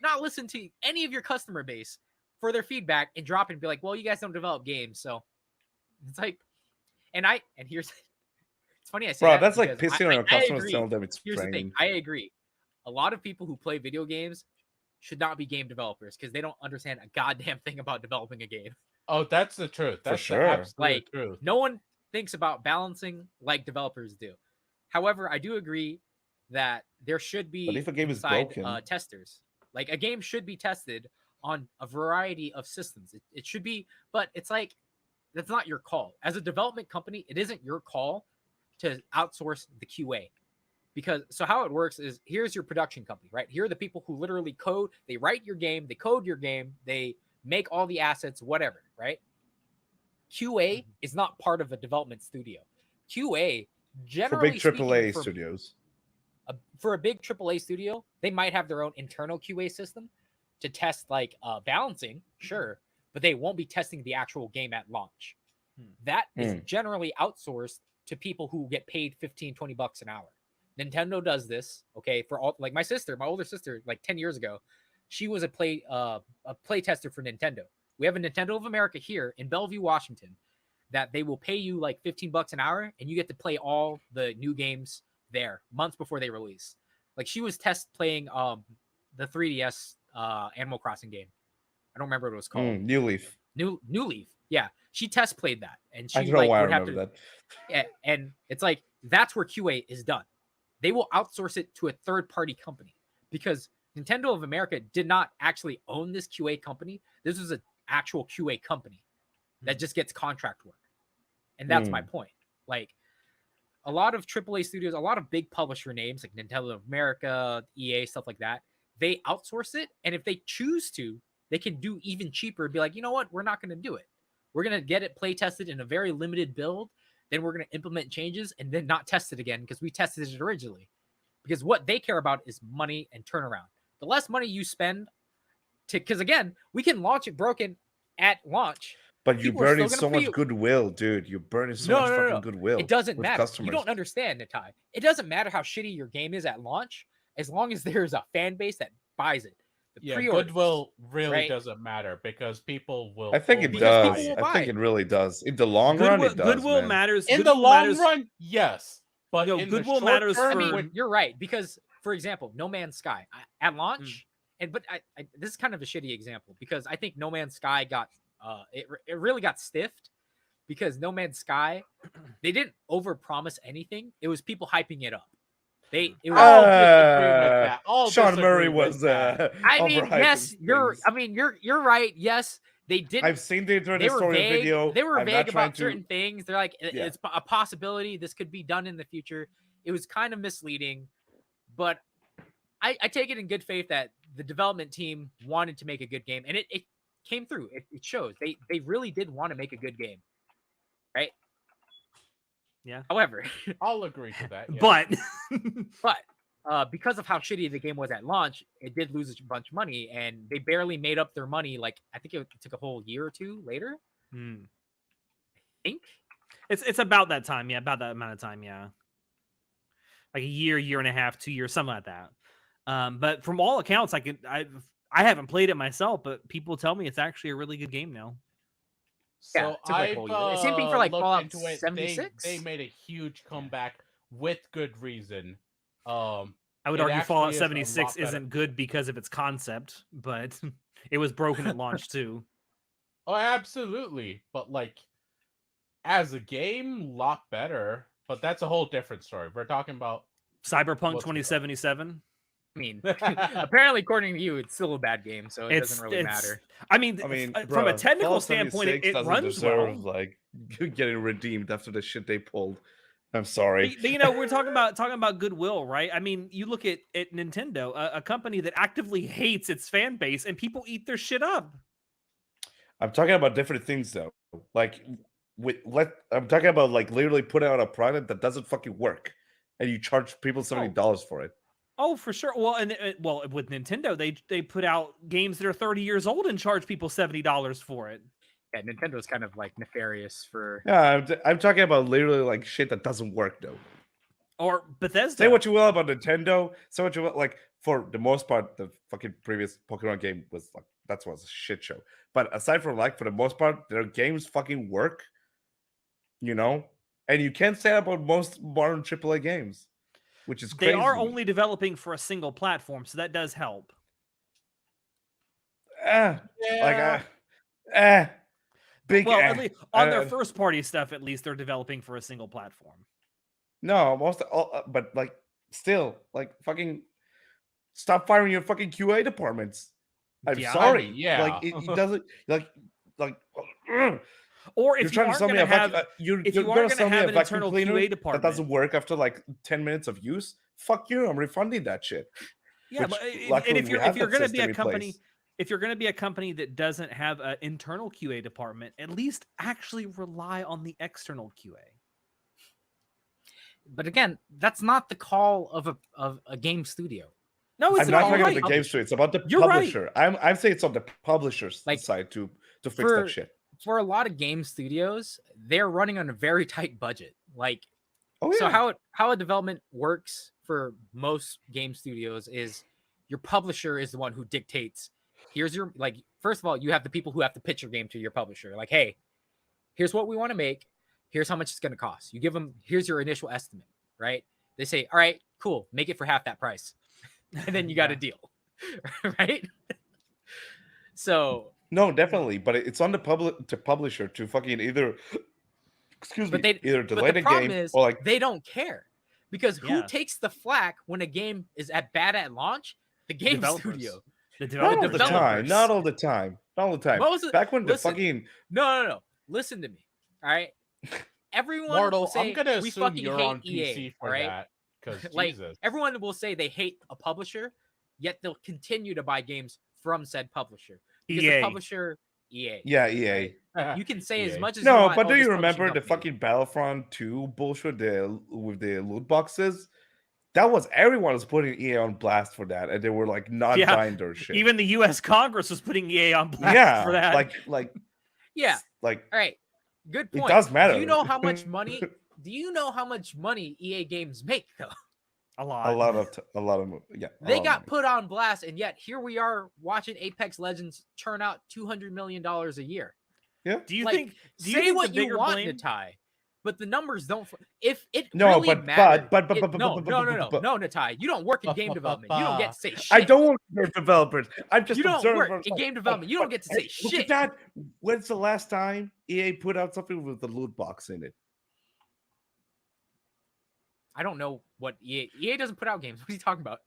not listen to any of your customer base for their feedback and drop it and be like, well, you guys don't develop games. So it's like, and here's, it's funny I say Bro, that that's like because pissing on your customers, agree. telling them it's Here's the thing. training. I agree. A lot of people who play video games should not be game developers because they don't understand a goddamn thing about developing a game. Oh, that's the truth. That's sure. the absolute Like, truth. No one thinks about balancing like developers do. However, I do agree that there should be But if a game is inside, broken- testers. Like a game should be tested on a variety of systems. It should be, but it's like that's not your call. As a development company, it isn't your call to outsource the QA. Because so how it works is here's your production company, right? Here are the people who literally code, they write your game, they code your game, they make all the assets, whatever, right? QA is not part of a development studio. QA For generally big speaking, AAA for studios. for a big AAA studio, they might have their own internal QA system to test like balancing, sure, but they won't be testing the actual game at launch. That is generally outsourced to people who get paid $15-20 an hour. Nintendo does this, okay, for all like my older sister, like 10 years ago, she was a play tester for Nintendo. We have a Nintendo of America here in Bellevue, Washington, that they will pay you like $15 an hour and you get to play all the new games there months before they release. Like she was test playing the 3DS Animal Crossing game. I don't remember what it was called. New Leaf. New Leaf. Yeah. She test played that. And she I don't know like, why I would have remember to, that. yeah, and it's like that's where QA is done. They will outsource it to a third-party company because Nintendo of America did not actually own this QA company. This was an actual QA company that just gets contract work. And that's my point. Like a lot of AAA studios, a lot of big publisher names like Nintendo of America, EA, stuff like that, they outsource it. And if they choose to, they can do even cheaper and be like, you know what? We're not going to do it. We're going to get it play tested in a very limited build. Then we're going to implement changes and then not test it again because we tested it originally. Because what they care about is money and turnaround. The less money you spend because again, we can launch it broken at launch. But you're People are still burning gonna so pay much you. goodwill, dude. You're burning so much fucking goodwill. It doesn't with matter. customers. You don't understand, Natai. It doesn't matter how shitty your game is at launch, as long as there's a fan base that buys it. The Yeah, pre-orders, goodwill really right? doesn't matter because people will. I think it overbuy Because does. people will I buy think it. it really does. In the long run, it does. Goodwill man. matters. In the Goodwill long matters- run, yes, but No, in goodwill the short matters term, I mean, for- you're right because, for example, No Man's Sky at launch, but this is kind of a shitty example because I think No Man's Sky got it really got stiffed because No Man's Sky, they didn't overpromise anything. It was people hyping it up. It was I'll disagree with that. Sean Murray was I mean, yes, you're right. Yes, they didn't. I've seen the They internet were story vague. video. They were I'm vague not trying about certain things. They're like, it's a possibility. This could be done in the future. It was kind of misleading, but I take it in good faith that the development team wanted to make a good game, and it came through. It shows they really did want to make a good game, right? Yeah. However, I'll agree to that. Yeah. but because of how shitty the game was at launch, it did lose a bunch of money, and they barely made up their money. Like I think it took a whole year or two later. I think it's about that time. Yeah, about that amount of time. Yeah, like a year and a half, 2 years, something like that. But from all accounts, I haven't played it myself, but people tell me it's actually a really good game now. Yeah, So took like a whole year. Same thing for like Fallout 76. They made a huge comeback with good reason. I would argue Fallout 76 isn't good because of its concept, but it was broken at launch too. Oh, absolutely. But like as a game, a lot better. But that's a whole different story. We're talking about Cyberpunk 2077. I mean, apparently, according to you, it's still a bad game, so it doesn't really matter. I mean, from a technical Fallout standpoint, 76 it doesn't runs deserve, well. like getting redeemed after the shit they pulled. I'm sorry. But, you know, we're talking about goodwill, right? I mean, you look at Nintendo, a company that actively hates its fan base, and people eat their shit up. I'm talking about different things though. Like, I'm talking about like literally putting out a product that doesn't fucking work, and you charge people $70 for it. Oh, for sure. Well, and with Nintendo, they put out games that are 30 years old and charge people $70 for it. Yeah, Nintendo's kind of like nefarious for. Yeah, I'm talking about literally like shit that doesn't work though. Or Bethesda. Say what you will about Nintendo. Say what you will. Like for the most part, the fucking previous Pokemon game was like that was a shit show. But aside from like for the most part, their games fucking work. You know, and you can't say that about most modern AAA games, which is crazy. They are only developing for a single platform, so that does help. Big well, at least on their first party stuff, at least they're developing for a single platform. No, but like still, like fucking stop firing your fucking QA departments. I'm sorry. Like it doesn't like. Or if you're going to have an internal QA department that doesn't work after like 10 minutes of use, fuck you. I'm refunding that shit. Yeah, but if you're going to be a company. If you're going to be a company that doesn't have an internal QA department, at least actually rely on the external QA. But again, that's not the call of a game studio. No, it's I'm not talking about the game studio. It's about the publisher. Right. I'm saying it's on the publisher's side to fix that shit. For a lot of game studios, they're running on a very tight budget. Like, oh, yeah. So how a development works for most game studios is your publisher is the one who dictates. Here's your, like, first of all, you have the people who have to pitch your game to your publisher. Like, hey, here's what we want to make. Here's how much it's going to cost. You give them, here's your initial estimate, right? They say, all right, cool. Make it for half that price. And then you got a deal, right? So. No, definitely. But it's on the publisher to fucking either, either delay the game or like. They don't care because who takes the flack when a game is bad at launch? The game studio. Not all the time. Not all the time. Back when the fucking no. Listen to me. All right. Everyone Mortal, will say I'm gonna we assume fucking you're hate on EA, PC for right? that. Because like Jesus. Everyone will say they hate a publisher, yet they'll continue to buy games from said publisher. Because the publisher, EA. Yeah, EA. You can say as much as no, you want, but do you remember the fucking Battlefront 2 bullshit with the loot boxes? That was everyone was putting EA on blast for that, and they were like not buying their shit. Even the U.S. Congress was putting EA on blast for that. Like yeah, like all right, good point. It does matter. Do you know how much money? Do you know how much money EA games make though? A lot of yeah. They got put on blast, and yet here we are watching Apex Legends churn out $200 million a year. Yeah. Do you like, think? Say what you want to tie. But the numbers don't. If it No, really mattered, no, Natai, you don't work in game development. You don't get to say shit. I don't work with developers. I'm just You don't work observer. in game development. You don't get to say Look at shit. that. When's the last time EA put out something with the loot box in it? I don't know what EA doesn't put out games. What are you talking about?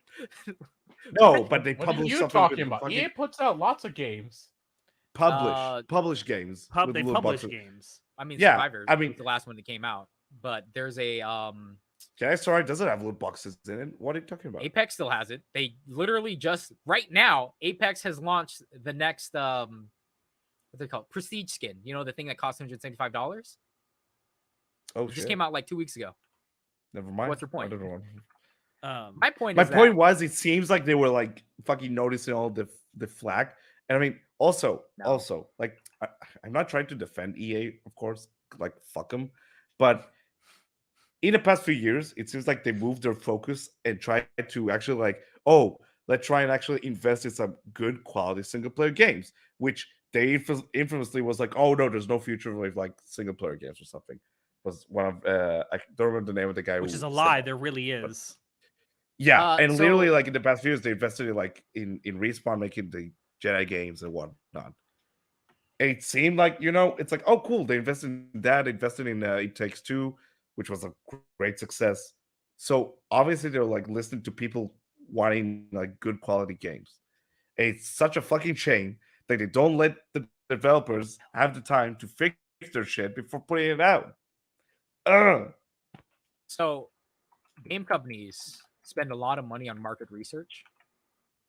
No, but they What are publish you something. talking with about? fucking EA puts out lots of games. publish games. with They loot publish boxes. games. I mean, Yeah, Survivor I mean- was the last one that came out, but there's a Sorry, doesn't have loot boxes in it. What are you talking about? Apex still has it. They literally just right now, Apex has launched the next what's it called? Prestige skin. You know, the thing that costs $175? Oh It shit! just came out like 2 weeks ago. Never mind. What's your point? I don't know. My point My is point that, was, it seems like they were like fucking noticing all the flack, and I mean, also, like, I'm not trying to defend EA, of course, like fuck them, but in the past few years, it seems like they moved their focus and tried to actually like, oh, let's try and actually invest in some good quality single player games, which they infamously was like, oh no, there's no future with like single player games or something. Was one of I don't remember the name of the guy, Which who is a said lie. that. There really is. Yeah, and so- literally, like in the past few years, they invested in like in Respawn making the Jedi games and whatnot. And it seemed like, it's like, oh cool, they invested in that, invested in It Takes Two, which was a great success. So obviously they're like listening to people wanting like good quality games. And it's such a fucking shame that they don't let the developers have the time to fix their shit before putting it out. Ugh. so game companies spend a lot of money on market research,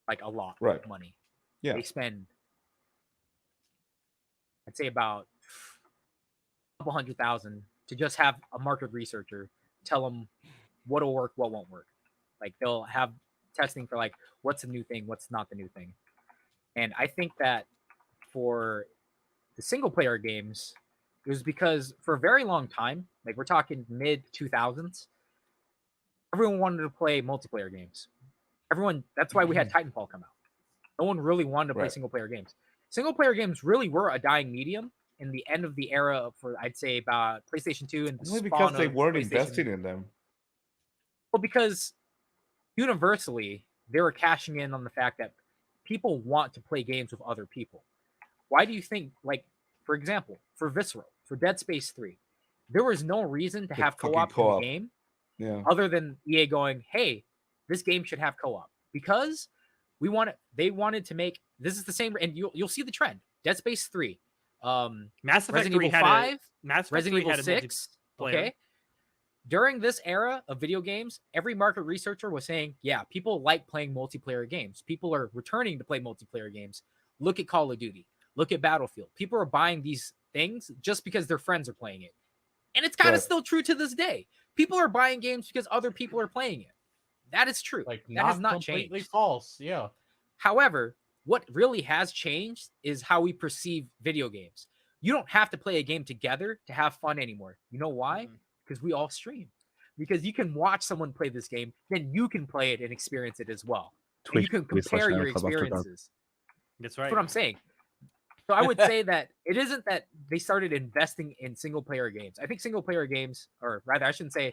like a lot Right. of money. Yeah. They spend, I'd say, about a couple $100,000 to just have a market researcher tell them what'll work, what won't work. Like they'll have testing for like what's the new thing, what's not the new thing. And I think that for the single player games, it was because for a very long time, like we're talking mid 2000s, everyone wanted to play multiplayer games. That's why we had Titanfall come out. No one really wanted to play Right. single player games. Single player games really were a dying medium in the end of the era for, I'd say, about PlayStation 2 and the Only spawn because they of weren't PlayStation. investing in them. Well, because universally they were cashing in on the fact that people want to play games with other people. Why do you think, like, for example, for Visceral, for Dead Space 3, there was no reason to have fucking co-op in co-op. the game Yeah. other than EA going, hey, this game should have co-op, because they wanted to make, this is the same, and you'll see the trend. Dead Space 3, Mass Effect Resident 3 Evil had 5, Mass Effect Resident 3 Evil had a 6, multiplayer. okay? During this era of video games, every market researcher was saying, yeah, people like playing multiplayer games. People are returning to play multiplayer games. Look at Call of Duty. Look at Battlefield. People are buying these things just because their friends are playing it. And it's kind of Right. still true to this day. People are buying games because other people are playing it. That is true. Like that has not completely changed. false. Yeah. However, what really has changed is how we perceive video games. You don't have to play a game together to have fun anymore. You know why? Because we all stream. Because you can watch someone play this game, then you can play it and experience it as well. And you can compare your experiences. That's right. That's what I'm saying. So I would say that it isn't that they started investing in single player games. I think single player games, or rather, I shouldn't say,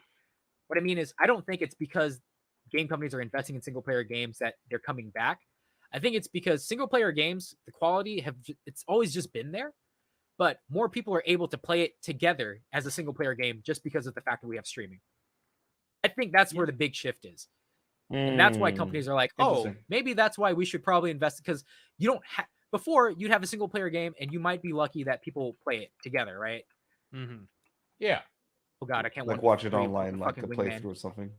what I mean is, I don't think it's because game companies are investing in single player games that they're coming back. I think it's because single player games, the quality it's always just been there, but more people are able to play it together as a single player game just because of the fact that we have streaming. I think that's where the big shift is. And that's why companies are like, oh, Interesting. maybe that's why we should probably invest, because you don't have, before you'd have a single player game and you might be lucky that people play it together, right? Mhm. Yeah. Oh God, I can't Like wait watch it for online, like a fucking playthrough Wingman. or something.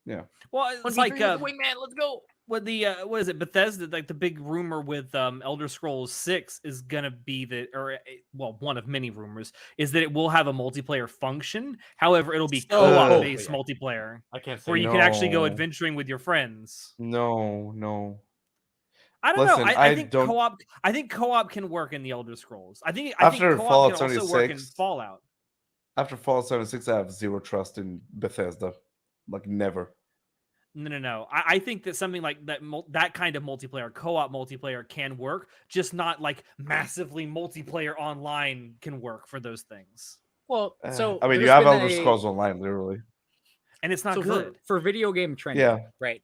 Yeah. Well, it's 1v3 like with Wingman, let's go. what the what is it? Bethesda, like the big rumor with Elder Scrolls 6 is gonna be that, or well, one of many rumors is that it will have a multiplayer function. However, it'll be co-op based multiplayer I can't say where you can actually go No. adventuring with your friends. No. I don't Listen, know. I I think don't- co-op. I think co-op can work in the Elder Scrolls. I think After co-op Fallout can also work in 76, Fallout. After Fallout 76, I have zero trust in Bethesda. Like never. No. I think that something like that, that kind of multiplayer, co-op multiplayer can work, just not like massively multiplayer online can work for those things. Well, so I mean, you there's have been Elder Scrolls Online, literally. And it's not so good. for video game trending, Yeah. right?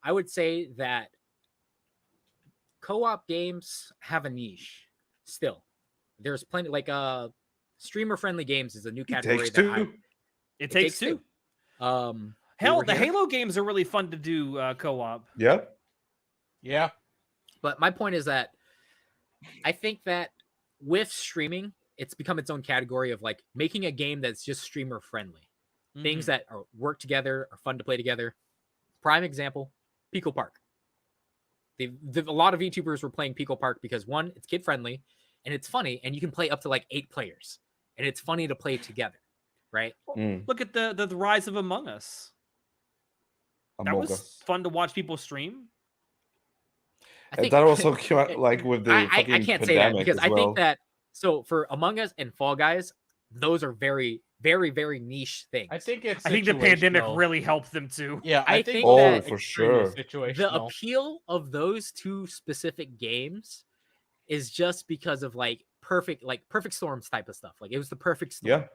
I would say that co-op games have a niche still. There's plenty like streamer friendly games is a new category Takes that Two. It takes two. Hell, over the here. Halo games are really fun to do co-op. Yep. Yeah. But my point is that I think that with streaming, it's become its own category of like making a game that's just streamer friendly. Things that are work together, are fun to play together. Prime example, Pico Park. A lot of YouTubers were playing Pico Park because one, it's kid friendly and it's funny, and you can play up to like 8 players, and it's funny to play together, right? Look at the rise of Among Us. That was Us. fun to watch people stream. I think that also came out like with the I fucking can't say that pandemic because as I well. think that so for Among Us and Fall Guys, those are very, very, very niche things. I think it's. I think the pandemic situational. really helped them too. Yeah, I I think think Oh, that for extremely sure. situational. the appeal of those two specific games is just because of like perfect storms type of stuff. Like it was the perfect storm. Yeah.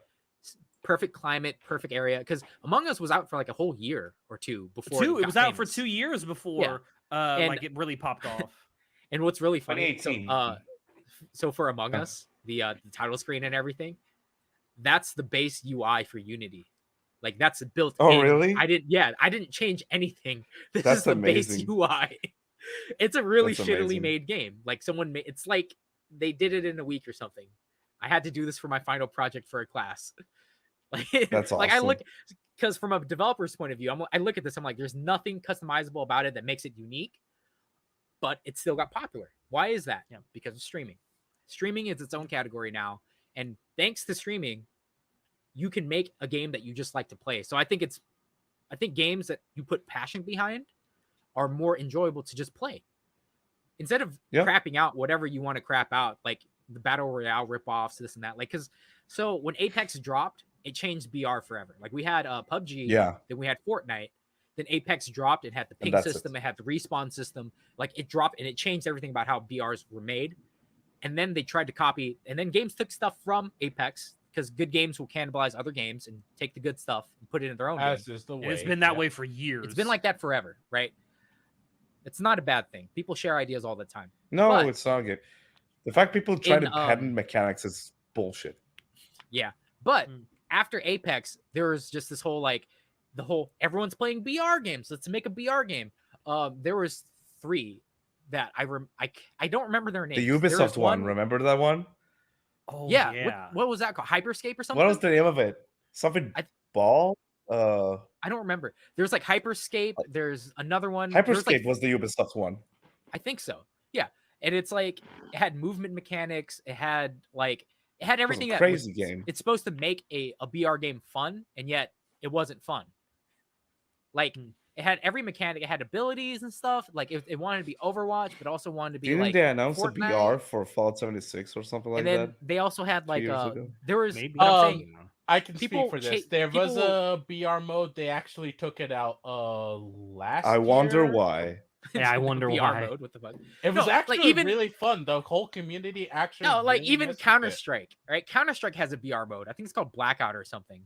Perfect climate, perfect area. Because Among Us was out for like a whole year or two before. It was out for famous. 2 years before like it really popped off. And what's really funny, 2018. so for Among Us, the title screen and everything, that's the base UI for Unity. Like that's built. Oh, in. really? I didn't change anything. This That's is the amazing. base UI. It's a really That's shittily amazing. made game. Like someone made. It's like they did it in a week or something. I had to do this for my final project for a class. Like That's like I awesome. look because from a developer's point of view, I look at this. I'm like, there's nothing customizable about it that makes it unique, but it still got popular. Why is that? Yeah. Because of streaming. Streaming is its own category now, and thanks to streaming, you can make a game that you just like to play. So I think games that you put passion behind are more enjoyable to just play instead of crapping out whatever you want to crap out, like the battle royale ripoffs, this and that. Like, because so when Apex dropped, it changed BR forever. Like we had PUBG, then we had Fortnite, then Apex dropped. It had the ping system, it had the respawn system. Like it dropped and it changed everything about how BRs were made. And then they tried to copy, and then games took stuff from Apex because good games will cannibalize other games and take the good stuff and put it in their own game. Is the way. It's been that way for years. It's been like that forever, right? It's not a bad thing. People share ideas all the time. No, But it's not good. The fact people try to patent mechanics is bullshit. Yeah. But after Apex, there was just this whole everyone's playing BR games. Let's make a BR game. There was 3 that I don't remember their names. The Ubisoft one, remember that one? Oh yeah. What was that called? Hyperscape or something? What was the name of it? Something ball? I don't remember. There's like Hyperscape. There's another one. Hyperscape was the Ubisoft one. I think so. Yeah. And it's like it had movement mechanics. It had everything. Crazy game. It's supposed to make a BR game fun, and yet it wasn't fun. Like it had every mechanic. It had abilities and stuff. Like it wanted to be Overwatch, but also wanted to be Didn't like they announce Fortnite. a BR for Fallout 76 or something like and then that? they also had like years ago? there was Maybe. what I'm saying, I can people speak for this. cha- There was people- a BR mode. They actually took it out last I wonder year. why. Yeah, I wonder BR why. mode. What the fuck? It was No, actually like, even- really fun. The whole community actually. No, like really even messed with Counter it. Strike, right? Counter Strike has a BR mode. I think it's called Blackout or something.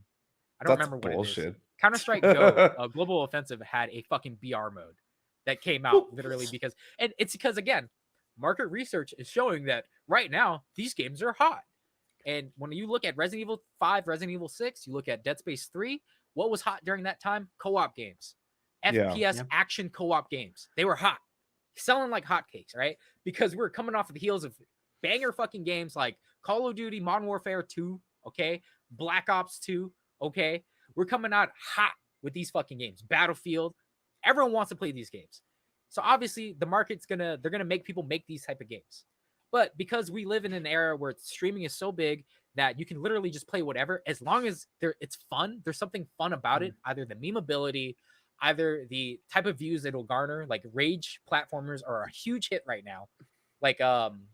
I don't That's remember what it is. bullshit. Counter Strike Go, Global Offensive had a fucking BR mode that came out literally because, and it's because again, market research is showing that right now these games are hot. And when you look at Resident Evil 5, Resident Evil 6, you look at Dead Space 3, what was hot during that time? Co-op games, FPS action co-op games. They were hot, selling like hotcakes, right? Because we were coming off of the heels of banger fucking games like Call of Duty, Modern Warfare 2, okay, Black Ops 2, okay. We're coming out hot with these fucking games. Battlefield, everyone wants to play these games. So obviously the market's they're gonna make people make these type of games. But because we live in an era where streaming is so big that you can literally just play whatever, as long as it's fun, there's something fun about it, either the meme ability, either the type of views it'll garner. Like rage platformers are a huge hit right now. Like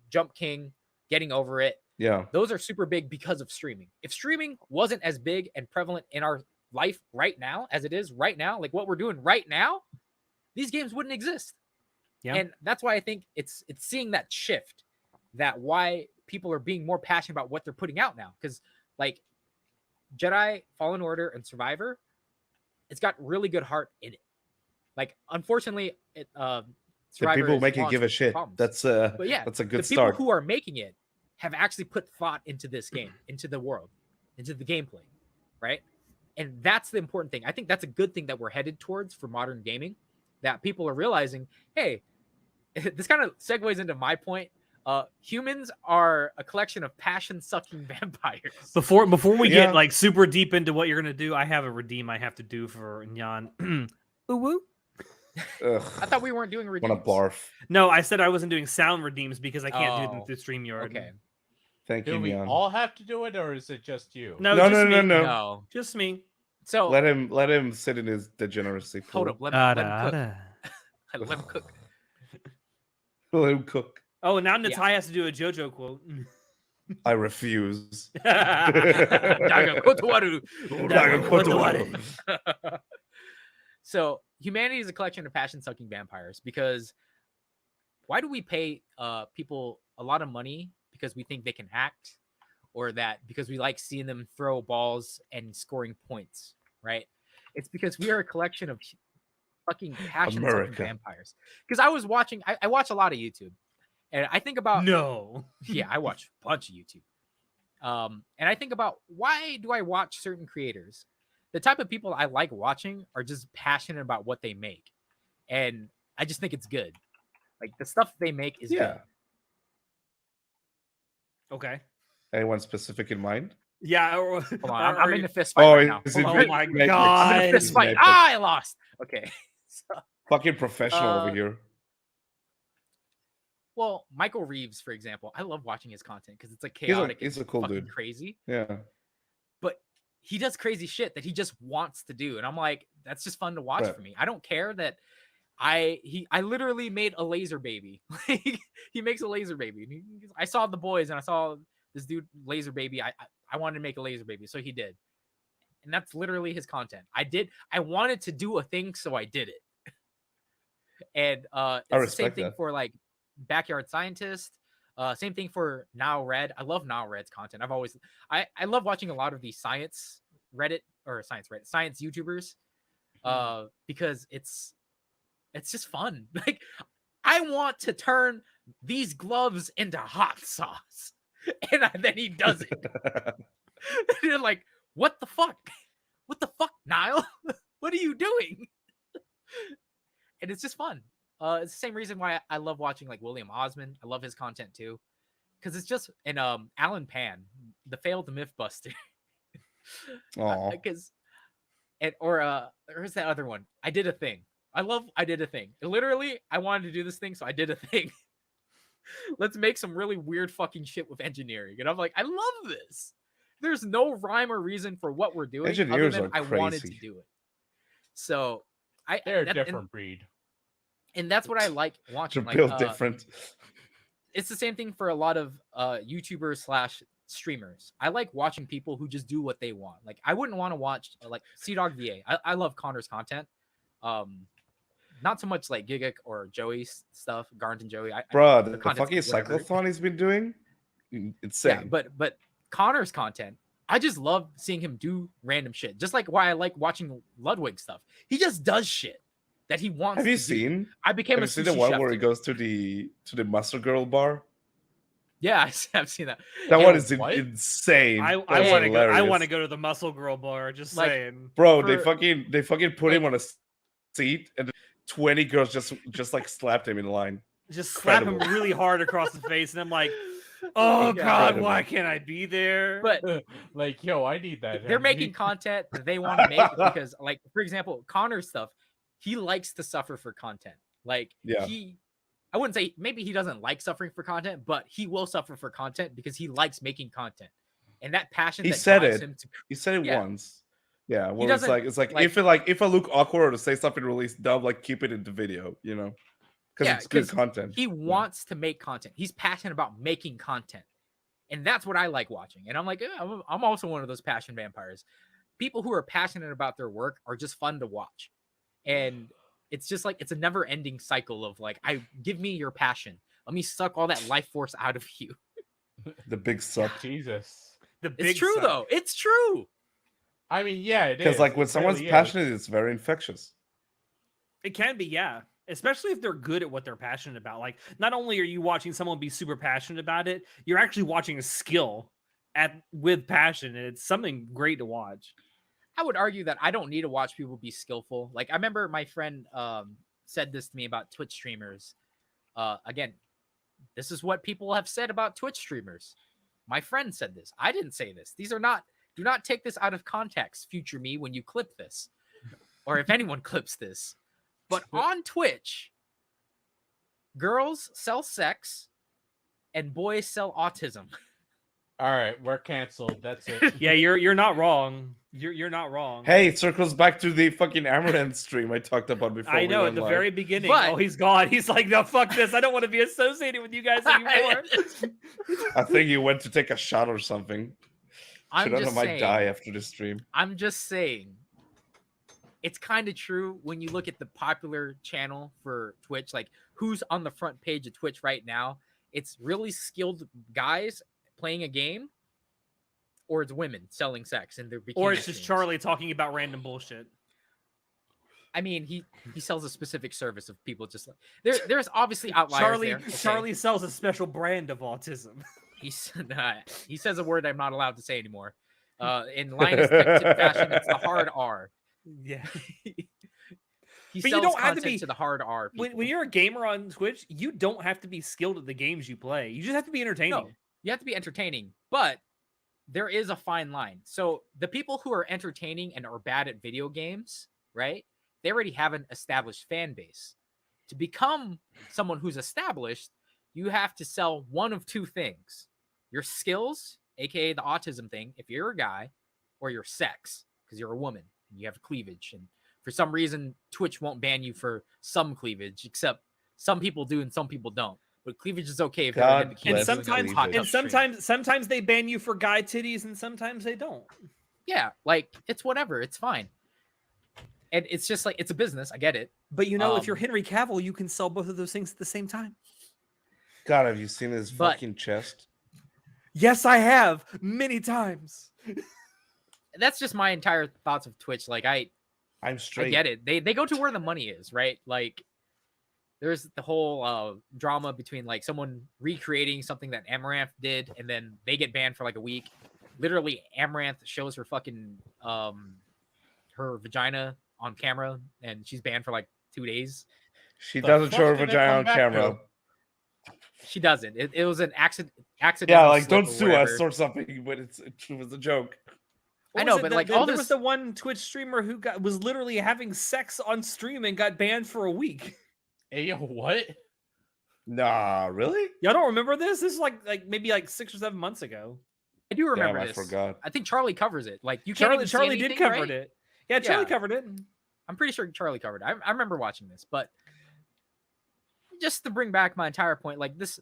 Jump King, Getting Over It. Yeah. Those are super big because of streaming. If streaming wasn't as big and prevalent in our life right now as it is right now, like what we're doing right now, these games wouldn't exist. Yeah. And that's why I think it's seeing that shift, that why people are being more passionate about what they're putting out now. Because like Jedi, Fallen Order, and Survivor, it's got really good heart in it. Like, unfortunately, The Survivor people is make it launched give a with shit. problems. That's But yeah, that's a the good people start. who are making it have actually put thought into this game, into the world, into the gameplay, right? And that's the important thing. I think that's a good thing that we're headed towards for modern gaming, that people are realizing, hey, this kind of segues into my point. Humans are a collection of passion-sucking vampires. Before we Yeah. get like super deep into what you're gonna do, I have a redeem I have to do for Nyan. Ooh woo. Ugh, I thought we weren't doing want to redeems. barf. No, I said I wasn't doing sound redeems because I can't do them Oh, through StreamYard. Okay. Thank Do you, we Neon. all have to do it, or is it just you? No, No, just no, me. no, no. No. Just me. So Let him sit in his degeneracy. hold pool. up. Let him cook. Da-da-da. Let him cook. Let him cook. Oh, now Natai has to do a JoJo quote. I refuse. Daga kotowaru. Daga kotowaru. So humanity is a collection of passion-sucking vampires, because why do we pay people a lot of money because we think they can act, or that because we like seeing them throw balls and scoring points, right? It's because we are a collection of fucking passion-sucking America. vampires. Because I was watching, I watch a lot of YouTube, and I think about No. yeah, I watch a bunch of YouTube. And I think about, why do I watch certain creators? The type of people I like watching are just passionate about what they make. And I just think it's good. Like, the stuff they make is Yeah. good. Okay. Anyone specific in mind? Yeah. Hold on, I'm in a fist fight right now. is Hold it on. Oh my Matrix? God. I'm in a fist fight. Matrix. Ah, I lost. Okay. So, Fucking professional over here. well, Michael Reeves, for example, I love watching his content because it's like He's chaotic. a and cool fucking dude. crazy. Yeah. But he does crazy shit that he just wants to do, and I'm like, that's just fun to watch Right. for me. I don't care that I literally made a laser baby. Like, he makes a laser baby. I saw The Boys and I saw this dude laser baby. I wanted to make a laser baby, so he did, and that's literally his content. I wanted to do a thing, so I did it. And it's the same respect thing that. for like Backyard Scientist. Same thing for Now Red. I love Now Red's content. I love watching a lot of these science YouTubers, because it's just fun. Like, I want to turn these gloves into hot sauce, and then he does it. And you're like, what the fuck? What the fuck, Niall? What are you doing? And it's just fun. It's the same reason why I love watching like William Osmond. I love his content too, because it's just, and Alan Pan, the failed Mythbuster. Aw. Because where's that other one? I Did a Thing. I Did a Thing. Literally, I wanted to do this thing, so I did a thing. Let's make some really weird fucking shit with engineering. And I'm like, I love this. There's no rhyme or reason for what we're doing. Engineers other than are I wanted to crazy. do it. So They're a different breed. and that's what I like They're watching. Like, built different. it's the same thing for a lot of YouTubers / streamers. I like watching people who just do what they want. Like, I wouldn't want to watch like CDog VA. I love Connor's content. Not so much like Gigic or Joey's stuff, Garnt and Joey. Bruh, the content's fucking whatever. cyclothon he's been doing, insane. Yeah, but Connor's content, I just love seeing him do random shit. Just like why I like watching Ludwig stuff. He just does shit that he wants. Have you to do. seen? I became Have a you seen sushi the one chef where he today. goes to the Muscle Girl bar? Yeah, I've seen that. That And one is what? insane. I That's want to go. I hilarious. want to go to the Muscle Girl bar. Just Like, saying. Bro, for- they fucking put him on a seat, and 20 girls just like slapped him in line. Just slap him Incredible. really hard across the face, and I'm like, oh Yeah. God, Incredible. why can't I be there? But Like, yo, I need that. they're energy. making content that they want to make because, like, for example, Connor's stuff, he likes to suffer for content. Like, Yeah. I wouldn't say maybe he doesn't like suffering for content, but he will suffer for content because he likes making content, and that passion. He that said drives it. him to. He said it Yeah. once. Yeah, where it's doesn't, like like- if I look awkward or to say something really dumb, like keep it in the video, you know, because Yeah, it's good 'cause content. He wants to make content. He's passionate about making content, and that's what I like watching. And I'm like, I'm also one of those passion vampires. People who are passionate about their work are just fun to watch, and it's just like it's a never-ending cycle of like, give me your passion. Let me suck all that life force out of you. The big suck. Jesus. the big It's true suck. though. It's true. I mean, yeah, it is. Because like when It someone's really is. passionate, it's very infectious. It can be, yeah. Especially if they're good at what they're passionate about. Like, not only are you watching someone be super passionate about it, you're actually watching a skill with passion, and it's something great to watch. I would argue that I don't need to watch people be skillful. Like I remember my friend said this to me about Twitch streamers. Again, this is what people have said about Twitch streamers. My friend said this. I didn't say this. These are not. Do not take this out of context, future me, when you clip this, or if anyone clips this. But on Twitch, girls sell sex, and boys sell autism. All right, we're canceled. That's it. Yeah, you're not wrong. You're not wrong. Hey, it circles back to the fucking Amaranth stream I talked about before. I know we at the went very live. beginning. But- Oh, he's gone. He's like, no, fuck this. I don't want to be associated with you guys anymore. I think you went to take a shot or something. I'm Should've just might saying. die after this stream. I'm just saying. It's kind of true when you look at the popular channel for Twitch, like who's on the front page of Twitch right now. It's really skilled guys playing a game, or it's women selling sex in their bikini Or it's just streams. Charlie talking about random bullshit. I mean, he sells a specific service of people just like there's obviously outliers Charlie there. Okay? Charlie sells a special brand of autism. He says a word I'm not allowed to say anymore. In Linus Tech Tip fashion, it's the hard R. Yeah. He But sells you don't have to content be- to the hard R. When people. you're a gamer on Twitch, you don't have to be skilled at the games you play. You just have to be entertaining. No, you have to be entertaining, but there is a fine line. So the people who are entertaining and are bad at video games, right? They already have an established fan base. To become someone who's established, you have to sell one of two things: your skills, aka the autism thing, if you're a guy, or your sex, because you're a woman and you have cleavage. And for some reason, Twitch won't ban you for some cleavage, except some people do and some people don't. But cleavage is okay if you're God in the And bless sometimes cleavage. and sometimes they ban you for guy titties and sometimes they don't. Yeah, like it's whatever, it's fine. And it's just like it's a business. I get it. But you know, if you're Um, Henry Cavill, you can sell both of those things at the same time. God, have you seen his But- fucking chest? Yes, I have many times. That's just my entire thoughts of Twitch. Like I'm I straight. get it. They go to where the money is, right? Like there's the whole drama between like someone recreating something that Amaranth did, and then they get banned for like a week. Literally, Amaranth shows her fucking her vagina on camera, and she's banned for like 2 days. She The doesn't fuck show her did it vagina come on back camera. to? She doesn't. It was an accident. Yeah, like slip don't or sue whatever. us or something, but it was a joke. I What know, was it? but, like, there all was this- the one Twitch streamer who was literally having sex on stream and got banned for a week. Hey, yo, what? Nah, really? Y'all don't remember this? This is like maybe like 6 or 7 months ago. I do remember Damn, I this. forgot. I think Charlie covers it. Like you can't Charlie even see Charlie did anything, cover right? it. Yeah, Charlie Yeah. covered it. I'm pretty sure Charlie covered it. I remember watching this, but just to bring back my entire point, like this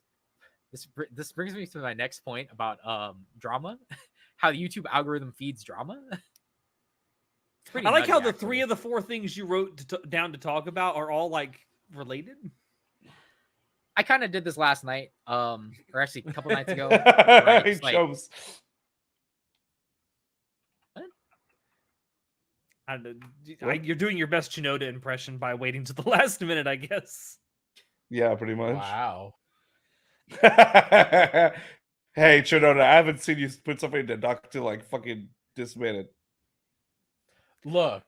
brings me to my next point about drama, how the YouTube algorithm feeds drama. It's pretty I like nutty, how the actually. 3 of the 4 things you wrote down to talk about are all like related. I kind of did this last night, or actually a couple nights ago. He it's like- chose. You're doing your best Shinoda impression by waiting to the last minute, I guess. Yeah, pretty much. Wow. Hey, Chinoda, I haven't seen you put something in the doc till like fucking this minute. Look.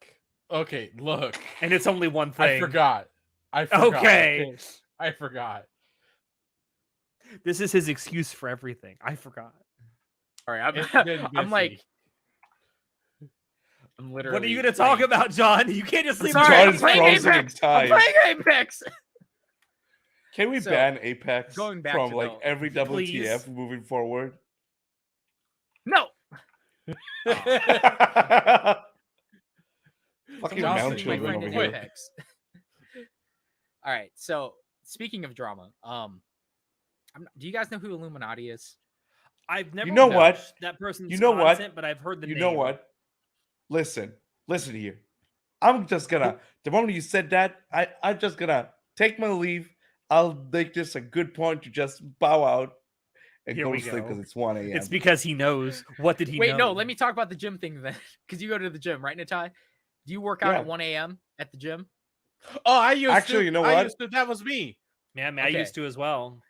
Okay, look. And it's only one I thing. forgot. I forgot. Okay. I forgot. This is his excuse for everything. I forgot. All right, It's I'm, been I'm like, busy. I'm literally. What are you going to talk playing- about, John? You can't just I'm leave sorry, I'm John's playing frozen in Apex. I'm time. playing Apex. Can we So, ban Apex going back from to like the- every WTF Please. moving forward? No, Fucking Johnson, mound my children children friend over in quit. here. Apex. All right, so speaking of drama, do you guys know who Illuminati is? I've never know what? watched that person's You know what? content, but I've heard the You name. know what? Listen here. I'm just gonna. The moment you said that, I'm just gonna take my leave. I'll make this a good point to just bow out and Here go we to sleep go. because it's 1 a.m. It's because he knows. What did he Wait, know? no, let me talk about the gym thing then. Because you go to the gym, right, Natai? Do you work out Yeah. at 1 a.m. at the gym? Oh, I used Actually, to. you know I what? used to. That was me. Yeah, man, I Okay. used to as well.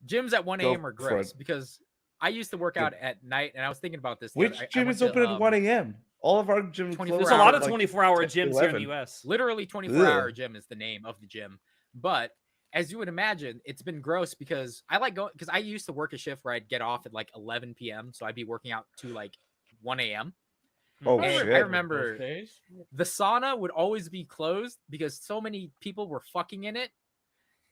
Gyms at 1 Go a.m. are for gross it. because I used to work out at night, and I was thinking about this. Which I gym went is open to, at 1 a.m.? All of our gyms 24 close. There's a lot of hours, 24-hour 10 to gyms here in the 11. U.S. Literally 24-hour Ugh. gym is the name of the gym. But as you would imagine, it's been gross because I like going because I used to work a shift where I'd get off at like 11 p.m. So I'd be working out to like 1 a.m. Oh And shit! I remember Those days. the sauna would always be closed because so many people were fucking in it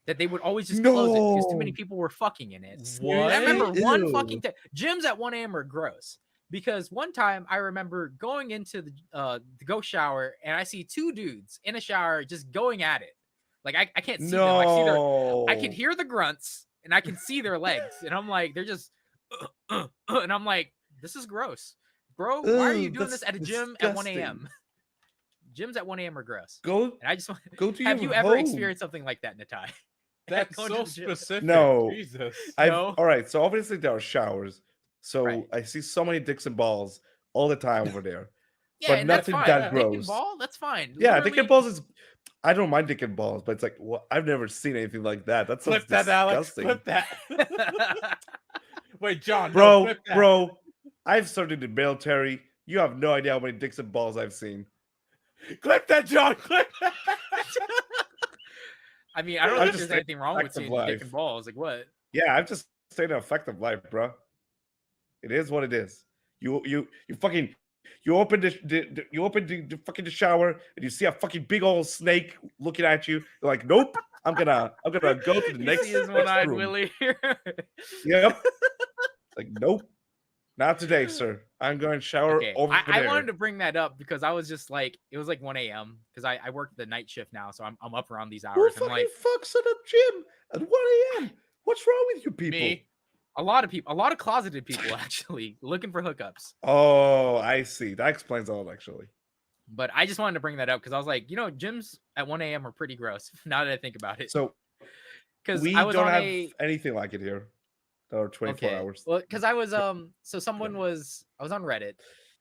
that they would always just close it because too many No. people were fucking in it. What? And I remember one Ew. fucking gyms at 1 a.m. are gross because one time I remember going into the to go shower and I see two dudes in a shower just going at it. Like I can't see them. I can hear the grunts and I can see their legs. And I'm like, they're just and I'm like, this is gross. Bro, why are you Ugh, doing this that's at a gym at 1 disgusting. a.m.? Gyms at 1 a.m. are gross. Go And I just want go to have your you ever home. experienced something like that, Natai? That's Going to so the gym. specific. No. Jesus. No. All right, so obviously there are showers. So Right. I see so many dicks and balls all the time over there. Yeah, But and that's nothing fine. that Dick and gross. ball, that's fine. Yeah, dick Literally- and balls is. I don't mind dick and balls, but it's like, well, I've never seen anything like that. That's so Flip that, Alex. disgusting. Flip that. Wait, John. Bro, no, flip that. bro, I've served in the military. You have no idea how many dicks and balls I've seen. Clip that, John. Clip that. I mean, I don't I'm think just there's anything wrong with active seeing dick life. and balls. Like what? Yeah, I'm just saying an effective life, bro. It is what it is. You fucking you open the fucking the shower and you see a fucking big old snake looking at you. You're like, nope, I'm gonna go to the You next, see his next one-eyed room. Willie here. Yep. Like, nope, not today, sir. I'm going to shower Okay, over I there. wanted to bring that up because I was just like, it was like 1 a.m. because I work the night shift now, so I'm up around these Who hours. I'm fucking like, fucks at a gym at 1 a.m.? What's wrong with you people? Me. a lot of people, a lot of closeted people actually looking for hookups. Oh, I see. That explains a lot, actually. But I just wanted to bring that up because I was like, gyms at 1 a.m. are pretty gross now that I think about it. So Because we I was don't on have anything like it here. That are 24 okay. hours. Well, because I was so someone was I was on Reddit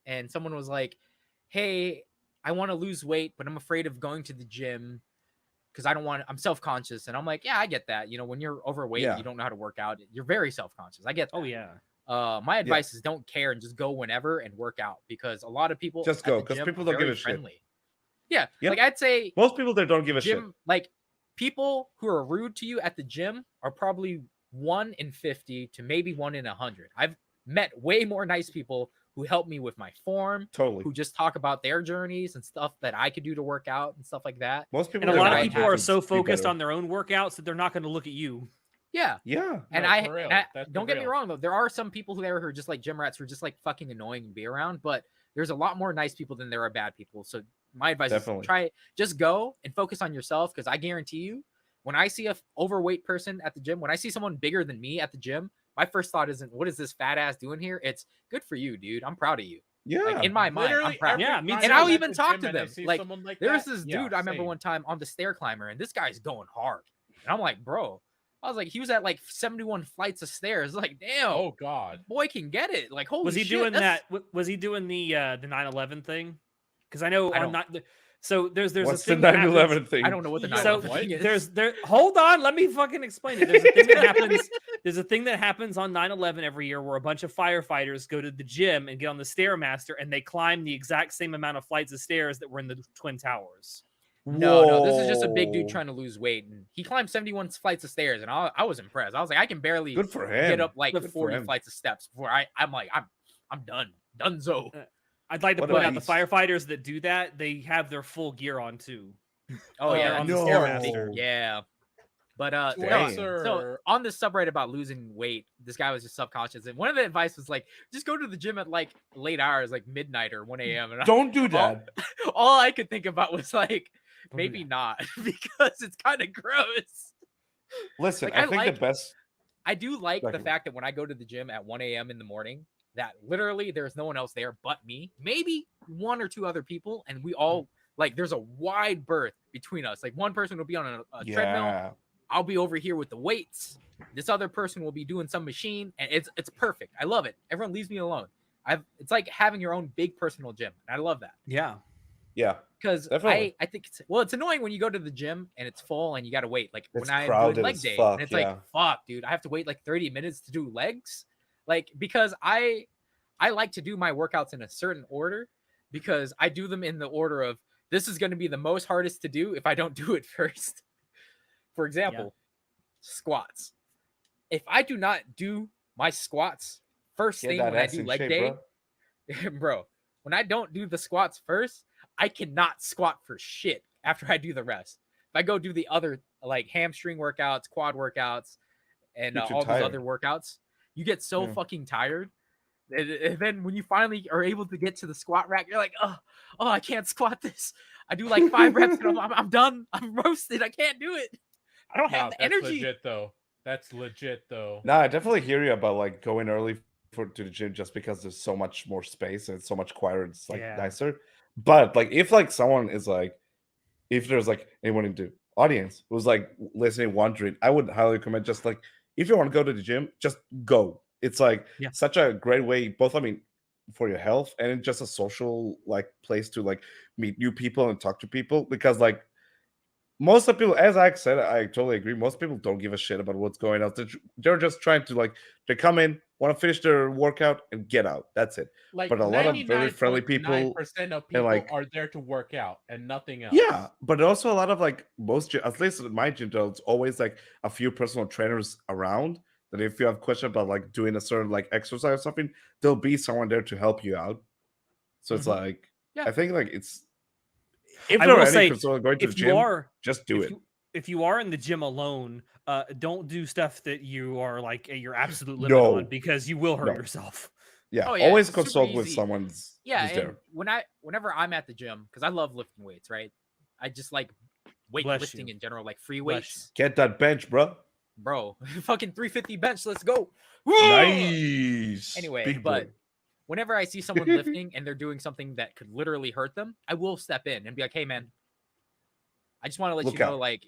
and someone was like, hey, I want to lose weight, but I'm afraid of going to the gym because I'm self-conscious. And I'm like, yeah, I get that. When you're overweight, Yeah. you don't know how to work out. You're very self-conscious. I get that. Oh yeah. My advice is don't care and just go whenever and work out because a lot of people Just at go, the 'cause gym people are don't give very a shit. friendly. Yeah. Yep. Like I'd say Most people there don't give a shit. gym, like people who are rude to you at the gym are probably 1 in 50 to maybe 1 in 100. I've met way more nice people who help me with my form, Totally. who just talk about their journeys and stuff that I could do to work out and stuff like that. Most people And a there lot want of you people to are be so focused better. on their own workouts that they're not going to look at you. Yeah. Yeah. And No, I, for real. and I- That's don't for get me real. wrong though, there are some people who are just like gym rats who are just like fucking annoying to be around, but there's a lot more nice people than there are bad people. So my advice Definitely. is just go and focus on yourself because I guarantee you, when I see a overweight person at the gym, when I see someone bigger than me at the gym, my first thought isn't what is this fat ass doing here? It's good for you, dude. I'm proud of you. Yeah. Like in my mind, I'm Literally proud. every Yeah, me time too. And I'll I'm at even the talk gym to and I them. see Like, someone like There's that, this yeah, dude I remember same. one time on the stair climber, and this guy's going hard. And I'm like, bro, I was like, he was at like 71 flights of stairs. Like, damn, Oh God. boy can get it. Like, holy Was he shit, doing that's- that? Was he doing the 9/11 thing? Because I know I on don't- not. So there's What's a the thing that happens- 9/11 thing? I don't know what the Yo, 9/11 what? thing is. There's hold on, let me fucking explain it. There's a thing that happens. There's a thing that happens on 9/11 every year where a bunch of firefighters go to the gym and get on the Stairmaster and they climb the exact same amount of flights of stairs that were in the Twin Towers. No, this is just a big dude Whoa. trying to lose weight, and he climbed 71 flights of stairs, and I was impressed. I was like, I can barely Good for him. get up like Good for 40 him. flights of steps before I'm like, I'm done, donezo. I'd like to What a point out the beast. firefighters that do that, they have their full gear on too. Oh they're yeah, on the No. Stairmaster. yeah. But no, Dang. so on this subreddit about losing weight, this guy was just subconscious, and one of the advice was like, just go to the gym at like late hours, like midnight or 1 a.m. And Don't do that. all I could think about was like, do maybe that. not, because it's kind of gross. Listen, Like, I I think like- the best. I do like the Second. fact that when I go to the gym at 1 a.m. in the morning, that literally there's no one else there but me, maybe 1 or 2 other people, and we all like there's a wide berth between us. Like one person will be on a treadmill, Yeah. I'll be over here with the weights. This other person will be doing some machine, and it's perfect. I love it. Everyone leaves me alone. It's like having your own big personal gym. And I love that. Yeah. Yeah. Because Definitely. I think it's annoying when you go to the gym and it's full and you got to wait. Like It's when I'm doing crowded leg as day, fuck, and it's yeah. like, fuck, dude, I have to wait like 30 minutes to do legs. Like, because I like to do my workouts in a certain order, because I do them in the order of, this is going to be the most hardest to do if I don't do it first. For example, squats. If I do not do my squats first Get thing that when I ass do in leg shape, day, bro. bro, when I don't do the squats first, I cannot squat for shit after I do the rest. If I go do the other, like, hamstring workouts, quad workouts, and You're too all these tired. other workouts, you get so Yeah. fucking tired. And then when you finally are able to get to the squat rack, you're like, oh, I can't squat this. I do like 5 reps and I'm done. I'm roasted. I can't do it. I don't have the that's energy. legit though. That's legit though. No, I definitely hear you about like going early to the gym just because there's so much more space and it's so much quieter. It's like Yeah. nicer. But like if like someone is like, if there's like anyone in the audience who's like listening, wondering, I would highly recommend just like, if you want to go to the gym, just go. It's like Yeah. such a great way, both, I mean, for your health and it's just a social like place to like meet new people and talk to people, because like most of the people, as I said, I totally agree. Most people don't give a shit about what's going on. They're just trying to like, they come in, want to finish their workout and get out. That's it. Like But a lot of very friendly people, 99% of and people like, are there to work out and nothing else. yeah, but also a lot of like at least in my gym, there's always like a few personal trainers around that if you have questions about like doing a certain like exercise or something, there'll be someone there to help you out. So it's like, Yeah. I think like it's, if I there are will any say, concern going to the if gym, you are just do it. If you are in the gym alone, don't do stuff that you are like at your absolute limit No. on, because you will hurt No. yourself. Yeah, Oh, yeah, always it's super consult with easy. someone's Yeah, who's and there. whenever I'm at the gym, because I love lifting weights, right? I just like Bless weightlifting you. in general, like free Bless weights. Get that bench, bro. Bro, fucking 350 bench, let's go. Nice. Anyway, Big but boy. whenever I see someone lifting and they're doing something that could literally hurt them, I will step in and be like, hey, man, I just want to let Look you know, out. like,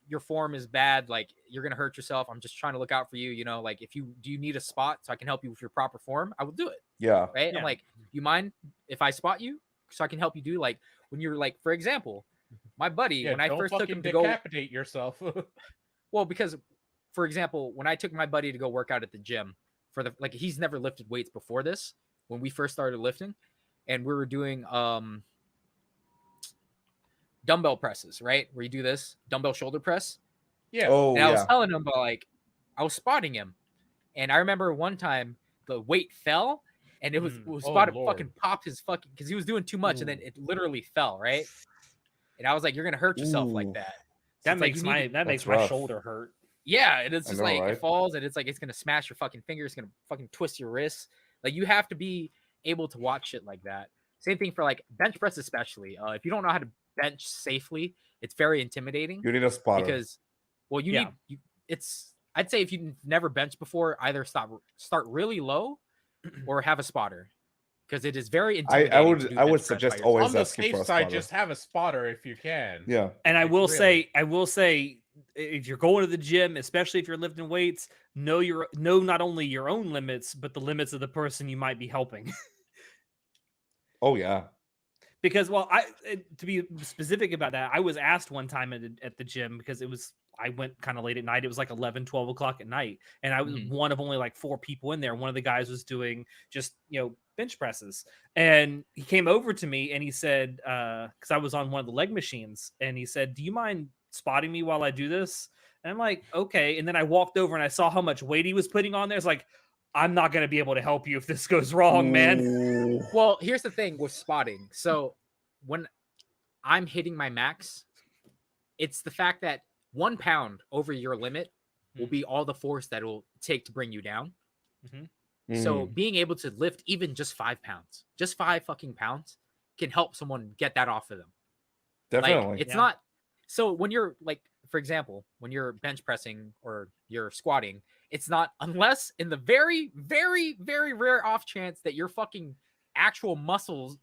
your form is bad. Like, you're going to hurt yourself. I'm just trying to look out for you. You know, like, do you need a spot so I can help you with your proper form? I will do it. Yeah. Right. Yeah. I'm like, you mind if I spot you so I can help you do, like, when you're like, for example, my buddy, Yeah, when I don't first took fucking him to go, decapitate yourself. well, because, for example, when I took my buddy to go work out at the gym like, he's never lifted weights before this, when we first started lifting, and we were doing dumbbell presses, right? Where you do this dumbbell shoulder press. Yeah. Oh, And I was yeah. telling him, but like, I was spotting him, and I remember one time the weight fell, and it was Oh, spotted Lord. fucking popped his fucking, because he was doing too much, and then it literally fell, right? And I was like, you're gonna hurt yourself like Ooh. that. So That it's like, makes you need to- that makes That's my rough. shoulder hurt. yeah, and it's I just know, like right? it falls, and it's like it's gonna smash your fucking fingers, gonna fucking twist your wrists. Like, you have to be able to watch shit like that. Same thing for like bench press, especially. If you don't know how to bench safely, it's very intimidating. You need a spotter. Because, well, you Yeah. need I'd say if you've never benched before, either start really low or have a spotter, because it is very intimidating. I to would do I bench would press by suggest yourself. always On the asking for safe a side, spotter. just have a spotter if you can. Yeah. And I Like, will really. say, if you're going to the gym, especially if you're lifting weights, know not only your own limits, but the limits of the person you might be helping. Oh yeah. Because, well, to be specific about that, I was asked one time at the gym, because I went kind of late at night. It was like 11, 12 o'clock at night. And I was one of only like 4 people in there. One of the guys was doing just, bench presses. And he came over to me and he said, because I was on one of the leg machines, and he said, do you mind spotting me while I do this? And I'm like, okay. And then I walked over and I saw how much weight he was putting on there. It's like, I'm not going to be able to help you if this goes wrong, man. Ooh. Well, here's the thing with spotting. So when I'm hitting my max, it's the fact that 1 pound over your limit will be all the force that it will take to bring you down. So being able to lift even just 5 pounds, just 5 fucking pounds, can help someone get that off of them. Definitely. Like, it's not. So when you're like, for example, when you're bench pressing or you're squatting, it's not, unless in the very, very, very rare off chance that your fucking actual muscles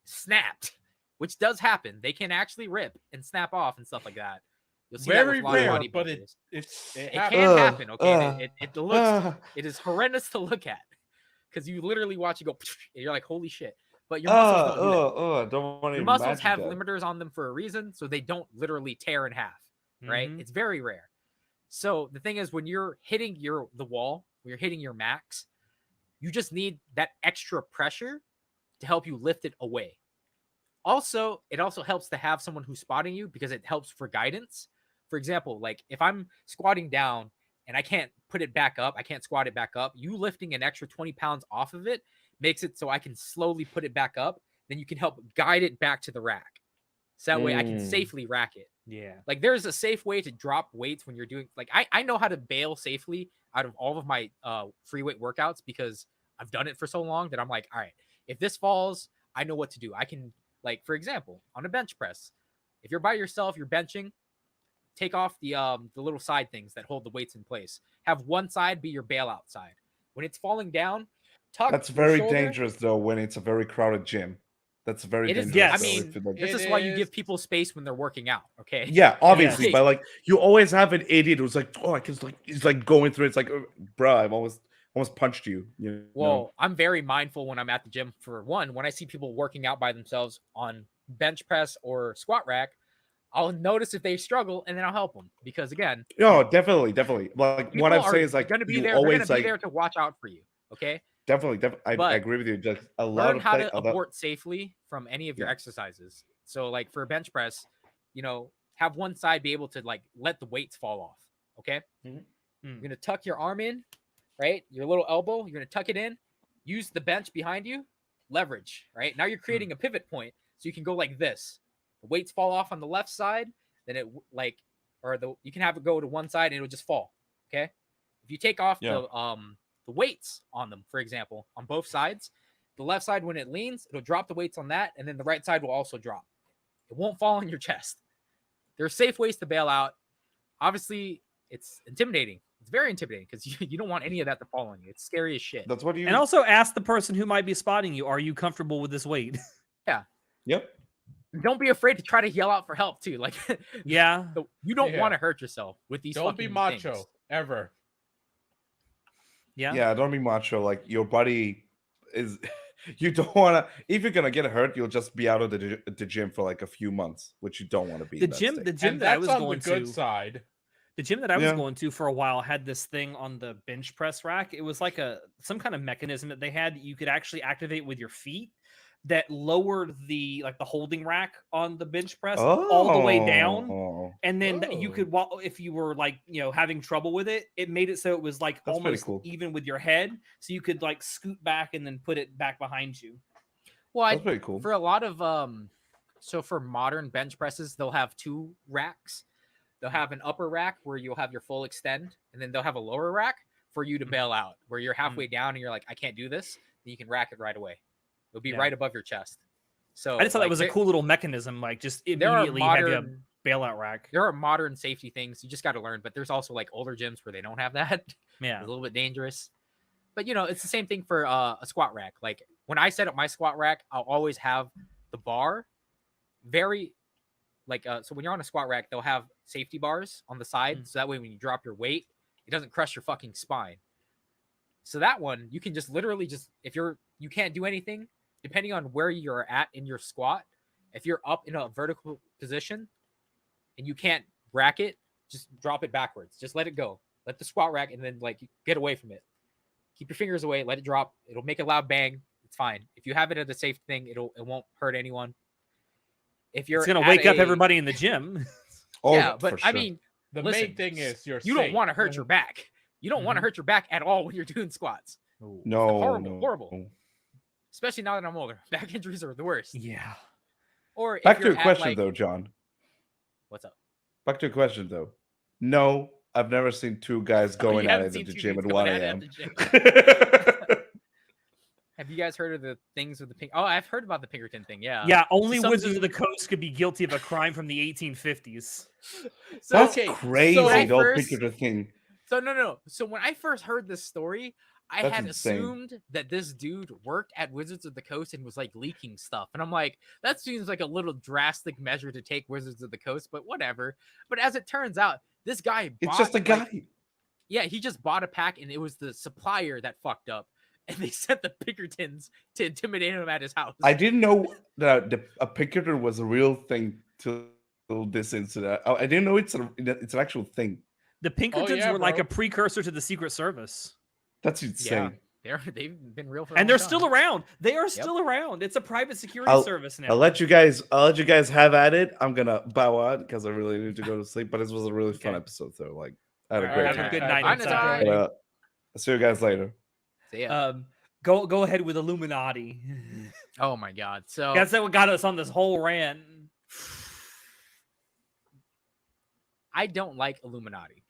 snapped, which does happen. They can actually rip and snap off and stuff like that. You'll see that Very with a lot of rare, bodybuilders. but it It happens. can happen, okay? And it looks it is horrendous to look at because you literally watch it go, and you're like, holy shit. But your muscles don't do that. Don't want to Your muscles imagine have that. limiters on them for a reason, so they don't literally tear in half, right? Mhm. It's very rare. So the thing is, when you're hitting the wall, when you're hitting your max, you just need that extra pressure to help you lift it away. Also, it also helps to have someone who's spotting you because it helps for guidance. For example, like if I'm squatting down and I can't put it back up, I can't squat it back up, you lifting an extra 20 pounds off of it makes it so I can slowly put it back up. Then you can help guide it back to the rack. So that way I can safely rack it. Yeah. Like there's a safe way to drop weights when you're doing, like I know how to bail safely out of all of my free weight workouts because I've done it for so long that I'm like, all right, if this falls, I know what to do. I can, like, for example, on a bench press, if you're by yourself, you're benching, take off the little side things that hold the weights in place. Have one side be your bailout side. When it's falling down, tuck That's your very shoulder. dangerous though when it's a very crowded gym. That's very It is. dangerous. I though, mean, if you like- this is why you give people space when they're working out. Okay. yeah, obviously, Yes. but like you always have an idiot who's like, oh, I can like he's like going through. It's like, bro, I've almost punched you. You know? Well, I'm very mindful when I'm at the gym. For one, when I see people working out by themselves on bench press or squat rack, I'll notice if they struggle and then I'll help them because again, no, definitely. Like people what I'm are saying is like going to be you there. always They're going to like be there to watch out for you. Okay. definitely. I But agree with you. Just a lot Learn of how things. to abort safely from any of your Yeah. exercises. So like for a bench press, have one side be able to like let the weights fall off. Okay. Mhm. You're going to tuck your arm in, right? Your little elbow, you're going to tuck it in, use the bench behind you, leverage, right? Now you're creating a pivot point so you can go like this. The weights fall off on the left side, then you can have it go to one side and it'll just fall. Okay. If you take off the weights on them, for example, on both sides, the left side, when it leans, it'll drop the weights on that, and then the right side will also drop. It won't fall on your chest. There are safe ways to bail out. Obviously, it's intimidating. It's very intimidating because you don't want any of that to fall on you. It's scary as shit. That's what you. And also ask the person who might be spotting you, are you comfortable with this weight? Yeah. Yep. Don't be afraid to try to yell out for help too. Like, yeah, you don't want to hurt yourself with these. Don't be macho things. ever. Yeah. Don't be macho. Like your body is. You don't want to. If you're gonna get hurt, you'll just be out of the gym for like a few months, which you don't want to be. The gym And that I that's was on going the good to. side. The gym that I was going to for a while had this thing on the bench press rack. It was like some kind of mechanism that they had that you could actually activate with your feet that lowered the holding rack on the bench press all the way down. And then you could, if you were having trouble with it, it made it so it was like That's almost cool. even with your head. So you could like scoot back and then put it back behind you. Well, that's pretty cool. For a lot of so for modern bench presses, they'll have two racks. They'll have an upper rack where you'll have your full extend, and then they'll have a lower rack for you to bail out, where you're halfway down and you're like, I can't do this. Then you can rack it right away. It'll be right above your chest. So I just thought that was a cool little mechanism, like just immediately have you a bailout rack. There are modern safety things you just got to learn, but there's also like older gyms where they don't have that. Yeah, it's a little bit dangerous. But it's the same thing for a squat rack. Like when I set up my squat rack, I'll always have the bar very so when you're on a squat rack, they'll have safety bars on the side. So that way when you drop your weight, it doesn't crush your fucking spine. So that one, you can just literally if you can't do anything, depending on where you're at in your squat, if you're up in a vertical position and you can't rack it, just drop it backwards. Just let it go. Let the squat rack and then get away from it. Keep your fingers away, let it drop. It'll make a loud bang. It's fine. If you have it at a safe thing, it won't hurt anyone. If you're it's gonna wake up everybody in the gym. But I mean, the main thing is you don't want to hurt your back. You don't want to hurt your back at all when you're doing squats. No, horrible. Especially now that I'm older, back injuries are the worst. Yeah. Or back to your question though, John. What's up? Back to your question though. No, I've never seen two guys going at it at the gym at 1 a.m. Have you guys heard of the things with the pink? Oh, I've heard about the Pinkerton thing. Yeah. Yeah. Only Wizards of the Coast could be guilty of a crime from the 1850s. That's crazy. The old Pinkerton thing. So no. So when I first heard this story, I That's had insane. assumed that this dude worked at Wizards of the Coast and was like leaking stuff. And I'm like, that seems like a little drastic measure to take Wizards of the Coast, but whatever. But as it turns out, this guy It's bought just a guy. like, yeah, he just bought a pack and it was the supplier that fucked up. And they sent the Pinkertons to intimidate him at his house. I didn't know that a Pinkerton was a real thing till this incident. I didn't know it's an actual thing. The Pinkertons yeah, were like bro. a precursor to the Secret Service. That's insane. They've been real for a And long they're time. still around. They are still around. It's a private security I'll- service now. I'll let you guys have at it. I'm gonna bow out because I really need to go to sleep. But this was a really fun Okay. episode, though. Like, I had a All great right, time. have a good time. night. Bye, inside. Natai. But, I'll see you guys later. So, yeah. Go ahead with Illuminati. Oh my god. So That's what got us on this whole rant. I don't like Illuminati.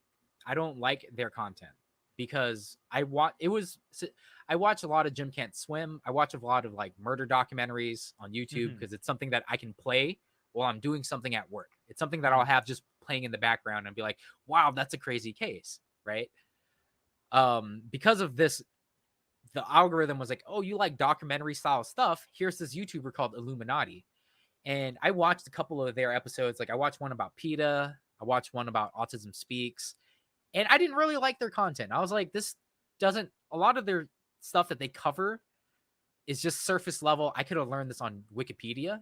I don't like their content because I watch a lot of Jim Can't Swim. I watch a lot of like murder documentaries on YouTube because it's something that I can play while I'm doing something at work. It's something that I'll have just playing in the background and be like, wow, that's a crazy case, right? Because of this, the algorithm was like, oh, you like documentary style stuff. Here's this YouTuber called Illuminati. And I watched a couple of their episodes. Like I watched one about PETA. I watched one about Autism Speaks. And I didn't really like their content. I was like, a lot of their stuff that they cover is just surface level. I could have learned this on Wikipedia.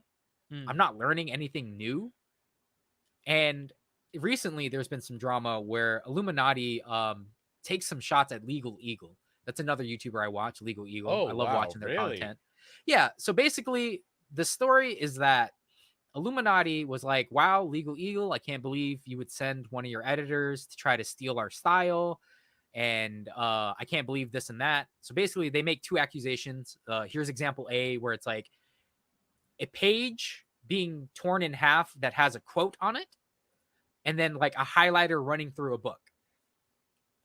I'm not learning anything new. And recently there's been some drama where Illuminati takes some shots at Legal Eagle. That's another YouTuber I watch, Legal Eagle. Oh, I love wow, watching their really? content. Yeah. So basically, the story is that Illuminati was like, wow, Legal Eagle, I can't believe you would send one of your editors to try to steal our style. And I can't believe this and that. So basically, they make two accusations. Here's example A, where it's like a page being torn in half that has a quote on it, and then like a highlighter running through a book.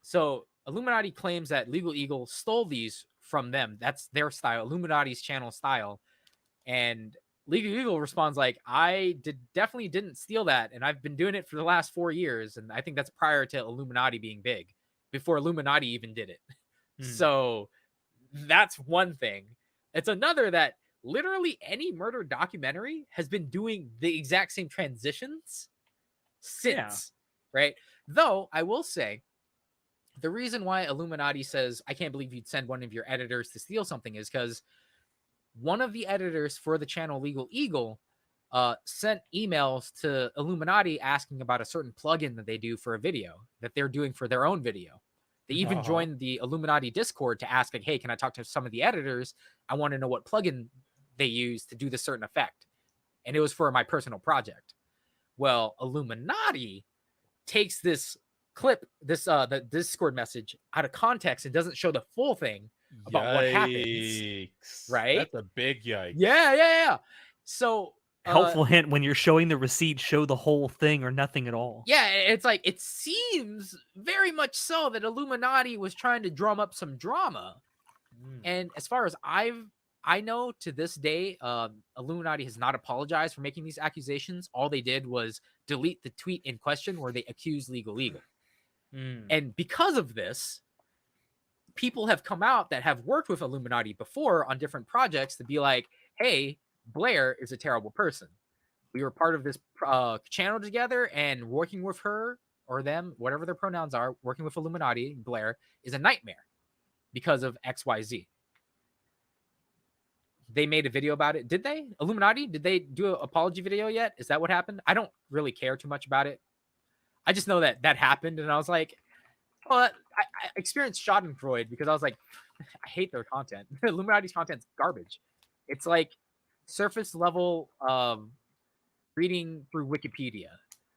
So Illuminati claims that Legal Eagle stole these from them. That's their style, Illuminati's channel style. And Legal Eagle responds like, I definitely didn't steal that. And I've been doing it for the last 4 years. And I think that's prior to Illuminati being big, before Illuminati even did it. So that's one thing. It's another that literally any murder documentary has been doing the exact same transitions since, right? Though I will say, the reason why Illuminati says, I can't believe you'd send one of your editors to steal something is because one of the editors for the channel Legal Eagle sent emails to Illuminati asking about a certain plugin that they do for a video that they're doing for their own video. They even joined the Illuminati Discord to ask, like, hey, can I talk to some of the editors? I want to know what plugin they use to do this certain effect. And it was for my personal project. Well, Illuminati takes this clip, the Discord message out of context and doesn't show the full thing about what happens. Right? That's a big yikes. Yeah. So Helpful hint: when you're showing the receipt, show the whole thing or nothing at all. yeah, it's like, it seems very much so that Illuminati was trying to drum up some drama. And as far as I know, to this day, Illuminati has not apologized for making these accusations. All they did was delete the tweet in question where they accused Legal Eagle. And because of this, people have come out that have worked with Illuminati before on different projects to be like, hey, Blair is a terrible person. We were part of this channel together, and working with her or them, whatever their pronouns are, working with Illuminati, Blair, is a nightmare because of XYZ. They made a video about it. Did they? Illuminati? Did they do an apology video yet? Is that what happened? I don't really care too much about it. I just know that happened, and I was like, well, I experienced Schadenfreude because I was like, I hate their content. Illuminati's content's garbage. It's like surface level reading through Wikipedia.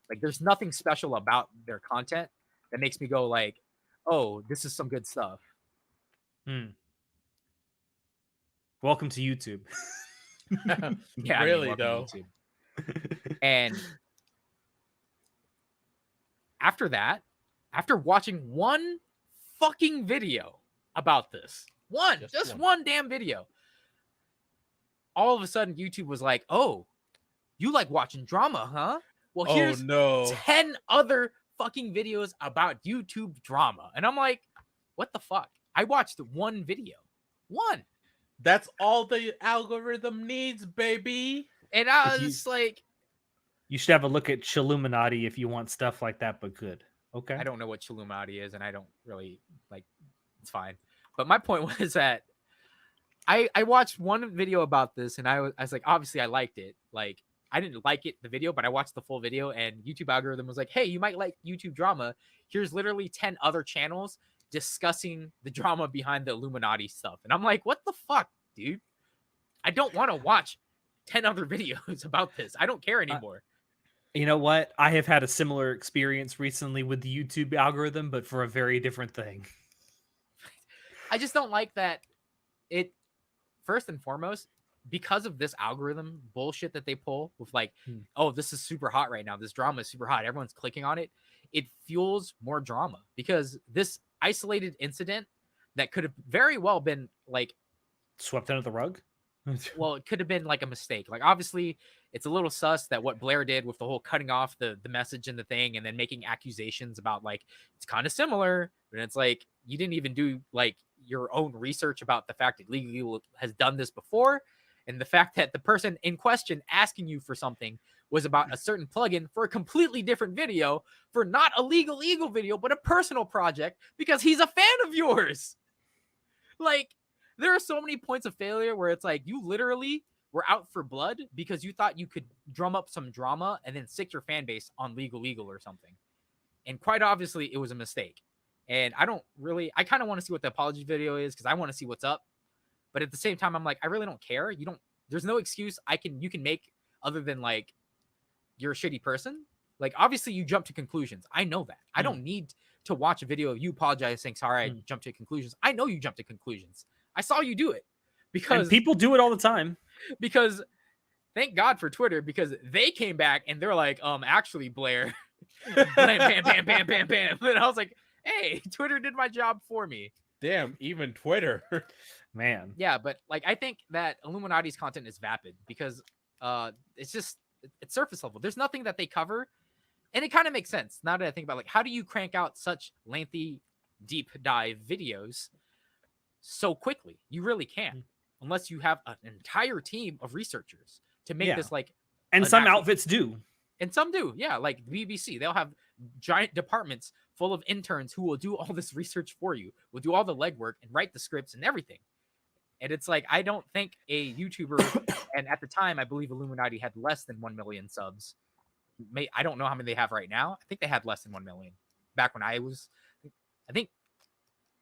Like, there's nothing special about their content that makes me go like, oh, this is some good stuff. Welcome to YouTube. Yeah, Really, welcome though. to YouTube. And after that, after watching one fucking video about this, just one damn video, all of a sudden YouTube was like, oh, you like watching drama, huh? Well, here's 10 other fucking videos about YouTube drama. And I'm like, what the fuck? I watched one video. One. That's all the algorithm needs, baby. And I was like, you should have a look at Chilluminati if you want stuff like that, but good. Okay. I don't know what Chilluminati is, and I don't really like. It's fine. But my point was that I watched one video about this, and I was like, obviously I liked it. Like, I didn't like it, the video, but I watched the full video, and YouTube algorithm was like, hey, you might like YouTube drama. Here's literally 10 other channels discussing the drama behind the Illuminati stuff. And I'm like, what the fuck, dude? I don't want to watch 10 other videos about this. I don't care anymore. You know what? I have had a similar experience recently with the YouTube algorithm, but for a very different thing. I just don't like that it, first and foremost, because of this algorithm bullshit that they pull with like, oh, this is super hot right now. This drama is super hot. Everyone's clicking on it. It fuels more drama because this isolated incident that could have very well been like swept under the rug. Well, it could have been like a mistake. Like, obviously, it's a little sus that what Blair did with the whole cutting off the message and the thing and then making accusations about like, it's kind of similar. And it's like, you didn't even do like your own research about the fact that Legal Eagle has done this before. And the fact that the person in question asking you for something was about a certain plugin for a completely different video for not a Legal Eagle video, but a personal project because he's a fan of yours. Like, there are so many points of failure where it's like you literally were out for blood because you thought you could drum up some drama and then sick your fan base on Legal Eagle or something. And quite obviously, it was a mistake. And I kind of want to see what the apology video is because I want to see what's up. But at the same time, I'm like, I really don't care. There's no excuse you can make other than like, you're a shitty person. Like, obviously you jump to conclusions. I know that. I don't need to watch a video of you apologize saying, sorry, I jumped to conclusions. I know you jumped to conclusions. I saw you do it because and people do it all the time. Because thank God for Twitter, because they came back and they're like, actually, Blair, bam, bam, bam, bam, bam. And I was like, hey, Twitter did my job for me. Damn, even Twitter. Man. Yeah, but like, I think that Illuminati's content is vapid because it's surface level. There's nothing that they cover. And it kind of makes sense now that I think about like, how do you crank out such lengthy, deep dive videos so quickly? You really can't, unless you have an entire team of researchers to make this like. And some outfits do. And some do, yeah. Like the BBC, they'll have giant departments full of interns who will do all this research for you, will do all the legwork and write the scripts and everything. And it's like, I don't think a YouTuber, and at the time, I believe Illuminati had less than 1 million subs. I don't know how many they have right now. I think they had less than 1 million back when I think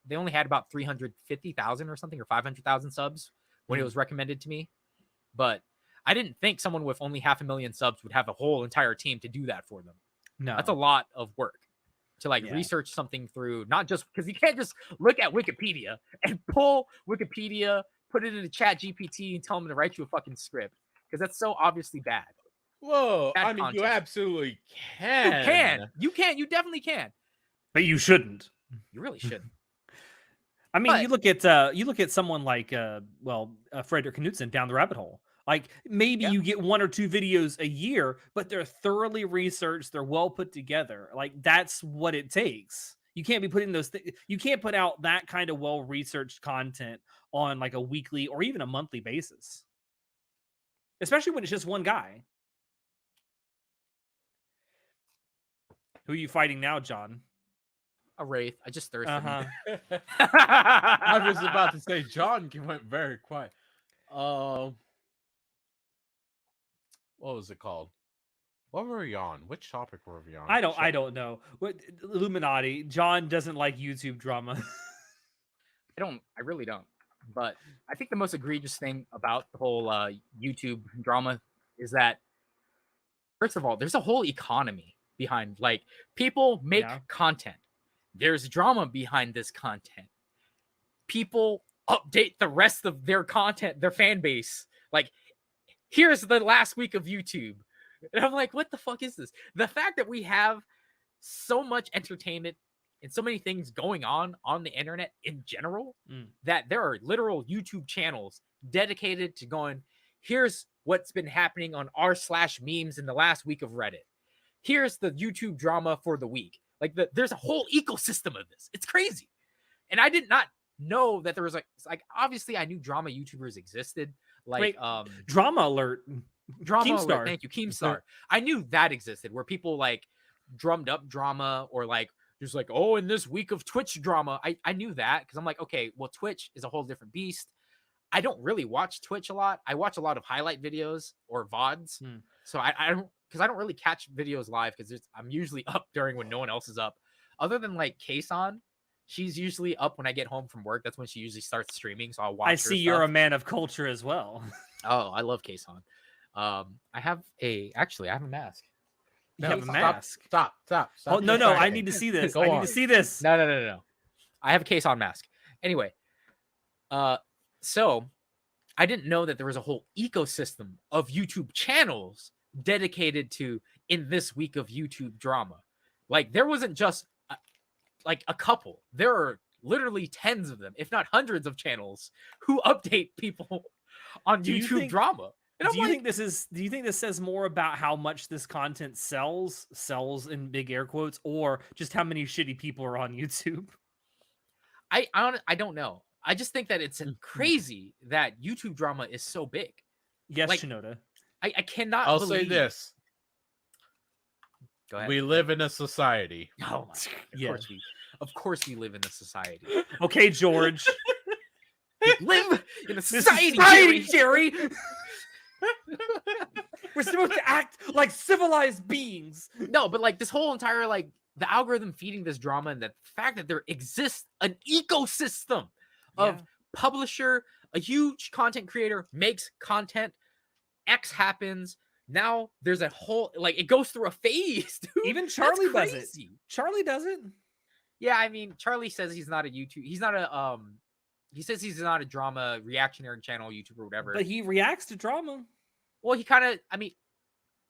they only had about 350,000 or something, or 500,000 subs when it was recommended to me. But I didn't think someone with only 500,000 subs would have a whole entire team to do that for them. No, that's a lot of work to like research something through, not just because you can't just look at Wikipedia and pull Wikipedia, put it into Chat GPT and tell them to write you a fucking script, because that's so obviously bad. Whoa, Bad I mean, content. you absolutely can. You definitely can. But you shouldn't. You really shouldn't. I mean, you look at someone like Frederick Knudsen down the rabbit hole. Like, maybe you get 1 or 2 videos a year, but they're thoroughly researched, they're well put together. Like, that's what it takes. You can't be putting you can't put out that kind of well researched content on like a weekly or even a monthly basis, especially when it's just one guy. Who are you fighting now, John? A Wraith. I just thirsted. I was about to say John went very quiet. What was it called? What were we on? Which topic were we on? I don't know. What Illuminati? John doesn't like YouTube drama. I really don't. But I think the most egregious thing about the whole YouTube drama is that, first of all, there's a whole economy behind, like, people make content. There's drama behind this content. People update the rest of their content, their fan base. Like, here's the last week of YouTube. And I'm like, what the fuck is this? The fact that we have so much entertainment and so many things going on the internet in general, that there are literal YouTube channels dedicated to going, here's what's been happening on r/memes in the last week of Reddit. here's the YouTube drama for the week. Like there's a whole ecosystem of this. It's crazy. And I did not know that there was like obviously I knew drama YouTubers existed. Like Wait, drama alert. Drama Keemstar. alert. Thank you, Keemstar. I knew that existed where people like drummed up drama or like just like, oh, in this week of Twitch drama. I knew that because I'm like, okay, well, Twitch is a whole different beast. I don't really watch Twitch a lot. I watch a lot of highlight videos or VODs. So I don't because I don't really catch videos live because I'm usually up during when no one else is up. Other than like Kason, she's usually up when I get home from work. That's when she usually starts streaming. So I'll watch. I see you're a man of culture as well. Oh, I love Kason. I have a mask. You have a mask. Stop. Oh no, I need to see this. I need to see this. No. I have a Kason mask. Anyway, so I didn't know that there was a whole ecosystem of YouTube channels dedicated to in this week of YouTube drama. Like there wasn't just like a couple. There are literally tens of them, if not hundreds of channels who update people on YouTube drama. And do you think this says more about how much this content sells in big air quotes, or just how many shitty people are on YouTube? I don't know. I just think that it's crazy that YouTube drama is so big. Yes, like, Shinoda. I cannot. I'll say this. Go ahead. We live in a society. Oh my God. Of course we live in a society. Okay, George. We live in a society, Jerry. We're supposed to act like civilized beings. No, but like this whole entire like the algorithm feeding this drama and the fact that there exists an ecosystem of publisher, a huge content creator makes content, X happens. Now there's a whole like it goes through a phase, dude. Even Charlie does it. Charlie does it. Yeah, I mean, Charlie says he's not a YouTube. He's not a he says he's not a drama reactionary channel YouTuber or whatever. But he reacts to drama. Well, he kind of. I mean,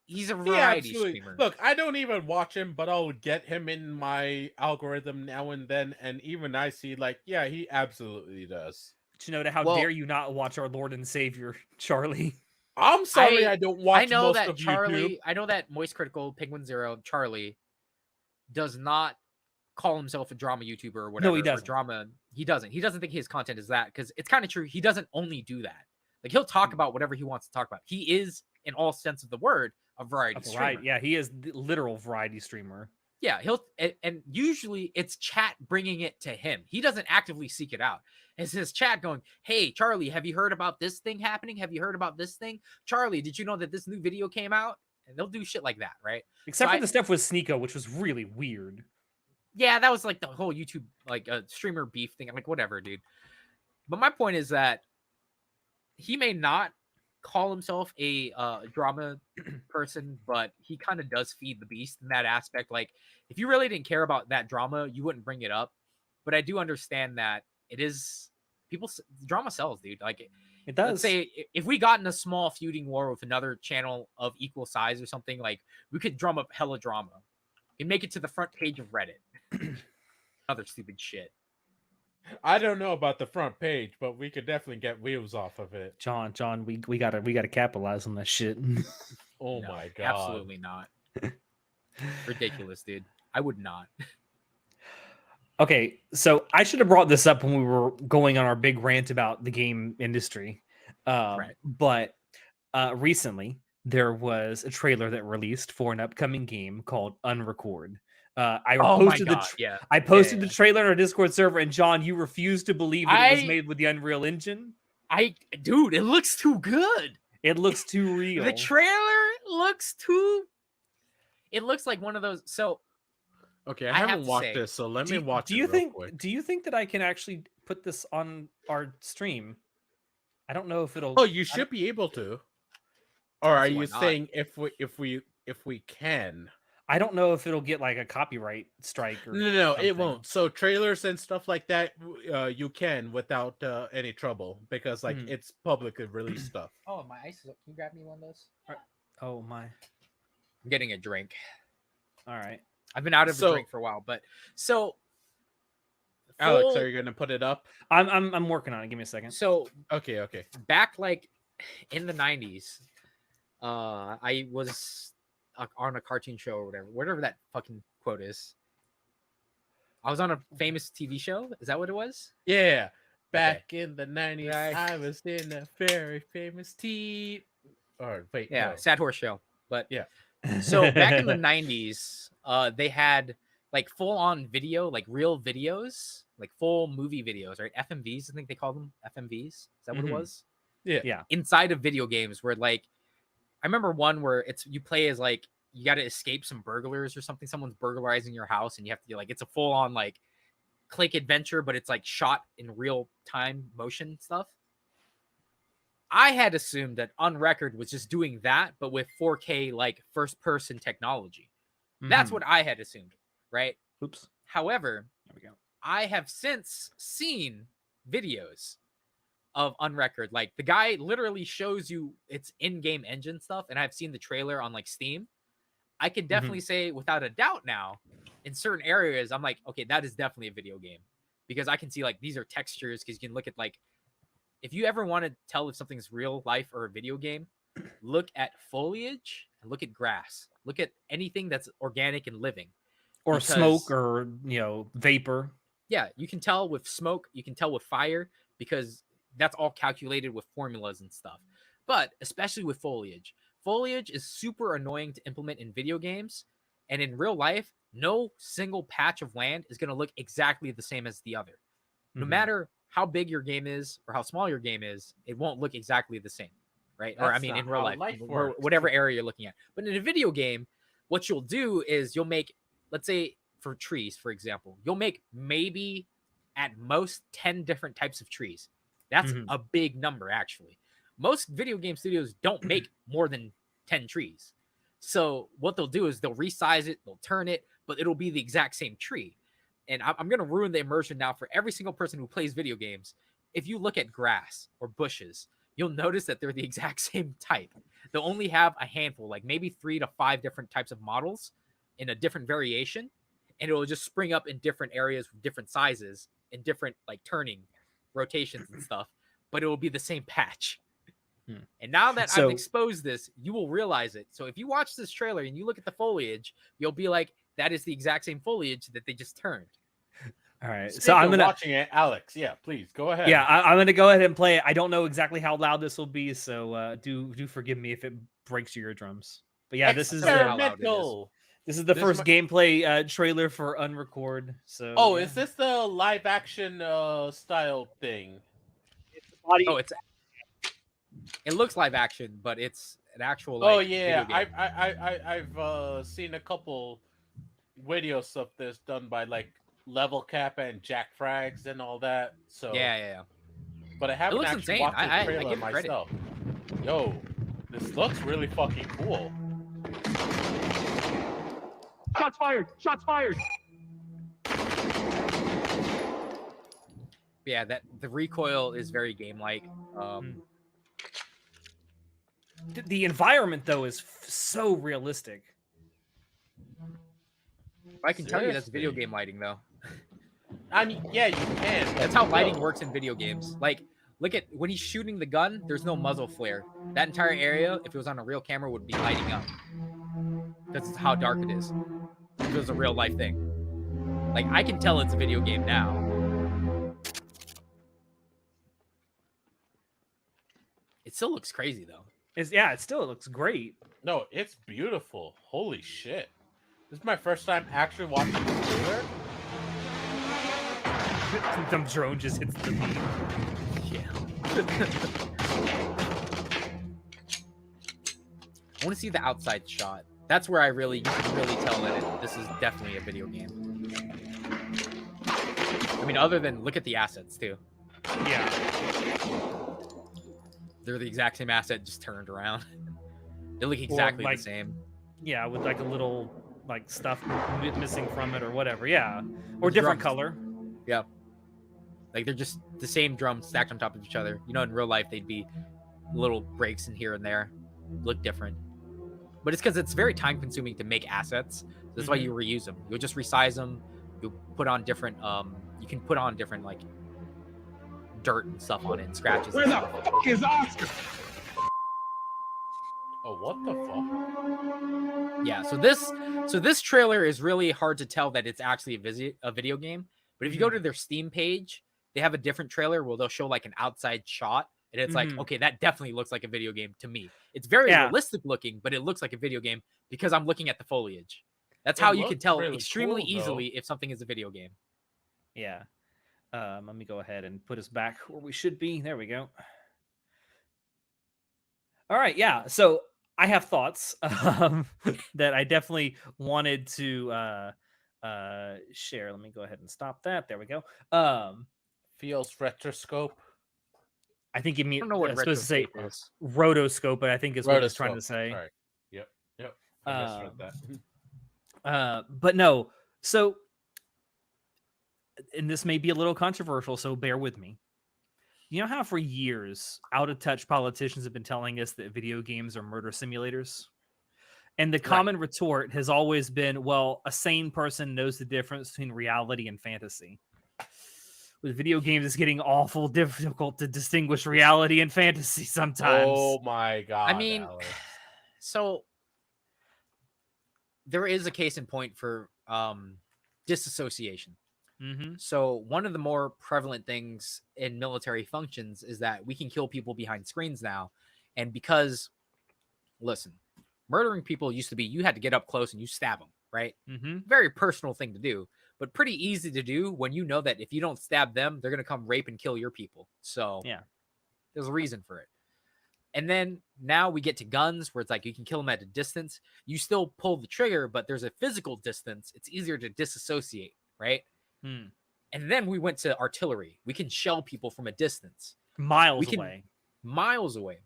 he's a variety streamer. Look, I don't even watch him, but I'll get him in my algorithm now and then, and even I see like, yeah, he absolutely does. Shinoda, how dare you not watch our Lord and Savior, Charlie? I'm sorry, I don't watch. I know most that of Charlie. YouTube. I know that Moist Critical Penguin Zero Charlie does not call himself a drama YouTuber or whatever. No, he doesn't. Drama. He doesn't. He doesn't think his content is that because it's kind of true. He doesn't only do that. Like he'll talk about whatever he wants to talk about. He is, in all sense of the word, a variety streamer. Yeah, he is the literal variety streamer. Yeah, he'll and usually it's chat bringing it to him. He doesn't actively seek it out. It's his chat going, "Hey, Charlie, have you heard about this thing happening? Have you heard about this thing? Charlie, did you know that this new video came out?" And they'll do shit like that, right? Except for the stuff with Sneeko, which was really weird. Yeah, that was like the whole YouTube like streamer beef thing. I'm like, whatever, dude. But my point is that he may not call himself a drama person, but he kind of does feed the beast in that aspect. Like, if you really didn't care about that drama, you wouldn't bring it up. But I do understand that it is drama sells, dude. Like, it does. Let's say if we got in a small feuding war with another channel of equal size or something, like we could drum up hella drama and make it to the front page of Reddit. Other stupid shit. I don't know about the front page, but we could definitely get wheels off of it. John, we gotta capitalize on that shit. Oh my god. Absolutely not. Ridiculous, dude. I would not. Okay, so I should have brought this up when we were going on our big rant about the game industry. Right. But recently there was a trailer that released for an upcoming game called Unrecord. I posted the trailer on our Discord server, and John, you refused to believe that it was made with the Unreal Engine. Dude, it looks too good. It looks too real. The trailer looks too. It looks like one of those. So, okay, I haven't watched this, so let me watch. Do you think that I can actually put this on our stream? I don't know if it'll. Oh, you should be able to. Or are you saying if we can? I don't know if it'll get like a copyright strike or no, it won't. So trailers and stuff like that, you can without any trouble because like it's publicly released stuff. Oh, my ice is up. Can you grab me one of those? Oh my! I'm getting a drink. All right. I've been out of a drink for a while, but so. Alex, are you gonna put it up? I'm working on it. Give me a second. So okay. Back like in the 90s, I was on a cartoon show or whatever that fucking quote is. I was on a famous TV show. Is that what it was? Yeah. Back in the 90s, Right. I was in a very famous or wait, Yeah, no. Sad Horse Show. But Yeah. so back in the 90s, they had like full on video, like real videos, like full movie videos, right? FMVs, I think they call them FMVs. Is that what it was? Yeah. Inside of video games where like I remember one where you play as like you got to escape some burglars or something. Someone's burglarizing your house and you have to like it's a full on like click adventure, but it's like shot in real time motion stuff. I had assumed that On Record was just doing that, but with 4K like first person technology. That's what I had assumed, right? Oops. However, There we go. I have since seen videos of On Record. Like the guy literally shows you its in-game engine stuff, and I've seen the trailer on like Steam. I can definitely say without a doubt now, in certain areas, I'm like, okay, that is definitely a video game because I can see like these are textures because you can look at like if you ever want to tell if something's real life or a video game, look at foliage and look at grass. Look at anything that's organic and living. Or Because- smoke or, vapor. Yeah, you can tell with smoke, you can tell with fire because that's all calculated with formulas and stuff. But especially with foliage. Foliage is super annoying to implement in video games. And in real life, no single patch of land is going to look exactly the same as the other. No matter how big your game is or how small your game is, it won't look exactly the same, right? Or I That's mean, not in real how life, works. whatever area you're looking at. But in a video game, what you'll do is you'll make, let's say for trees, for example, you'll make maybe at most 10 different types of trees. That's a big number, actually. Most video game studios don't make more than 10 trees. So what they'll do is they'll resize it, they'll turn it, but it'll be the exact same tree. And I'm going to ruin the immersion now for every single person who plays video games. If you look at grass or bushes, you'll notice that they're the exact same type. They'll only have a handful, like maybe 3 to 5 different types of models in a different variation. And it will just spring up in different areas with different sizes and different like turning rotations and stuff. But it will be the same patch. And now that I've exposed this, you will realize it. So if you watch this trailer and you look at the foliage, you'll be like, that is the exact same foliage that they just turned. All right. Speaking So I'm of gonna watching it, Alex. Yeah, please go ahead. Yeah, I'm gonna go ahead and play it. I don't know exactly how loud this will be, so do forgive me if it breaks your eardrums. But yeah, this is experimental. this is the first gameplay trailer for Unrecord. So Oh, is this the live action style thing? Oh, it looks live action, but it's an actual. Like, Oh yeah, video game. I've seen a couple videos of this done by like Level Cap and Jack Frags and all that. So yeah. But I haven't looks actually insane. watched the I trailer give it credit. myself. Yo, this looks really fucking cool. Shots fired! Shots fired! Yeah, that the recoil is very game-like. The environment though is so realistic. I can tell you that's video game lighting, though. I mean, yeah, you can. That's how lighting works in video games. Like, look at when he's shooting the gun. There's no muzzle flare. That entire area, if it was on a real camera, would be lighting up. Because it's how dark it is. If it was a real life thing. Like, I can tell it's a video game now. It still looks crazy, though. It still looks great. No, it's beautiful. Holy shit. This is my first time actually watching the trailer. Some drone just hits the beam. Yeah. I want to see the outside shot. That's where you can really tell that this is definitely a video game. I mean, other than look at the assets too. Yeah. They're the exact same asset, just turned around. They look exactly the same. Yeah, with like a little like stuff missing from it or whatever. Yeah, or The different drums. color. Yeah. Like they're just the same drums stacked on top of each other. You know, in real life, they'd be little breaks in here and there, look different. But it's because it's very time consuming to make assets. That's why you reuse them. You'll just resize them. You'll put on different, you can put on different like dirt and stuff on it and scratches. Where and the stuff. fuck is Oscar? Oh Oh, what the fuck? Yeah, so this trailer is really hard to tell that it's actually a video game. But if you go to their Steam page, they have a different trailer where they'll show like an outside shot, and it's like, okay, that definitely looks like a video game to me. It's very realistic looking, but it looks like a video game because I'm looking at the foliage. That's how you can tell really extremely cool, easily if something is a video game. Yeah. Let me go ahead and put us back where we should be. There we go. All right. Yeah. So I have thoughts that I definitely wanted to share. Let me go ahead and stop that. There we go. Feels retroscope. I think you mean I don't know what supposed to say retroscope is. rotoscope, but I think is what it's trying to Rotoscope, say. Sorry. Yep. I misread that. But no. So, and this may be a little controversial, so bear with me. You know how for years, out of touch politicians have been telling us that video games are murder simulators? And the common retort has always been, well, a sane person knows the difference between reality and fantasy. With video games, it's getting awful difficult to distinguish reality and fantasy sometimes. Oh my god. I mean, Alex. so there is a case in point for disassociation. So one of the more prevalent things in military functions is that we can kill people behind screens now. And because, listen, murdering people used to be you had to get up close and you stab them, right? Very personal thing to do, but pretty easy to do when you know that if you don't stab them, they're going to come rape and kill your people. So yeah, there's a reason for it. And then now we get to guns where it's like you can kill them at a distance. You still pull the trigger, but there's a physical distance. It's easier to disassociate, right? And then we went to artillery. We can shell people from a distance. Miles away.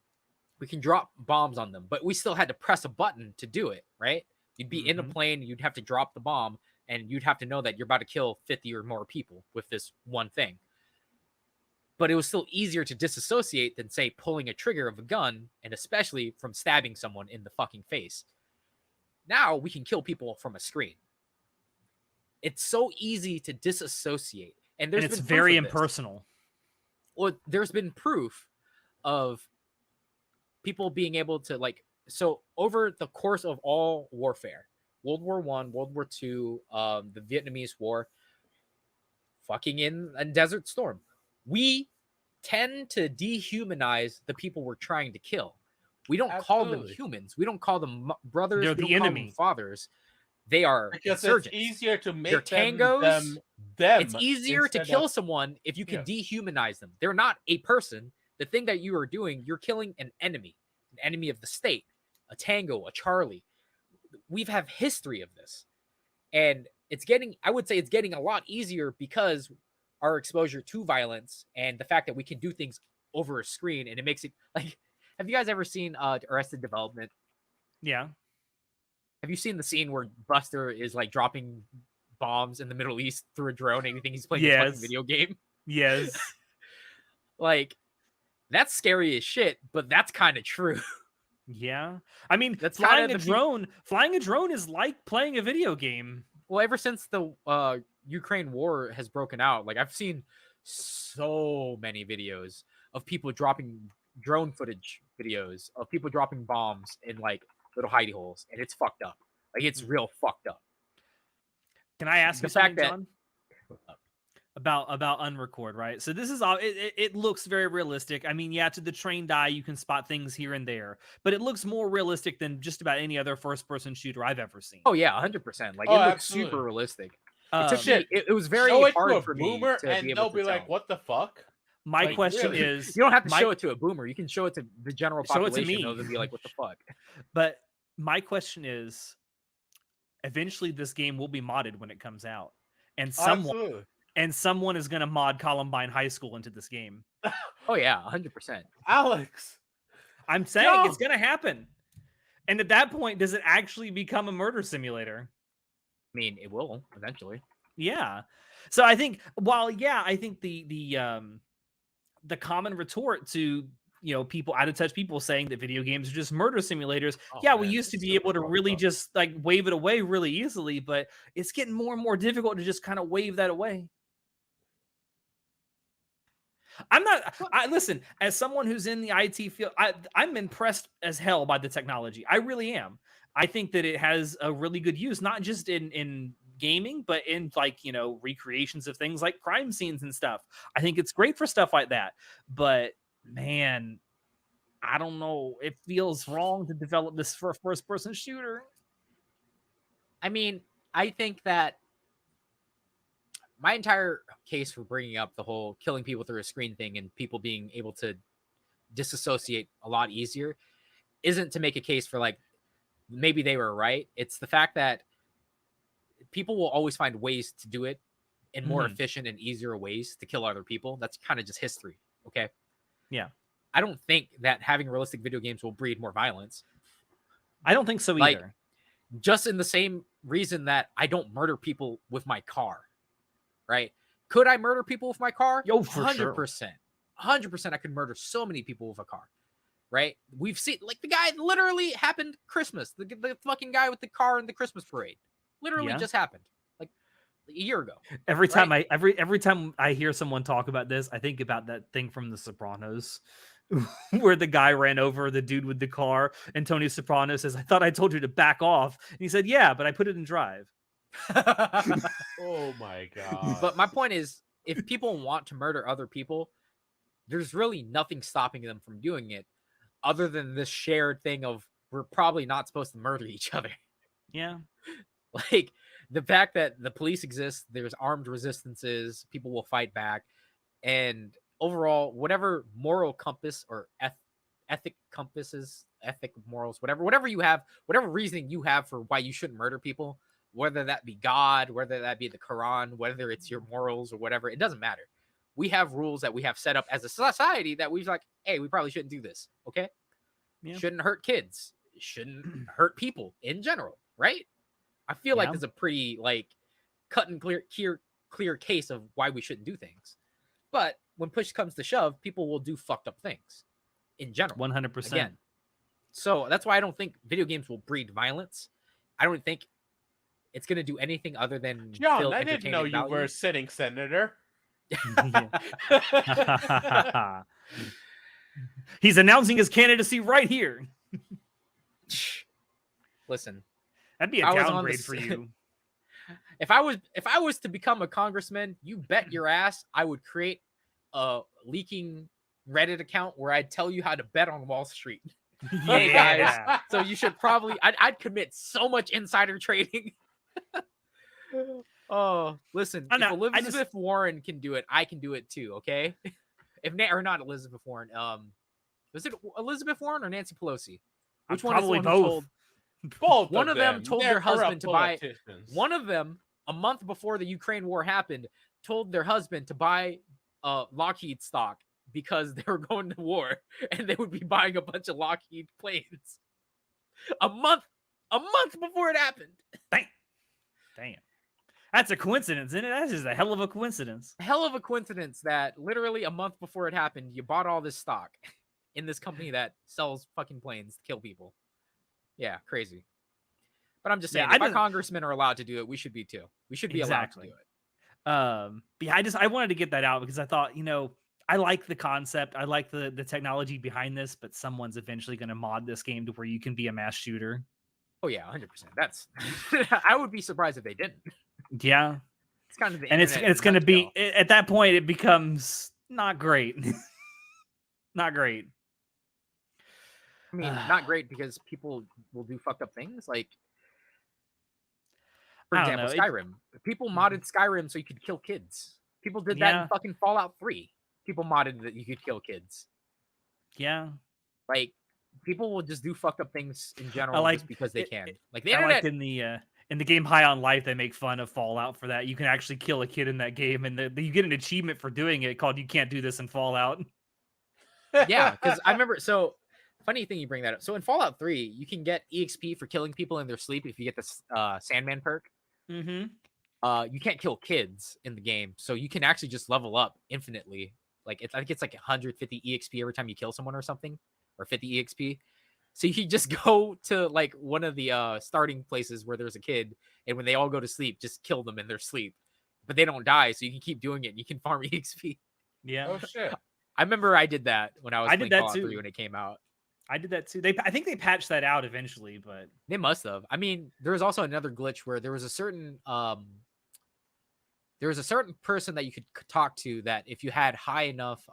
We can drop bombs on them, but we still had to press a button to do it, right? You'd be in a plane, you'd have to drop the bomb, and you'd have to know that you're about to kill 50 or more people with this one thing. But it was still easier to disassociate than, say, pulling a trigger of a gun, and especially from stabbing someone in the fucking face. Now we can kill people from a screen. It's so easy to disassociate. And it's very impersonal. Well, there's been proof of people being able to, like, so over the course of all warfare, World War I, World War II, the Vietnamese War, fucking in a Desert Storm, we tend to dehumanize the people we're trying to kill. We don't call them humans. We don't call them brothers. They're the enemy. Call them fathers. They are because insurgents. It's easier to make They're tangos. them. It's easier to kill someone if you can dehumanize them. They're not a person. The thing that you are doing, you're killing an enemy of the state, a tango, a Charlie. We've have history of this. And I would say it's getting a lot easier because our exposure to violence and the fact that we can do things over a screen, and it makes it like, have you guys ever seen Arrested Development? Yeah. Have you seen the scene where Buster is like dropping bombs in the Middle East through a drone and you think he's playing a fucking video game? Yes. Like, that's scary as shit, but that's kind of true. Yeah. I mean, that's flying a drone is like playing a video game. Well, ever since the Ukraine war has broken out, like I've seen so many videos of people dropping drone footage videos of people dropping bombs in like little hidey holes, and it's fucked up. Like, it's real fucked up. Can I ask you something, John? About unrecord, right? So this is all it looks very realistic. I mean, yeah, to the trained eye, you can spot things here and there, but it looks more realistic than just about any other first-person shooter I've ever seen. Oh yeah, 100%. Like, it looks super realistic. It was very hard for me to and be able they'll be like, "What the fuck?" My question is, you don't have to show it to a boomer. You can show it to the general population. Show it to me. They'll be like, "What the fuck?" But my question is, eventually this game will be modded when it comes out, and someone is going to mod Columbine High School into this game. Oh yeah, 100%. Alex, I'm saying it's going to happen. And at that point, does it actually become a murder simulator? I mean, it will eventually. Yeah. So I think, I think the common retort to, people out of touch people saying that video games are just murder simulators. We used to be able to really just like wave it away really easily, but it's getting more and more difficult to just kind of wave that away. I'm not. I listen. As someone who's in the IT field, I'm impressed as hell by the technology. I really am. I think that it has a really good use, not just in gaming, but in like recreations of things like crime scenes and stuff. I think it's great for stuff like that. But man, I don't know. It feels wrong to develop this for a first-person shooter. I mean, I think that my entire case for bringing up the whole killing people through a screen thing and people being able to disassociate a lot easier isn't to make a case for like maybe they were right. It's the fact that people will always find ways to do it in more efficient and easier ways to kill other people. That's kind of just history. Okay. Yeah. I don't think that having realistic video games will breed more violence. I don't think so Like, either. just in the same reason that I don't murder people with my car, right? Could I murder people with my car? Yo, for 100%. 100% I could murder so many people with a car, right? We've seen, like, the guy literally happened Christmas. The fucking guy with the car in the Christmas parade. Literally just happened. Like, a year ago. Every time every time I hear someone talk about this, I think about that thing from The Sopranos where the guy ran over the dude with the car and Tony Soprano says, "I thought I told you to back off." And he said, "Yeah, but I put it in drive." Oh my god. But my point is, if people want to murder other people, there's really nothing stopping them from doing it other than this shared thing of we're probably not supposed to murder each other. Yeah. Like, the fact that the police exist, there's armed resistances, people will fight back, and overall, whatever moral compass or ethic compasses, ethic morals, whatever you have, whatever reasoning you have for why you shouldn't murder people, whether that be God, whether that be the Quran, whether it's your morals or whatever, it doesn't matter. We have rules that we have set up as a society that we're like, hey, we probably shouldn't do this. Okay. Yeah. Shouldn't hurt kids. Shouldn't hurt people in general. Right. I feel like there's a pretty like cut and clear case of why we shouldn't do things. But when push comes to shove, people will do fucked up things in general. 100%. Again. So that's why I don't think video games will breed violence. I don't think it's going to do anything other than John, I didn't know you were a sitting senator. He's announcing his candidacy right here. Listen, that'd be a downgrade for you. If I was to become a congressman, you bet your ass I would create a leaking Reddit account where I'd tell you how to bet on Wall Street. Hey guys, so you should probably I'd commit so much insider trading. Oh, listen, if Elizabeth Warren can do it, I can do it too, okay? Or not Elizabeth Warren. Was it Elizabeth Warren or Nancy Pelosi? Which one is the one who told? Both one of them told their husband to buy. One of them, a month before the Ukraine war happened, told their husband to buy Lockheed stock because they were going to war and they would be buying a bunch of Lockheed planes. A month before it happened. Damn. That's a coincidence, isn't it? That's just a hell of a coincidence. Hell of a coincidence that literally a month before it happened, you bought all this stock in this company that sells fucking planes to kill people. Yeah, crazy. But I'm just saying, if our congressmen are allowed to do it, we should be too. We should be allowed to do it. I wanted to get that out because I thought, I like the concept. I like the technology behind this, but someone's eventually going to mod this game to where you can be a mass shooter. Oh yeah, 100%. That's I would be surprised if they didn't. Yeah, it's kind of the and it's going to be at that point it becomes not great. Not great. I mean, not great because people will do fucked up things. Like, for example, Skyrim. People modded Skyrim so you could kill kids. People did that in fucking Fallout 3. People modded that you could kill kids. Yeah. Like, people will just do fucked up things in general just because they can. Like the internet. Like in the game High on Life, they make fun of Fallout for that. You can actually kill a kid in that game, and you get an achievement for doing it called "You Can't Do This in Fallout." Yeah, because I remember. So funny thing you bring that up. So in Fallout 3, you can get EXP for killing people in their sleep if you get the Sandman perk. Mm-hmm. You can't kill kids in the game, so you can actually just level up infinitely. Like I think it's like 150 EXP every time you kill someone or something, or 50 EXP. So you can just go to like one of the starting places where there's a kid, and when they all go to sleep, just kill them in their sleep. But they don't die, so you can keep doing it. And you can farm EXP. Yeah. Oh shit. I remember I did that when I was I playing did that Fallout 3 too. when it came out. I did that too. I think they patched that out eventually, but They must have. I mean, there was also another glitch where there was a certain person that you could talk to that if you had high enough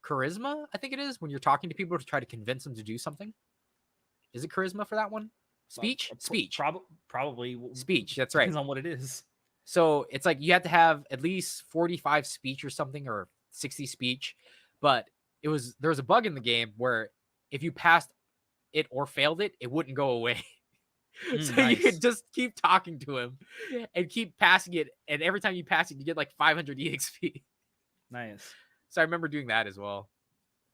charisma, I think it is, when you're talking to people to try to convince them to do something. Is it charisma for that one? Speech? Speech. probably Speech. That's right. depends on what it is. So it's like you have to have at least 45 speech or something, or 60 speech. But there was a bug in the game where if you passed it or failed it, it wouldn't go away. So you Nice. could just keep talking to him and keep passing it. And every time you pass it, you get like 500 EXP. Nice. So I remember doing that as well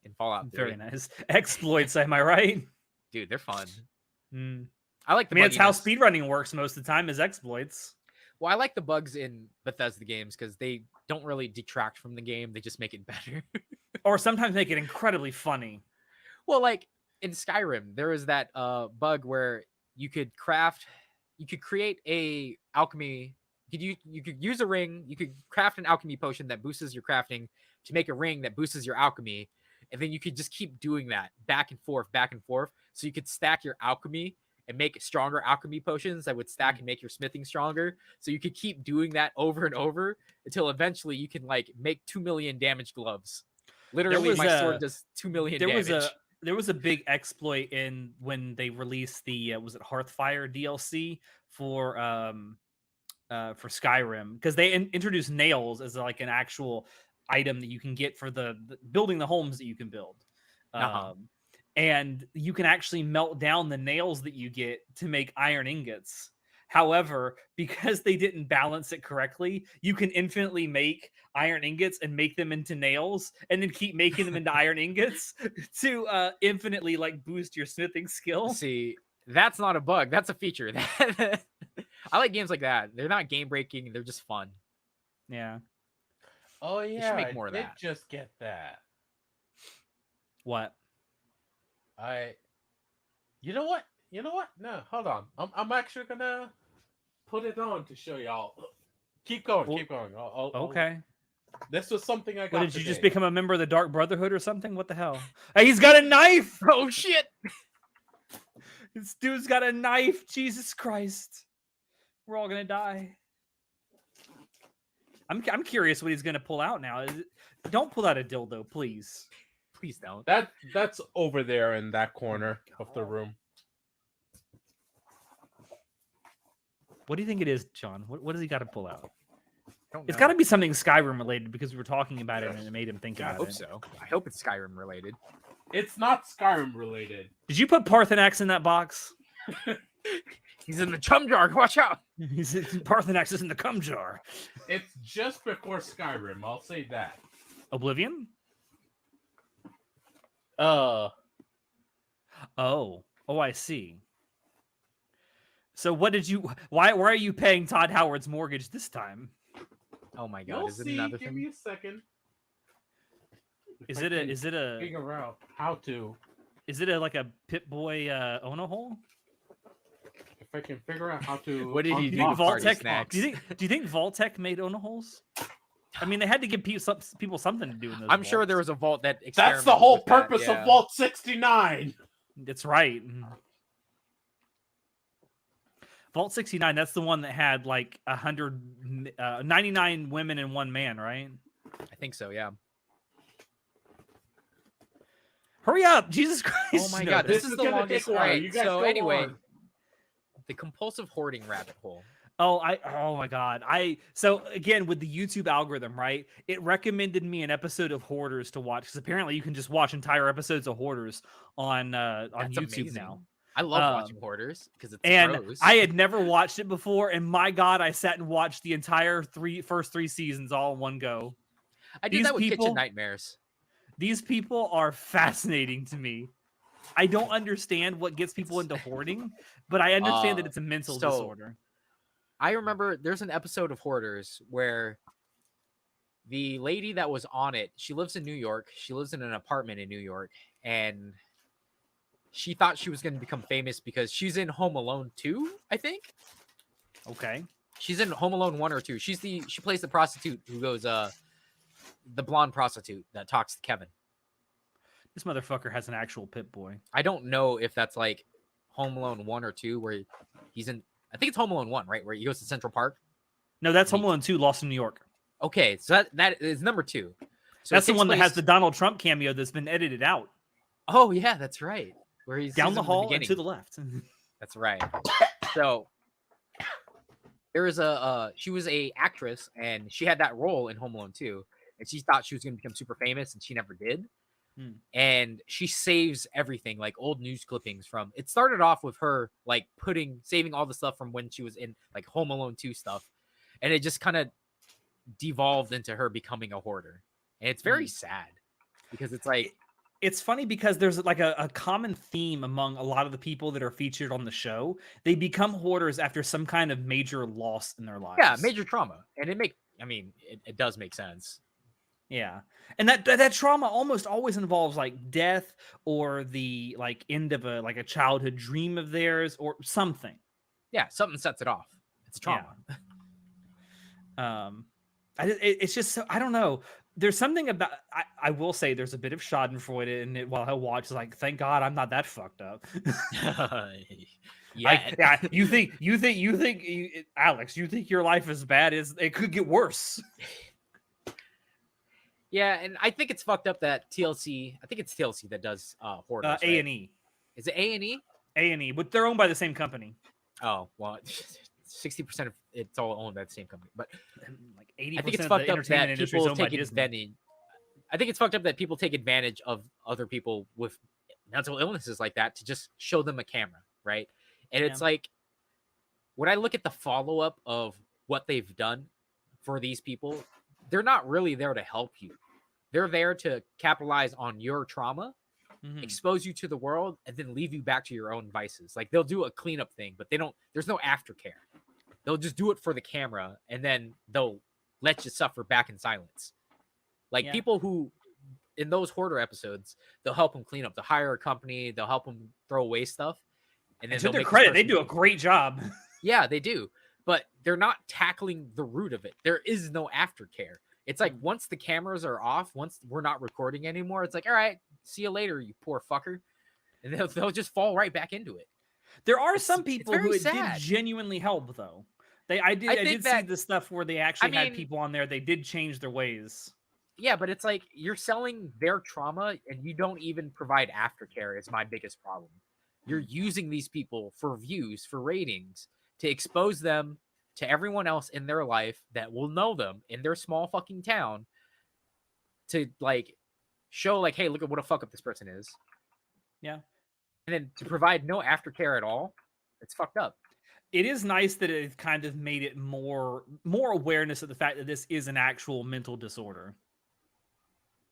in Fallout 3. Very nice. Exploits, am I right? Dude, they're fun. Mm. I like I the mean, it's how bugginess. speedrunning works most of the time is exploits. Well, I like the bugs in Bethesda games because they don't really detract from the game. They just make it better. Or sometimes make it incredibly funny. Well, like in Skyrim, there was that bug where you could create a alchemy. You could use a ring. You could craft an alchemy potion that boosts your crafting to make a ring that boosts your alchemy, and then you could just keep doing that back and forth. So you could stack your alchemy and make stronger alchemy potions that would stack and make your smithing stronger. So you could keep doing that over and over until eventually you can like make 2 million damage gloves. Literally, my sword does 2 million damage. There was a big exploit in when they released the was it Hearthfire DLC for Skyrim, because they introduced nails as like an actual item that you can get for the building the homes that you can build. And you can actually melt down the nails that you get to make iron ingots. However, because they didn't balance it correctly, you can infinitely make iron ingots and make them into nails and then keep making them into iron ingots to infinitely like boost your smithing skill. See, that's not a bug. That's a feature. I like games like that. They're not game breaking. They're just fun. Yeah. Oh yeah, should make more I of did that. just get that. What? You know what? No, hold on. I'm actually gonna put it on to show y'all. Keep going. Okay. This was something I got. What, did you today. just become a member of the Dark Brotherhood or something? What the hell? Hey, he's got a knife! Oh shit! This dude's got a knife. Jesus Christ. We're all gonna die. I'm curious what he's gonna pull out now. Don't pull out a dildo, please. Please don't. That's over there in that corner of the room. What do you think it is, John? What does he got to pull out? Don't It's know. got to be something Skyrim related because we were talking about it and it made him think I about hope it. so. I hope it's Skyrim related. It's not Skyrim related. Did you put Parthenax in that box? He's in the chum jar. Watch out. Parthenax is in the cum jar. It's just before Skyrim. I'll say that. Oblivion? Uh, Oh, I see. So what did you? Why are you paying Todd Howard's mortgage this time? Oh my god! you'll Is it see. another Give thing? me a second. Is If I it can a figure out how to? like a Pit Boy Ono hole? If I can figure out how to. What did he Do do? you think unlock Party Vault-Tech? snacks. Do you think Vault-Tech made Ono holes? I mean, they had to give people something to do in those. I'm sure there vaults. was a vault that. That's the experimented whole with that, purpose yeah. of Vault 69. That's right. Vault 69. That's the one that had like 99 women and one man, right? I think so. Yeah. Hurry up, Jesus Christ! Oh my god! This is the gonna longest. take a while. Alright, You guys so go anyway, on. the compulsive hoarding rabbit hole. Oh my god. So again with the YouTube algorithm, right? It recommended me an episode of Hoarders to watch because apparently you can just watch entire episodes of Hoarders on That's YouTube amazing. now. I love watching hoarders because it's And gross. I had never watched it before, and my god, I sat and watched the entire first three seasons all in one go. I do these that with people- Kitchen Nightmares. These people are fascinating to me. I don't understand what gets people into hoarding, but I understand that it's a mental so- disorder. I remember there's an episode of Hoarders where the lady that was on it, she lives in New York. She lives in an apartment in New York, and she thought she was going to become famous because she's in Home Alone 2, I think. Okay. She's in Home Alone 1 or 2. She plays the prostitute who goes the blonde prostitute that talks to Kevin. This motherfucker has an actual Pip Boy. I don't know if that's like Home Alone 1 or 2 where he's in. I think it's Home Alone 1, right? Where he goes to Central Park. No, that's Home Alone 2, Lost in New York. Okay, so that is number 2. So that's the one that has the Donald Trump cameo that's been edited out. Oh yeah, that's right. Where he's down the hall and to the left. That's right. So there was she was a actress and she had that role in Home Alone 2, and she thought she was going to become super famous, and she never did. And she saves everything, like old news clippings from. It started off with her like saving all the stuff from when she was in like Home Alone 2 stuff, and it just kind of devolved into her becoming a hoarder. And it's very sad because it's like it's funny because there's like a common theme among a lot of the people that are featured on the show. They become hoarders after some kind of major loss in their lives. Yeah, major trauma, and it does make sense. Yeah, and that trauma almost always involves like death or the like end of a childhood dream of theirs or something. Yeah, something sets it off. It's trauma. Yeah. It's just so, I don't know. There's something about I will say there's a bit of Schadenfreude in it while I watch. Like, thank God I'm not that fucked up. Yeah. You think Alex? You think your life is bad? It could get worse. Yeah, and I think it's fucked up that TLC. I think it's TLC that does hoarders. A&E. Is it A&E? A&E, but they're owned by the same company. Oh well, 60% of it's all owned by the same company. But like 80%. I think it's fucked up that people take advantage. I think it's fucked up that people take advantage of other people with mental illnesses like that to just show them a camera, right? And it's like when I look at the follow up of what they've done for these people, they're not really there to help you. They're there to capitalize on your trauma, expose you to the world, and then leave you back to your own vices. Like they'll do a cleanup thing, but there's no aftercare. They'll just do it for the camera, and then they'll let you suffer back in silence. Like people who, in those hoarder episodes, they'll help them clean up. They'll hire a company. They'll help them throw away stuff. And then to their credit, they do a great job. Yeah, they do. But they're not tackling the root of it. There is no aftercare. It's like once the cameras are off, once we're not recording anymore, it's like, all right, see you later, you poor fucker. And they'll just fall right back into it. There are some people who it did genuinely help, though. I did see the stuff where they actually had people on there. They did change their ways. Yeah, but it's like you're selling their trauma and you don't even provide aftercare is my biggest problem. You're using these people for views, for ratings, to expose them to everyone else in their life that will know them in their small fucking town, to like show like, hey, look at what a fuck up this person is. Yeah. And then to provide no aftercare at all, it's fucked up. It is nice that it kind of made it more awareness of the fact that this is an actual mental disorder.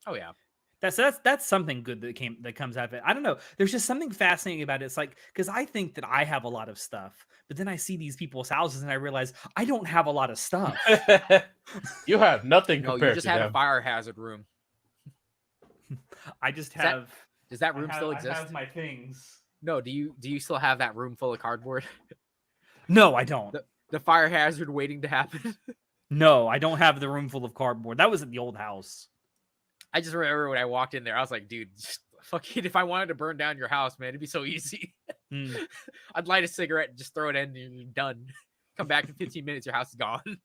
Oh yeah. That's something good that comes out of it. I don't know. There's just something fascinating about it. It's like, because I think that I have a lot of stuff, but then I see these people's houses and I realize I don't have a lot of stuff. You have nothing No, compared you just to have them. a fire hazard room. I just have. Does that room still exist? I have my things. No, do you still have that room full of cardboard? No, I don't. The fire hazard waiting to happen. No, I don't have the room full of cardboard. That was at the old house. I just remember when I walked in there, I was like, dude, just fucking, if I wanted to burn down your house, man, it'd be so easy. I'd light a cigarette and just throw it in and you're done. Come back in 15 minutes, your house is gone.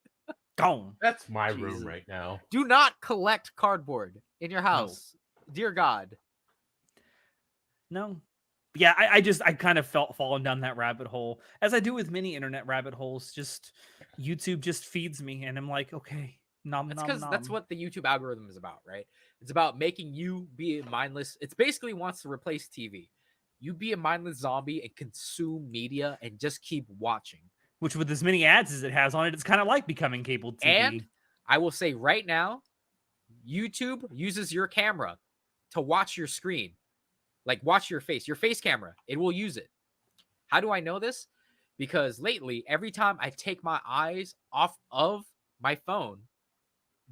Gone. That's my room right now. Do not collect cardboard in your house. No. Dear God. No. Yeah, I kind of felt falling down that rabbit hole, as I do with many internet rabbit holes. Just YouTube just feeds me, and I'm like, okay, that's what the YouTube algorithm is about, right? It's about making you be mindless. It's basically wants to replace TV. You be a mindless zombie and consume media and just keep watching. Which, with as many ads as it has on it, it's kind of like becoming cable TV. And I will say right now, YouTube uses your camera to watch your screen. Like, watch your face camera. It will use it. How do I know this? Because lately, every time I take my eyes off of my phone,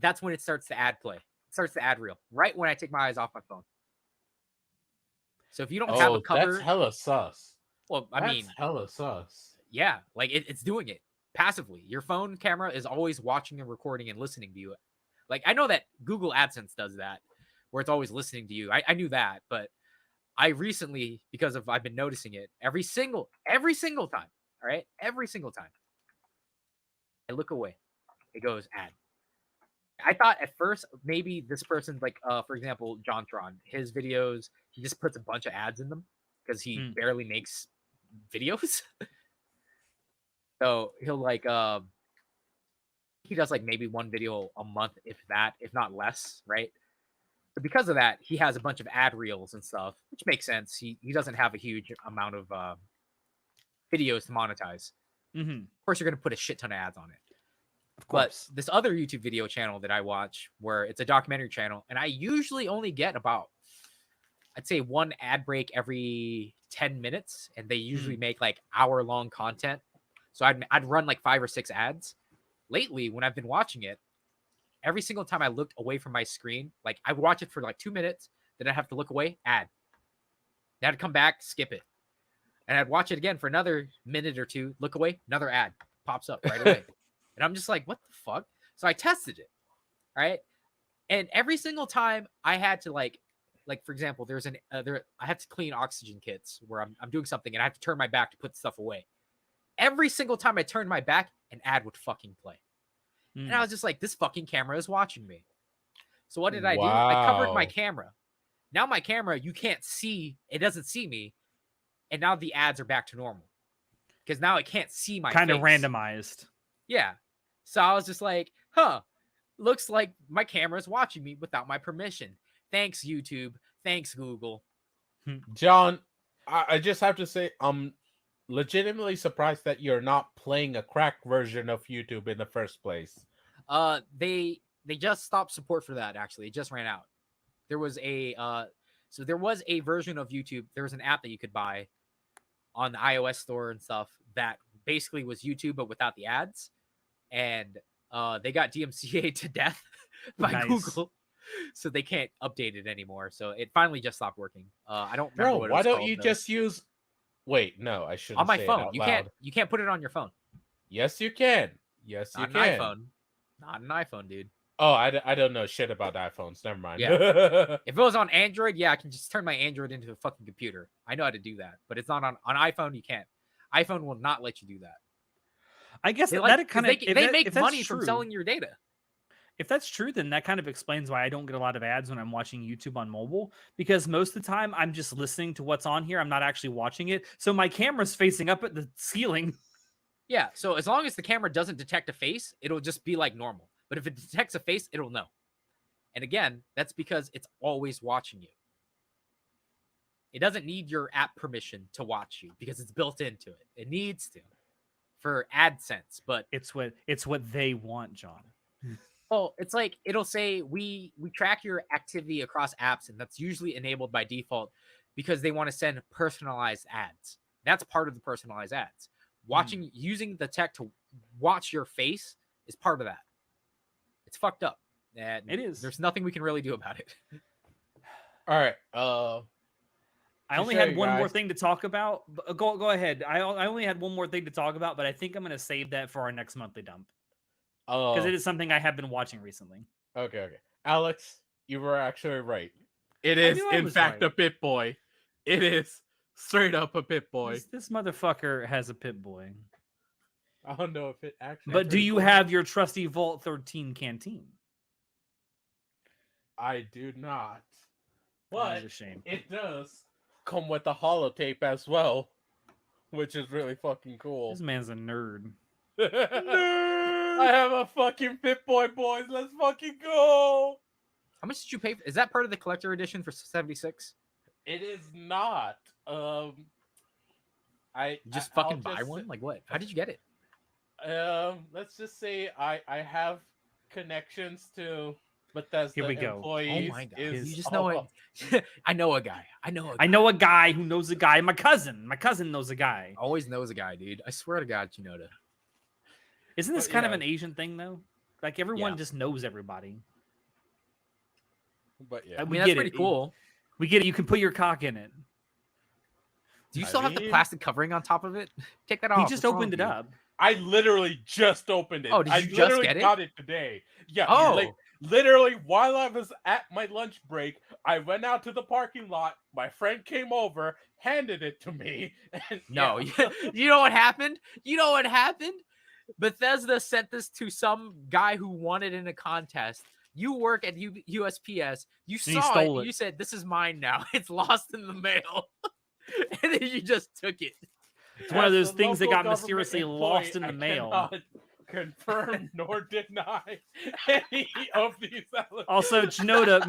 that's when it starts to ad play. It starts to ad reel. Right when I take my eyes off my phone. So if you don't have a cover... that's hella sus. Well, I mean... hella sus. Yeah, like, it's doing it. passively. Your phone camera is always watching and recording and listening to you. Like, I know that Google AdSense does that, where it's always listening to you. I knew that, but I recently, because of I've been noticing it every single time. All right, every single time I look away, it goes ad. I thought at first maybe this person's like, for example, JonTron, his videos, he just puts a bunch of ads in them because he barely makes videos. So he'll like, he does like maybe one video a month, if that, if not less, right? But because of that, he has a bunch of ad reels and stuff, which makes sense. He doesn't have a huge amount of videos to monetize. Mm-hmm. Of course, you're going to put a shit ton of ads on it. Of course. But this other YouTube video channel that I watch, where it's a documentary channel, and I usually only get about, I'd say, one ad break every 10 minutes, and they usually make like hour-long content. So I'd run like 5 or 6 ads. Lately, when I've been watching it, every single time I looked away from my screen, like I would watch it for like 2 minutes, then I'd have to look away, ad. Then I'd come back, skip it. And I'd watch it again for another minute or two, look away, another ad pops up right away. And I'm just like, what the fuck? So I tested it, right? And every single time I had to like for example, there's I have to clean oxygen kits where I'm doing something and I have to turn my back to put stuff away. Every single time I turned my back, an ad would fucking play. And I was just like, this fucking camera is watching me. So what did I do? I covered my camera. Now my camera, you can't see, it doesn't see me. And now the ads are back to normal. Because now it can't see my kind face. of randomized. Yeah. So I was just like, looks like my camera is watching me without my permission. Thanks, YouTube. Thanks, Google. John, I just have to say, I'm legitimately surprised that you're not playing a cracked version of YouTube in the first place. They just stopped support for that, actually. It just ran out. There was a version of YouTube. There was an app that you could buy on the iOS store and stuff that basically was YouTube but without the ads. And they got DMCA'd to death by Google, so they can't update it anymore. So it finally just stopped working. I don't remember what it was why don't called, you though. just use? Wait, no, I shouldn't. On my say phone? It out You loud. can't put it on your phone. Yes, you can. Yes, Not you an can. iPhone. Not an iPhone, dude. Oh, I don't know shit about iPhones. Never mind. Yeah. If it was on Android, yeah, I can just turn my Android into a fucking computer. I know how to do that, but it's not on iPhone. You can't. iPhone will not let you do that. I guess They make money from selling your data. If that's true, then that kind of explains why I don't get a lot of ads when I'm watching YouTube on mobile, because most of the time I'm just listening to what's on here. I'm not actually watching it. So my camera's facing up at the ceiling. Yeah. So as long as the camera doesn't detect a face, it'll just be like normal. But if it detects a face, it'll know. And again, that's because it's always watching you. It doesn't need your app permission to watch you because it's built into it. It needs to for AdSense, but it's what they want, John. Well, it's like it'll say we track your activity across apps, and that's usually enabled by default because they want to send personalized ads. That's part of the personalized ads. Using the tech to watch your face is part of that. It's fucked up. And it is. There's nothing we can really do about it. All right. I only had one more thing to talk about. Go ahead. I only had one more thing to talk about, but I think I'm going to save that for our next monthly dump. Because it is something I have been watching recently. Okay. Alex, you were actually right. It is, in fact, a Pit Boy. It is straight up a Pit Boy. This motherfucker has a Pit Boy. I don't know if it actually. But do you have your trusty Vault 13 canteen? I do not. That But is a shame. it does come with a holotape as well, which is really fucking cool. This man's a nerd. Nerd! I have a fucking Pit Boy, boys. Let's fucking go. How much did you pay? Is that part of the collector edition for 76? It is not. I just fucking buy one. Like what? How did you get it? Let's just say I have connections to Bethesda Here we go. employees. Oh my god! You just know it. I know a guy. I know a guy who knows a guy. My cousin knows a guy. Always knows a guy, dude. I swear to God, Chinoda. Isn't this kind of an Asian thing though? Like everyone just knows everybody. But yeah, I mean that's pretty cool. We get it. You can put your cock in it. Do you still have the plastic covering on top of it? Take that off. He just opened it up. I literally just opened it. Oh, did I you just literally get it? got it today. Yeah. Oh. Like literally while I was at my lunch break, I went out to the parking lot. My friend came over, handed it to me. And No, yeah. you know what happened? You know what happened? Bethesda sent this to some guy who won it in a contest. You work at USPS. You And he saw stole it. it. You said, "This is mine now. It's lost in the mail," and then you just took it. It's one of As those the things that local got government mysteriously employee, lost in the I mail. cannot confirm nor deny any of these allegations. Also, Chinoda,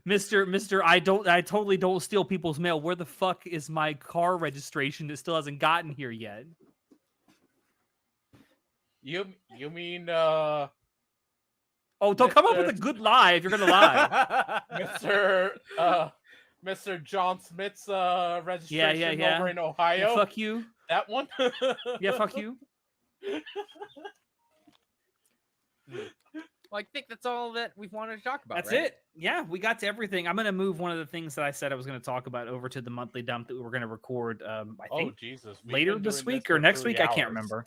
Mr. I totally don't steal people's mail. Where the fuck is my car registration that still hasn't gotten here yet? You mean Oh, don't come up with a good lie if you're gonna lie. Mr. John Smith's registration yeah. over in Ohio? Yeah, fuck you. That one? Yeah, fuck you. Well, I think that's all that we've wanted to talk about. That's right? it. Yeah, we got to everything. I'm gonna move one of the things that I said I was gonna talk about over to the monthly dump that we were gonna record. I Oh think Jesus! We've later been this doing week for or next 3 week. I can't hours. remember.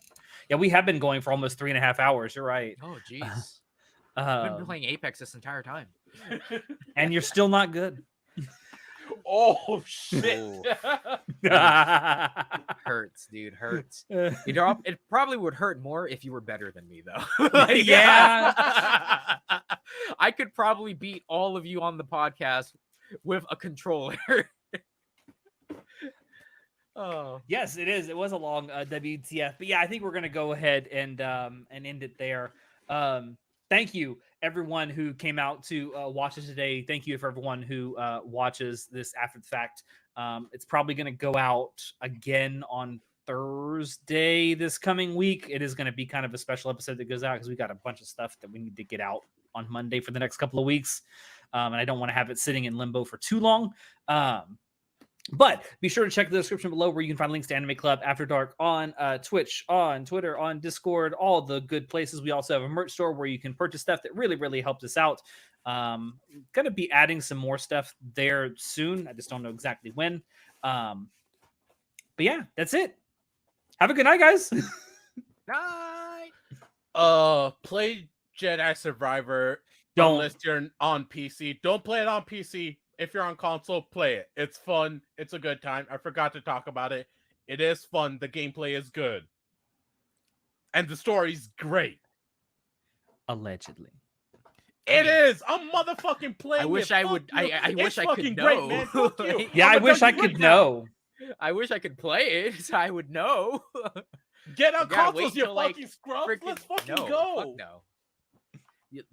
Yeah, we have been going for almost 3.5 hours. You're right. Oh, jeez. I've been Um, playing Apex this entire time. and you're still not good. Oh shit! Hurts, dude. Hurts. It probably would hurt more if you were better than me, though. Yeah. I could probably beat all of you on the podcast with a controller. Oh, Yes, it is. It was a long WTF, but yeah, I think we're gonna go ahead and end it there. Thank you, everyone who came out to watch us today. Thank you for everyone who watches this after the fact. It's probably gonna go out again on Thursday this coming week. It is gonna be kind of a special episode that goes out because we got a bunch of stuff that we need to get out on Monday for the next couple of weeks, and I don't want to have it sitting in limbo for too long. But be sure to check the description below where you can find links to Anime Club After Dark on Twitch, on Twitter, on Discord, all the good places. We also have a merch store where you can purchase stuff that really, really helps us out. Going to be adding some more stuff there soon. I just don't know exactly when. But yeah, that's it. Have a good night, guys. night. Play Jedi Survivor. Don't. Unless you're on PC. Don't play it on PC. If you're on console, play it. It's fun. It's a good time. I forgot to talk about it. It is fun. The gameplay is good. And the story's great. Allegedly. It is. I'm motherfucking playing. I wish I would. I wish I could know. Great, man. Fuck you. Yeah, I I'ma wish tell I you could right now. know. I wish I could play it so I would know. Get on You gotta consoles, wait you till, like, fucking scrub. Let's fucking no, go. fuck no.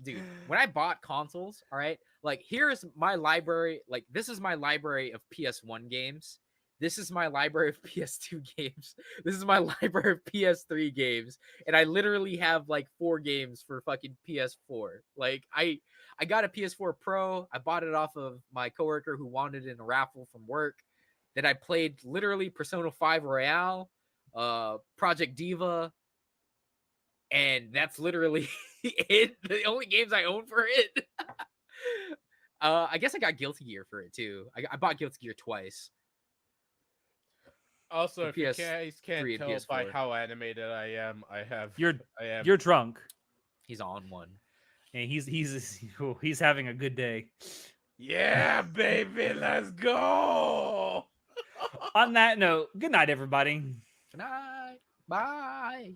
Dude, when I bought consoles, all right, like here's my library. Like this is my library of PS1 games. This is my library of PS2 games. This is my library of PS3 games, and I literally have like 4 games for fucking PS4. Like I got a PS4 Pro. I bought it off of my coworker who wanted it in a raffle from work. Then I played literally Persona 5 Royale, Project Diva, and that's literally it. The only games I own for it. I guess I got Guilty Gear for it too. I bought Guilty Gear twice. Also, For if you PS3 guys can't and tell by PS4. how animated I am, You're drunk. He's on one. And he's having a good day. Yeah, baby, let's go. On that note, good night, everybody. Good night. Bye.